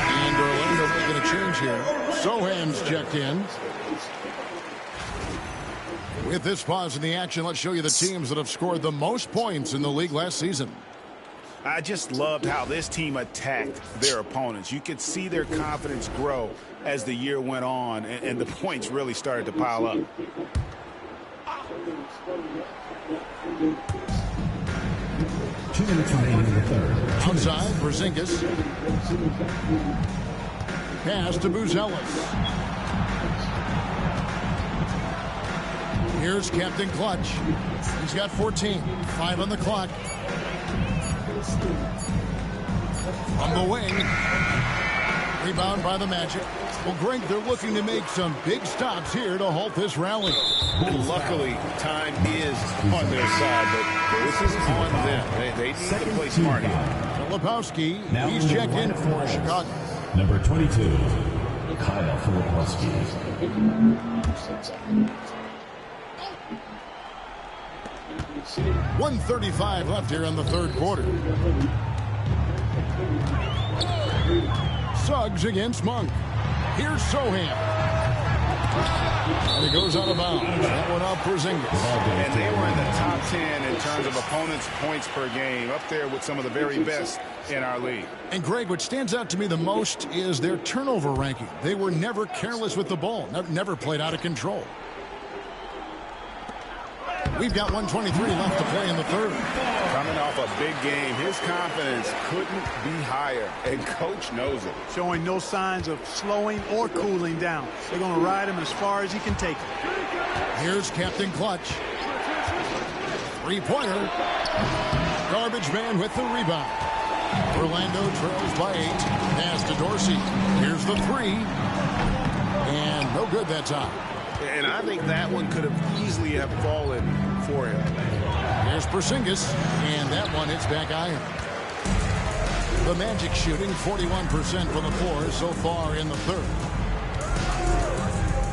And Orlando making a change here. Sohan's checked in. With this pause in the action, let's show you the teams that have scored the most points in the league last season. I just loved how this team attacked their opponents. You could see their confidence grow as the year went on, and the points really started to pile up. Outside, Porzingis. Pass to Booz Ellis. Here's Captain Clutch. He's got 14. 5 on the clock. From the wing. Rebound by the Magic. Well, Greg, they're looking to make some big stops here to halt this rally. Luckily, time is on their side, but this is on them. They need to play smart here. Filipowski, he's checked in for Chicago. Number 22, Kyle Filipowski. 1:35 left here in the third quarter. Suggs against Monk. Here's Sohan. And he goes out of bounds. That one off Porzingis. And they were in the top 10 in terms of opponents' points per game, up there with some of the very best in our league. And Greg, what stands out to me the most is their turnover ranking. They were never careless with the ball, never played out of control. We've got 1:23 left to play in the third. Coming off a big game, his confidence couldn't be higher, and Coach knows it. Showing no signs of slowing or cooling down. They're going to ride him as far as he can take him. Here's Captain Clutch. Three-pointer. Garbage man with the rebound. Orlando trails by 8. Pass to Dorsey. Here's the three. And no good that time. And I think that one could have easily have fallen for him. Here's Porzingis, and that one hits back iron. The Magic shooting 41% from the floor so far in the third.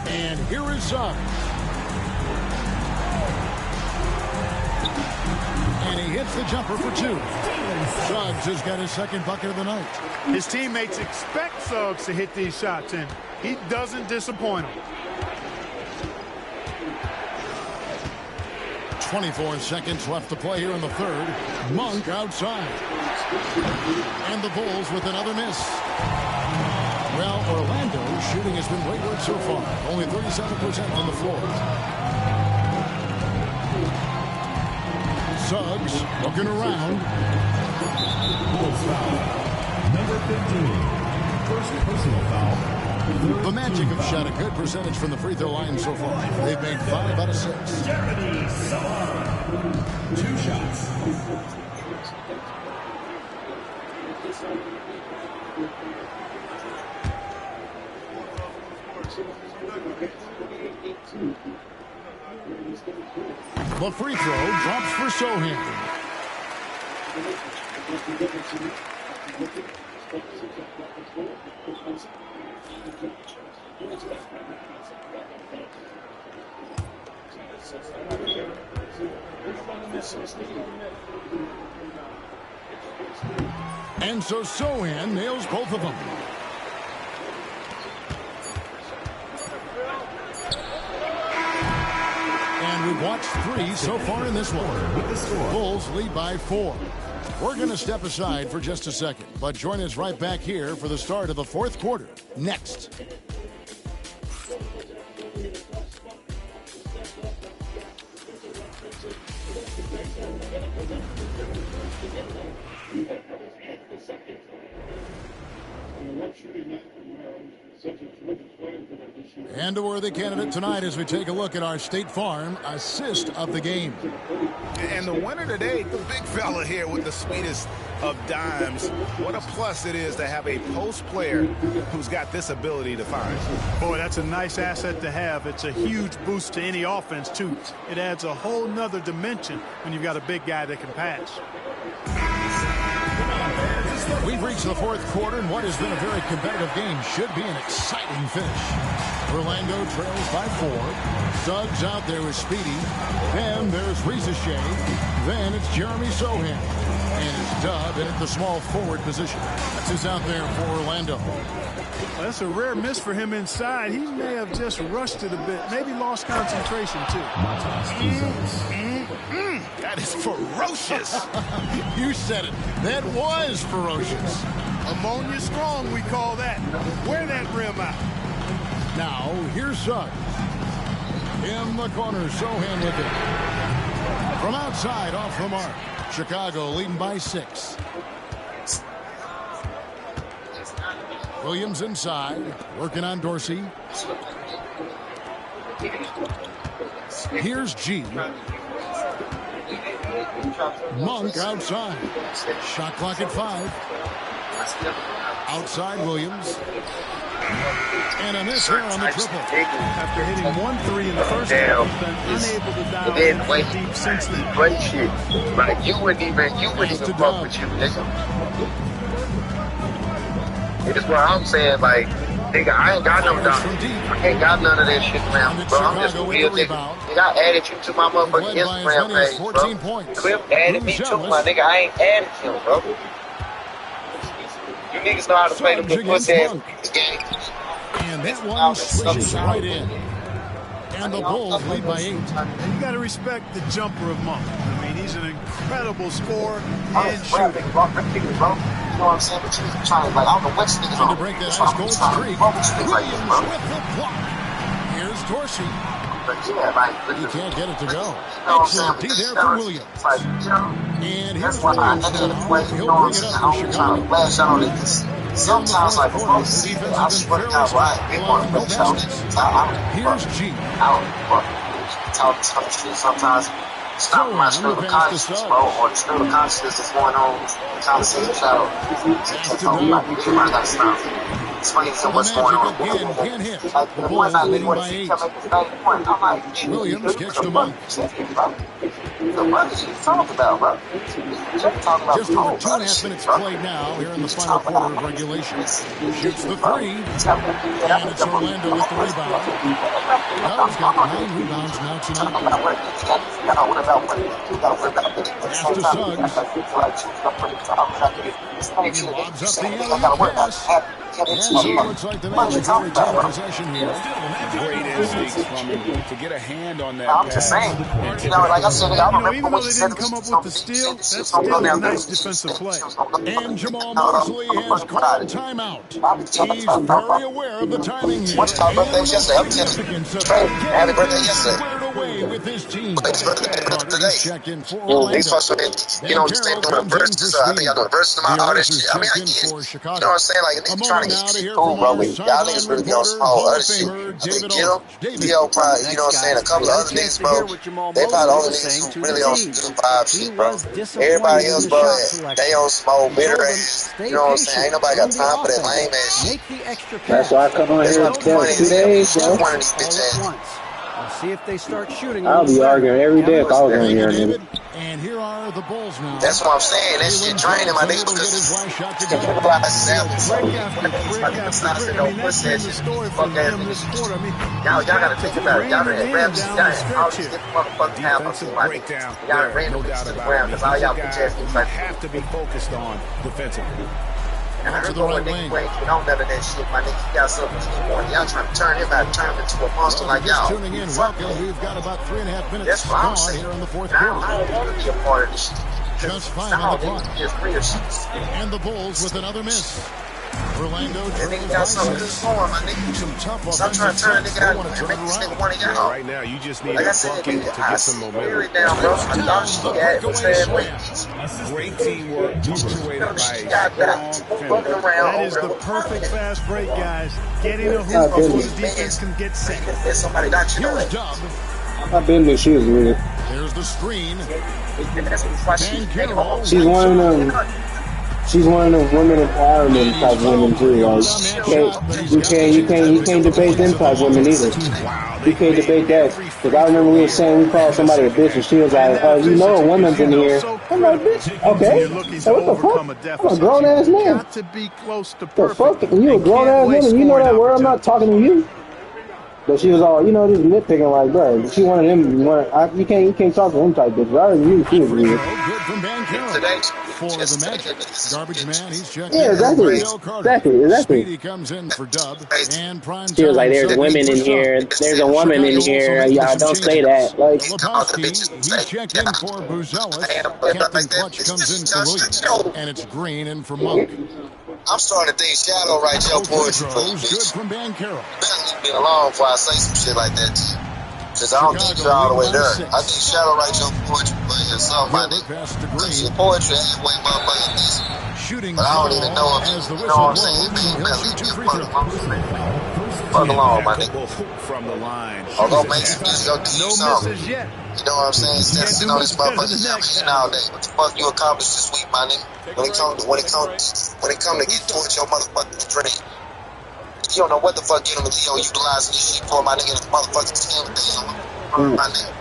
And here is Suggs. And he hits the jumper for 2. Suggs has got his second bucket of the night. His teammates expect Suggs to hit these shots, and he doesn't disappoint them. 24 seconds left to play here in the third. Monk outside. And the Bulls with another miss. Well, Orlando's shooting has been wayward so far. Only 37% from the floor. Suggs looking around. Bulls foul. Number 15. First personal foul. The Magic have shot a good percentage from the free throw line so far. They've made 5 out of 6. Jeremy Sohan. 2 shots. The free throw drops for Sohan. And so Sohan nails both of them. And we've watched 3 so far in this one. Bulls lead by 4. We're going to step aside for just a second, but join us right back here for the start of the fourth quarter. Next. And a worthy candidate tonight as we take a look at our State Farm assist of the game. And the winner today, the big fella here with the sweetest of dimes. What a plus it is to have a post player who's got this ability to find. Boy, that's a nice asset to have. It's a huge boost to any offense, too. It adds a whole nother dimension when you've got a big guy that can pass. We've reached the fourth quarter, and what has been a very competitive game should be an exciting finish. Orlando trails by 4. Suggs out there with Speedy. Then there's Risacher. Then it's Jeremy Sohan. And it's Dub in at the small forward position. That's who's out there for Orlando. Well, that's a rare miss for him inside. He may have just rushed it a bit. Maybe lost concentration, too. That is ferocious. You said it. That was ferocious. Ammonia strong, we call that. Wear that rim out. Now, here's Suggs. In the corner, Sohan with it. From outside, off the mark. Chicago leading by 6. Williams inside, working on Dorsey. Here's G. Monk outside. Shot clock at 5. Outside Williams. And a miss here on the triple. After hitting 1-3 in the first half, he's been unable to dial in deep since then. Great shit. Like, you wouldn't even fuck with you, nigga. It's what I'm saying, like, nigga, I ain't got no dog. I ain't got none of that shit, man, bro. I'm just a real nigga. Nigga, I added you to my motherfucking Instagram page, bro. Clip added me too, my nigga. I ain't added him, bro. You niggas know how to play them pussy ass games. And that one switches right in. And the Bulls lead by 8. And you got to respect the jumper of Monk. I mean, he's an incredible scorer and shooter. You know what I'm saying? But you trying to, like, I don't know what niggas on. To break that ice cold streak, Williams with the block. Here's Dorsey. He can't get it to go. Excellent D there from Williams. And here's Williams now. He'll bring it up for Chicago. Sometimes, like, before you see that, I swear to God, right? They want to make sure. Here's G. I don't talk tough shit sometimes. Stop my stream of consciousness, bro, or the stream of consciousness that's going on. Trying to see the child. Everybody got to stop. Explain to what's going on. Like, the one I didn't want to see come at the same point. I'm like, Williams gets the money. The money you talking about, bro. Just over 2.5 minutes played now here in the final quarter of regulation. Shoots the 3. And it's Orlando with the rebound. Dove's got 9 rebounds now tonight. Pass to Suggs. He lobs up the alley-oop pass. And it looks like the Magic will retain possession here. Great instincts from him to get a hand on that I'm just saying. You know, like I said, I don't even though they didn't come up with the steal, that's still a nice defensive play. And Jamal Mosley has called timeout. He's very aware of the timing here. Happy birthday yesterday. Squared away with his team. Today. Checked in for You know, Orlando. you know, the same doing verses. I think I do verses about all that shit. I mean, I get it. You know what I'm saying? Like, niggas trying to get shit cool, bro. But y'all niggas really be on some whole other shit. I mean, Gil probably, you know what I'm saying? A couple of other niggas, bro. They probably the only niggas who really on some good vibe shit, bro. Everybody else, bro, they on some old bitter ass. You know what I'm saying? Ain't nobody got time for that lame ass shit. That's why I come on here and tell 2 days, bro. One of these bitch ass. See if they start shooting. I'll be arguing every day if I was on here, nigga. And here are the Bulls now. That's what I'm saying. That shit draining my nigga because it's like y'all gotta think about it. Y'all done grabbed y'all all these different motherfucking half breakdown. Y'all ran No them doubt to the about ground it. because all y'all These bitch guys ass niggas like have to be focused on defensively. and I heard what nigga ain't on none of that shit, my nigga. Y'all so much more. Y'all trying to turn him into a monster like y'all. Tuning in, welcome. We've got about 3.5 minutes That's what I'm gone saying. here in the fourth I quarter. don't want to be a part of this shit. Just 5 on the clock. And the Bulls with another miss. Orlando got something good going, my nigga. So I'm trying to turn a nigga out and make this nigga one of y'all. Right now, you just need Like a I said, bucket nigga, to I get some tear momentum. it down, bro. I thought she had was bad Great teamwork, punctuated by That is the perfect fast break, guys. Getting a hoop before the defense can get set. Somebody got you. Here's Dub. I've been with shoes, nigga. There's the screen. She's one of them. She's one of them women empowerment type women too. Like, you can't debate them type women either. You can't debate that. Cause I remember we were saying we called somebody a bitch, and she was like, "Oh, you know a woman's in here." I'm like, "Bitch, okay. So what the fuck? I'm a grown ass man. Got to be close to The perfect. fuck? You a grown ass woman? You know that word? I'm not talking to you." But she was all, you know, just nitpicking like, bro. She wanted him. You can't talk to him type bitch. But I already knew she was weird. Good from Banchero. For the Magic. Garbage man, he's checking. Yeah, exactly. Speedy comes in for Dub. And prime She was like, "There's women in here. There's a woman in here. Y'all don't say that." Like, Lebowski, he's checked in for Buzelis. Captain Clutch comes in for Williams. And it's Green in for Monk. I'm starting to think Shadow writes your poetry for you, Good bitch. from Banchero. Leave me alone before I say some shit like that to you. Cause I don't think you're all the way there. I think Shadow writes your poetry for you or something, my nigga. Cause your poetry ain't way motherfucking decent. Shooting but I don't even know if as the you know what I'm whistle saying. blows, he'll shoot 2 free throws. fuck along, my nigga. From the line. Or go make some music, go do something. misses yet. You know what I'm saying? Instead of sitting on this motherfucker eating all day. What the fuck you accomplished this week, my nigga? When it come to get towards your motherfucking dream. You don't know what the fuck you utilizing this shit for, my nigga. The motherfucking team thing, my nigga.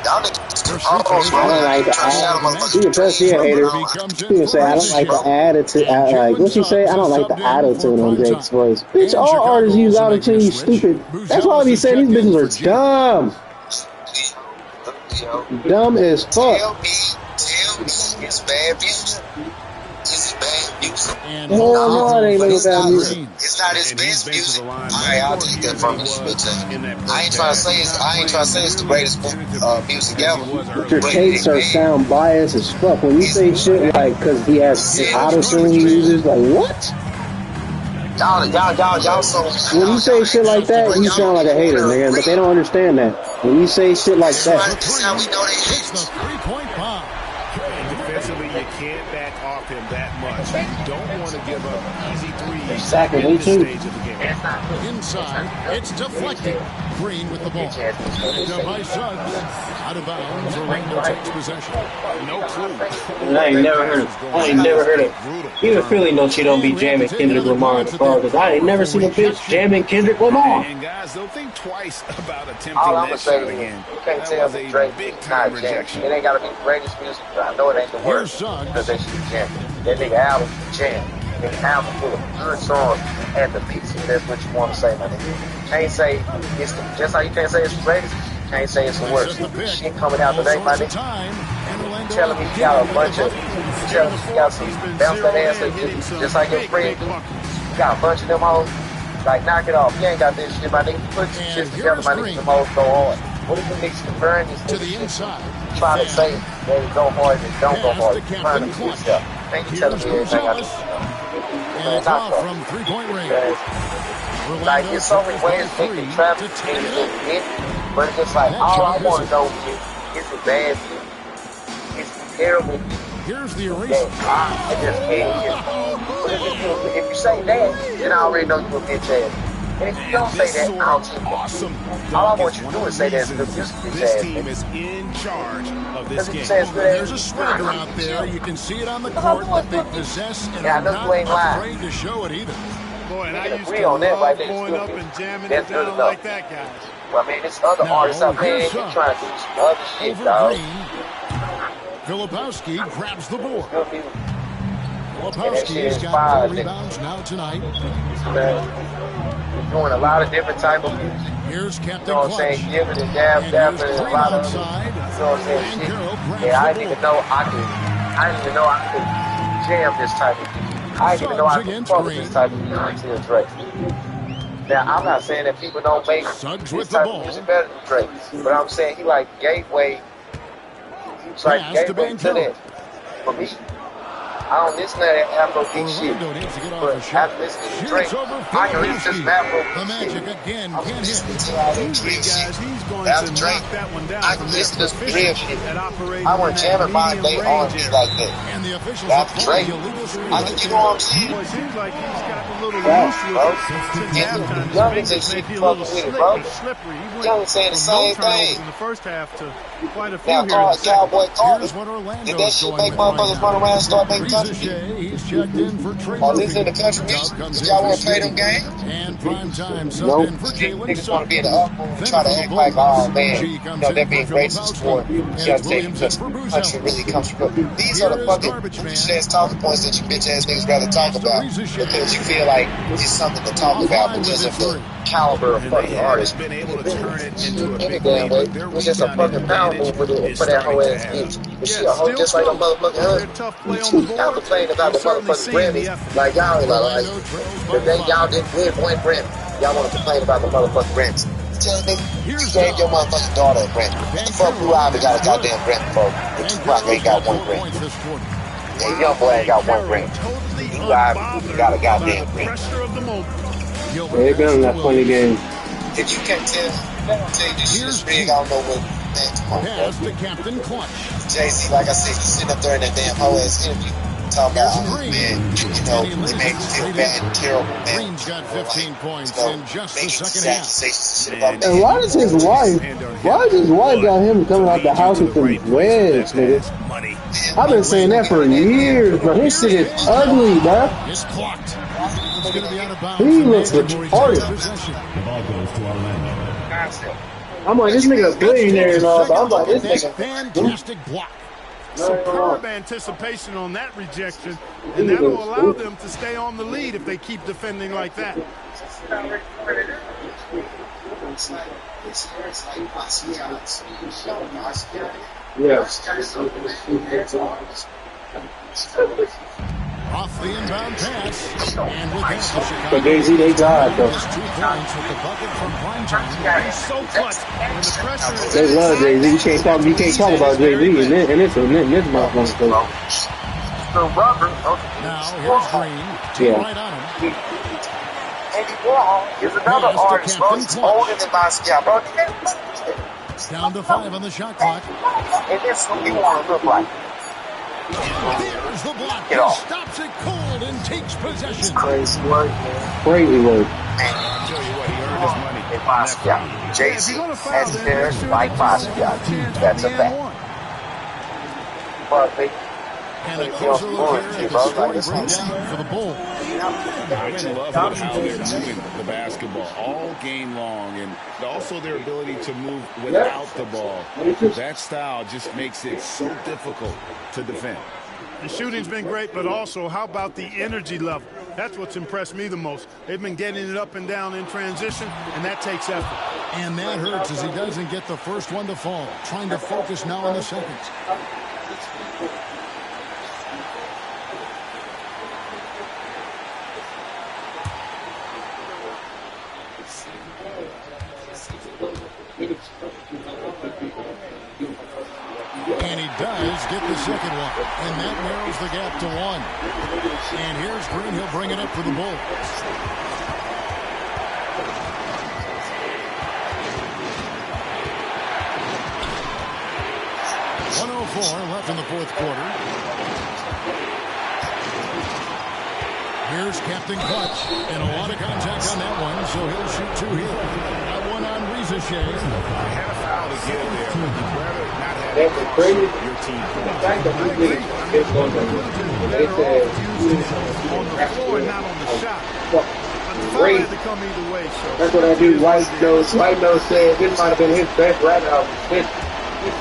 Y'all niggas, I don't like the attitude. You can tell she a hater. She can say, I don't like the attitude. Like, what she say? I don't like the attitude on Drake's voice. Bitch, all artists use autotune, you stupid. That's why I be saying these bitches are dumb. Dumb as fuck. Tell me, it's bad music. Is it bad music? No, it ain't no bad music. It's not his best music. Alright, I'll take that from you, bitch. I ain't trying to say it's the greatest music ever. But your takes are sound biased as fuck. When you say shit like, cause he has autotune he uses, like what? Y'all so. When you say shit like that, you sound like a hater, man. But they don't understand that. When you say shit like that. This is how we know they hate. Defensively, you can't back off him that much. You don't want to give up easy threes Exactly. in this stage of the game. Inside, it's deflected. Green with the ball. Picked up by Suggs. Out of bounds. Orlando takes possession. No clue. I ain't never heard of. Even Philly knows she don't be jamming Kendrick Lamar in the car, because I ain't never seen a bitch jamming Kendrick Lamar. And guys, they'll think twice about attempting All I'm that gonna say shot is, again. you can't That tell was me a Drake big is time not rejection. jamming. It ain't gotta be the greatest music, but I know it ain't the worst because they should be jamming. That nigga album is jamming. That nigga album full of good songs and the beats. If that's what you want to say, my nigga. You can't say it's the, just how you can't say it's the greatest. You can't say it's the worst. Shit coming out today, my nigga. You telling me you got a bunch of, you telling me you got some bounce that ass just like your friend do. You got a bunch of them hoes. Like, knock it off. You ain't got this shit, my nigga. Put some shit together, my nigga. Them hoes go hard. What if the niggas can burn this To the inside. try to say they go hard and don't go hard? You burn them good stuff. Ain't you telling me everything I do? And it's off from three-point range. Like, there's so many ways they can travel and get, but it's just like, all I want to know is it bad music? It's terrible music. Here's the eraser. I just can't hear it. But if you say that, then I already know you're a bitch ass. And if you don't say that, I'll take it. All I want you to do is say that the music bitch This ass. team is in charge of this game. There's a swagger out there. You can see it on the court that they possess, and Yeah, I are know not you ain't lying. afraid to show it either. Boy, and I used agree to on that love right there. going up and jamming That's it good down enough. like that, guys. Well, I mean, there's other artists out there here's that Suggs. trying to do some other shit, Over dog. Green. Filipowski grabs the board. Good music. Filipowski has got inspired 4 me. rebounds now tonight. We're doing a lot of different type of music. Here's You Captain know what I'm Clutch. saying? Giving and dabbing and a lot of, you know what I'm saying? Shit. Yeah, I didn't even know I could jam this type of music. I didn't even know I could fuck with this type of music until Drake. Now, I'm not saying that people don't make this type of music better than Drake, but I'm saying he like gateway. He's like gateway to that. For me, I don't listen to that Afrobeat shit, but after listening to Drake, I can listen to some Afrobeat shit. I'm listening to all that drill shit. After Drake, I can listen to some drill shit. I want to jam in my day R&B like that. After Drake, I can, you know what I'm saying? Boy, it seems like he's gotten a little Yeah, loose bro. with it. And Youngins and shit fucking with it, bro. Youngins saying the same thing. In the first half to quite a few Now, here in the second. Cowboy Carter, did that shit make motherfuckers run around and start making country music? Or listen to country music? Did y'all want to play them games? Nope. Niggas want to be in the up and try to act like, oh man, you know, they're being racist for you gotta take because country really comes from. These are the fucking bitch ass talking points that you bitch ass niggas rather talk about because you feel like it's something to talk about because of the caliber of fucking artist. Any damn way, it was just a fucking power move for that whole ass bitch. But she a hoe just like a motherfucking husband. Y'all complain about the motherfucking Grammys like y'all like the day y'all didn't win one Grammy. Y'all want to complain about the motherfucking Grammys. Tell me, you gave your motherfucking daughter a Grammy. What the fuck Blue Ivy got a goddamn Grammy for? But Tupac ain't got one Grammy. Yeah, young boy ain't got one Grammy. Blue Ivy got a goddamn Grammy. They've been in that funny game. If you can't tell me, tell you this shit is big, I don't know what man, come on, bro. Captain Clutch. Jay-Z, like I said, he's sitting up there in that damn whole ass interview talking about, man, they made me feel bad and terrible, man. Green's got 15 points in just the second half. And why does his wife got him coming out the house with them wedge, nigga? I've been saying that for years, bro. His shit is ugly, bro. It's blocked. It's going to be out of bounds. He looks retarded. The ball goes to Orlando. I'm like, this nigga a billionaire and all, but I'm like, this nigga. Fantastic block. Superb anticipation on that rejection, and that will allow them to stay on the lead if they keep defending like that. Yeah. Off the inbound pass. And with that, the Chicago But Jay-Z, they died, though. 2 points with the bucket from Primetime. He's so clutch. When the pressure is They love Jay-Z. You can't talk about Jay-Z in this motherfucker. Now, here's Green. Yeah. Right on him. Andy Warhol is another artist, bro. He's older than Basquiat, bro. Down to 5 on the shot clock. And this is what we want to look like. There's the block. Get He off. stops it cold and takes possession. Crazy work, man. Crazy work. I'll tell you what, he earned his money. And Basquiat. Jay-Z has pairs like Basquiat. That's a fact. But they And a closer look here at the scoring breakdown for the Bulls. I love with how they're moving the basketball all game long, and also their ability to move without the ball. That style just makes it so difficult to defend. The shooting's been great, but also how about the energy level? That's what's impressed me the most. They've been getting it up and down in transition, and that takes effort. And that hurts as he doesn't get the first one to fall. Trying to focus now on the seconds. And he does get the second one. And that narrows the gap to 1. And here's Green. He'll bring it up for the Bulls. .104 left in the fourth quarter. Here's Captain Clutch. And a lot of contact on that one, so he'll shoot 2 here. That one on Rizachet. I had a foul to get there. That's the crazy Your team. the fact that we did this on the they said On the floor, not on the shot. But the foul Great. had to come either way, so. That's what I do. White Nose said this might have been his best rap album.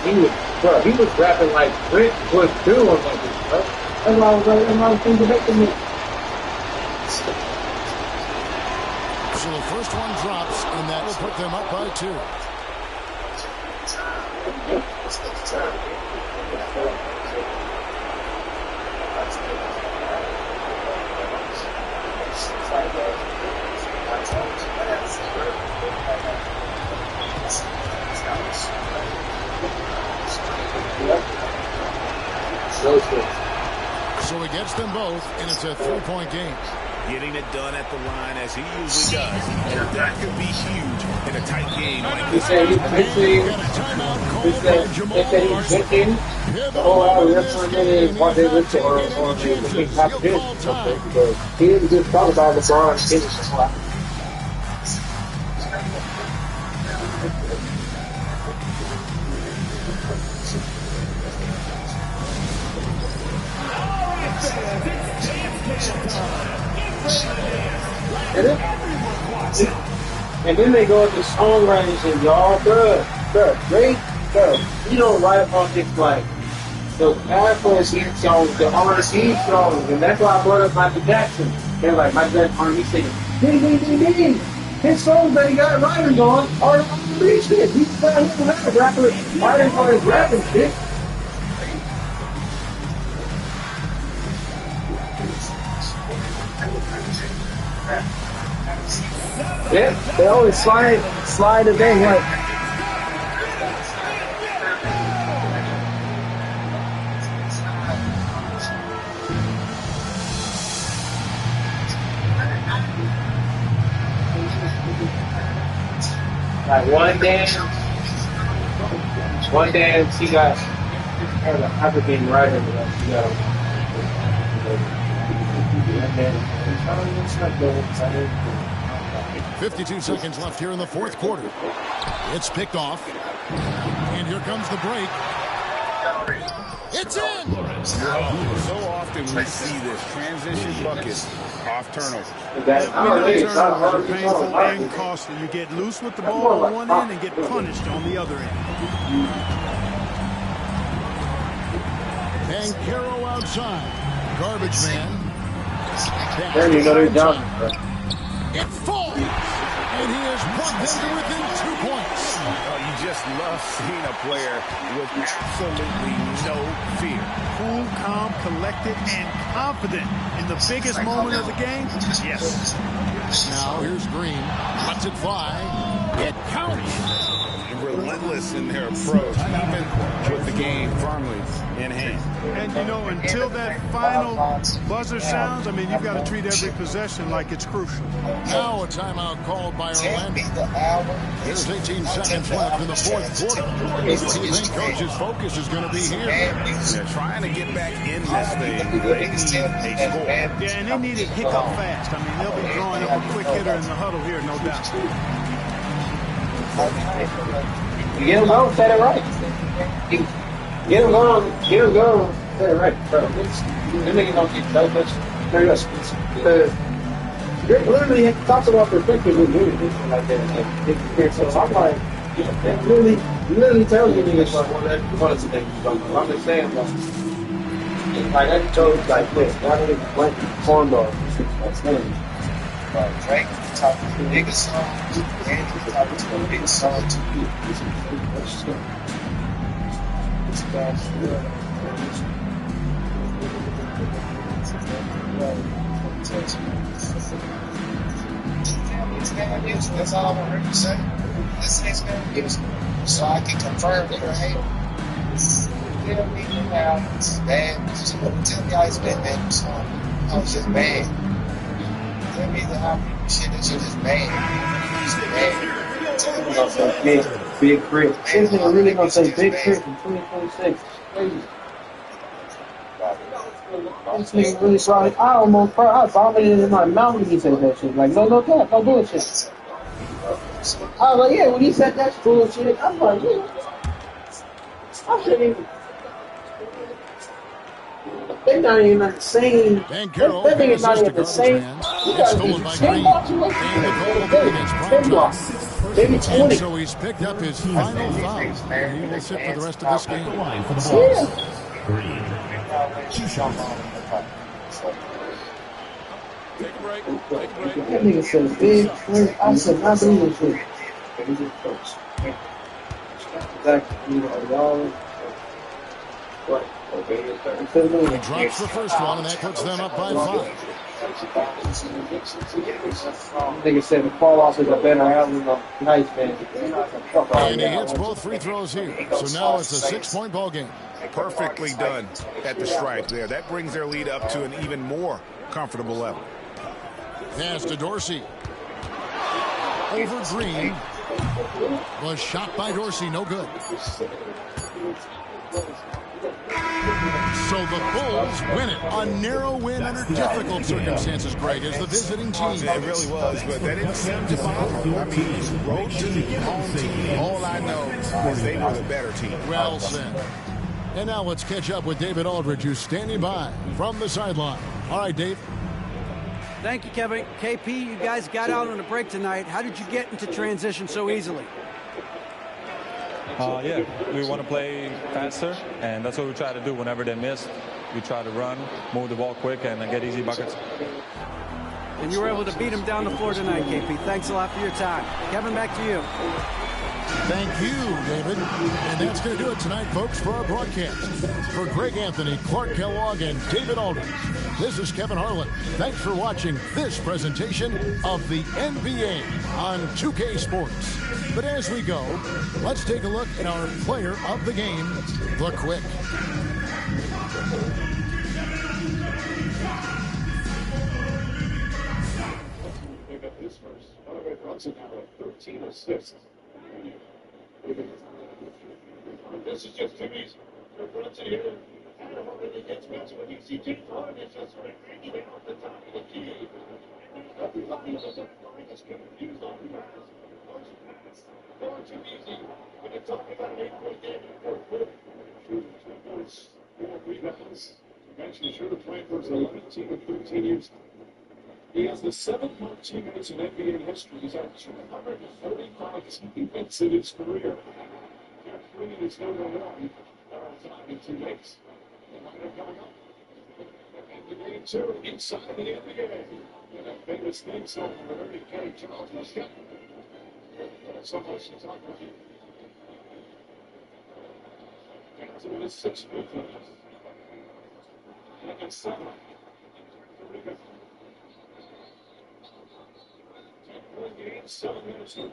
He was rapping like Prince was doing like this, bro. That's why I was thinking back to me. So the first one drops, and that will put them up by 2. So he gets them both, and it's a 3-point game. Getting it done at the line as he usually does. And that could be huge in a tight game like this. They said he's drinking the whole hour. That's for a minute while they look or the competition. Because he didn't just talk about LeBron and finish a lot. And then they go into songwriting and y'all, bruh, Drake, you don't write on things like the Afro Heat songs, the R&B songs, and that's why I brought up Michael Jackson. They're like, Michael Jackson R&B singing, ding, ding, ding, ding. His songs that he got writers on are R&B shit. He's not a rapper writing on his rapping shit. Yeah, they always slide the thing like. Like one dance, she got an African writer that she got. $52 seconds left here in the fourth quarter. It's picked off. And here comes the break. It's in! So often we see this transition bucket off turnovers. Turnovers are painful and costly. You get loose with the ball on one end and get punished on the other end. Banchero outside. Garbage man. There you go, they're done. It falls! And he has brought them to within 2 points. Oh, you just love seeing a player with absolutely no fear. Cool, calm, collected, and confident in the biggest moment of the game. Yes. Now here's Green. Lets it fly. It counts. Relentless in their approach, even with the game firmly in hand. And, you know, until that final buzzer sounds, I mean, you've got to treat every possession like it's crucial. Now a timeout called by Orlando. There's 18 seconds left in the fourth quarter. What do you think coach's focus is going to be here? They're trying to get back in this thing. They need a score. Yeah, and they need it hiccup fast. I mean, they'll be drawing up a quick hitter in the huddle here, no doubt. You get him going, set it right. Get him going, set it right, bro. Them niggas don't get that much serious. Because you're literally talks about perspective with doing this like that. So I'm like, that literally tells you niggas one of the things you don't know. I'm just saying, like that shows like this. Y'all don't even blank corn dogs. That's literally. Drake talking to the biggest song, and he's talking to the biggest song to you. That's all I'm going to say. This is going to be so I can confirm that you're a hater. Tell me how it's bad. Just tell me how it's been bad. So I was just mad. Tell me how shit that shit is bad. It's bad. Big crit. This nigga really gonna say big crit in 2026. Crazy. This nigga really probably, I almost I vomited in my mouth when he said that shit. Like, no cap, no bullshit. I was like, yeah, when he said that bullshit, I'm like, yeah. I shouldn't even. They're not even the same. That nigga's not even the same. You gotta be 10 blocks away. 10 blocks. Maybe 20. So he's picked up his final foul. And he will sit for the rest of this game. Green. 2 shots. Take a break. Take a break. That nigga said big crit. I said, not believe this shit. Exactly. Y'all. What? He drops the first one, and that puts them up by 5. Nigga said the fall off is a better album of nice man. And he hits both free throws here. So now it's a 6-point ball game. Perfectly done at the stripe there. That brings their lead up to an even more comfortable level. Pass to Dorsey. Over Green. Was shot by Dorsey, no good. So the Bulls win it. A narrow win under difficult circumstances, Greg, as the visiting team. It really was, but that didn't seem to bother. I mean, road team, home team, all I know is they were the better team. Well said. And now let's catch up with David Aldridge, who's standing by from the sideline. All right, Dave. Thank you, Kevin. KP, you guys got out on a break tonight. How did you get into transition so easily? Yeah, we want to play faster, and that's what we try to do whenever they miss. We try to run, move the ball quick, and get easy buckets. And you were able to beat them down the floor tonight, KP. Thanks a lot for your time. Kevin, back to you. Thank you, David. And that's going to do it tonight, folks, for our broadcast. For Greg Anthony, Clark Kellogg, and David Aldridge, this is Kevin Harlan. Thanks for watching this presentation of the NBA on 2K Sports. But as we go, let's take a look at our player of the game, the Quick. This is just too easy. Actually, should have played for his 11th team in 13 years. He has the 7th most teammates in NBA history. He's had 235 teammates in his career. Jeff Green is number 1 in teammates. Coming up. And the game 2 inside the NBA. And that famous theme song from Ernie K. Charles was got. So much to talk about. Down to his 6 free throws. And 7. Game, 7 minutes to 1.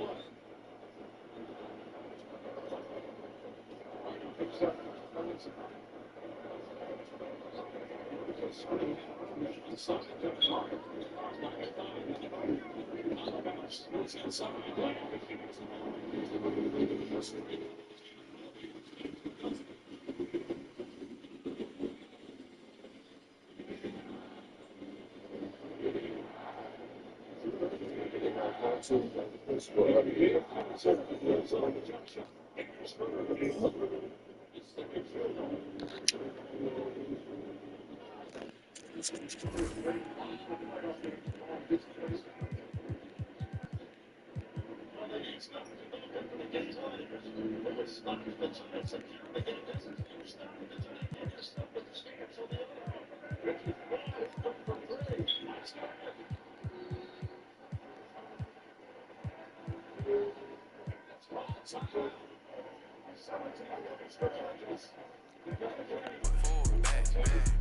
Forward, back.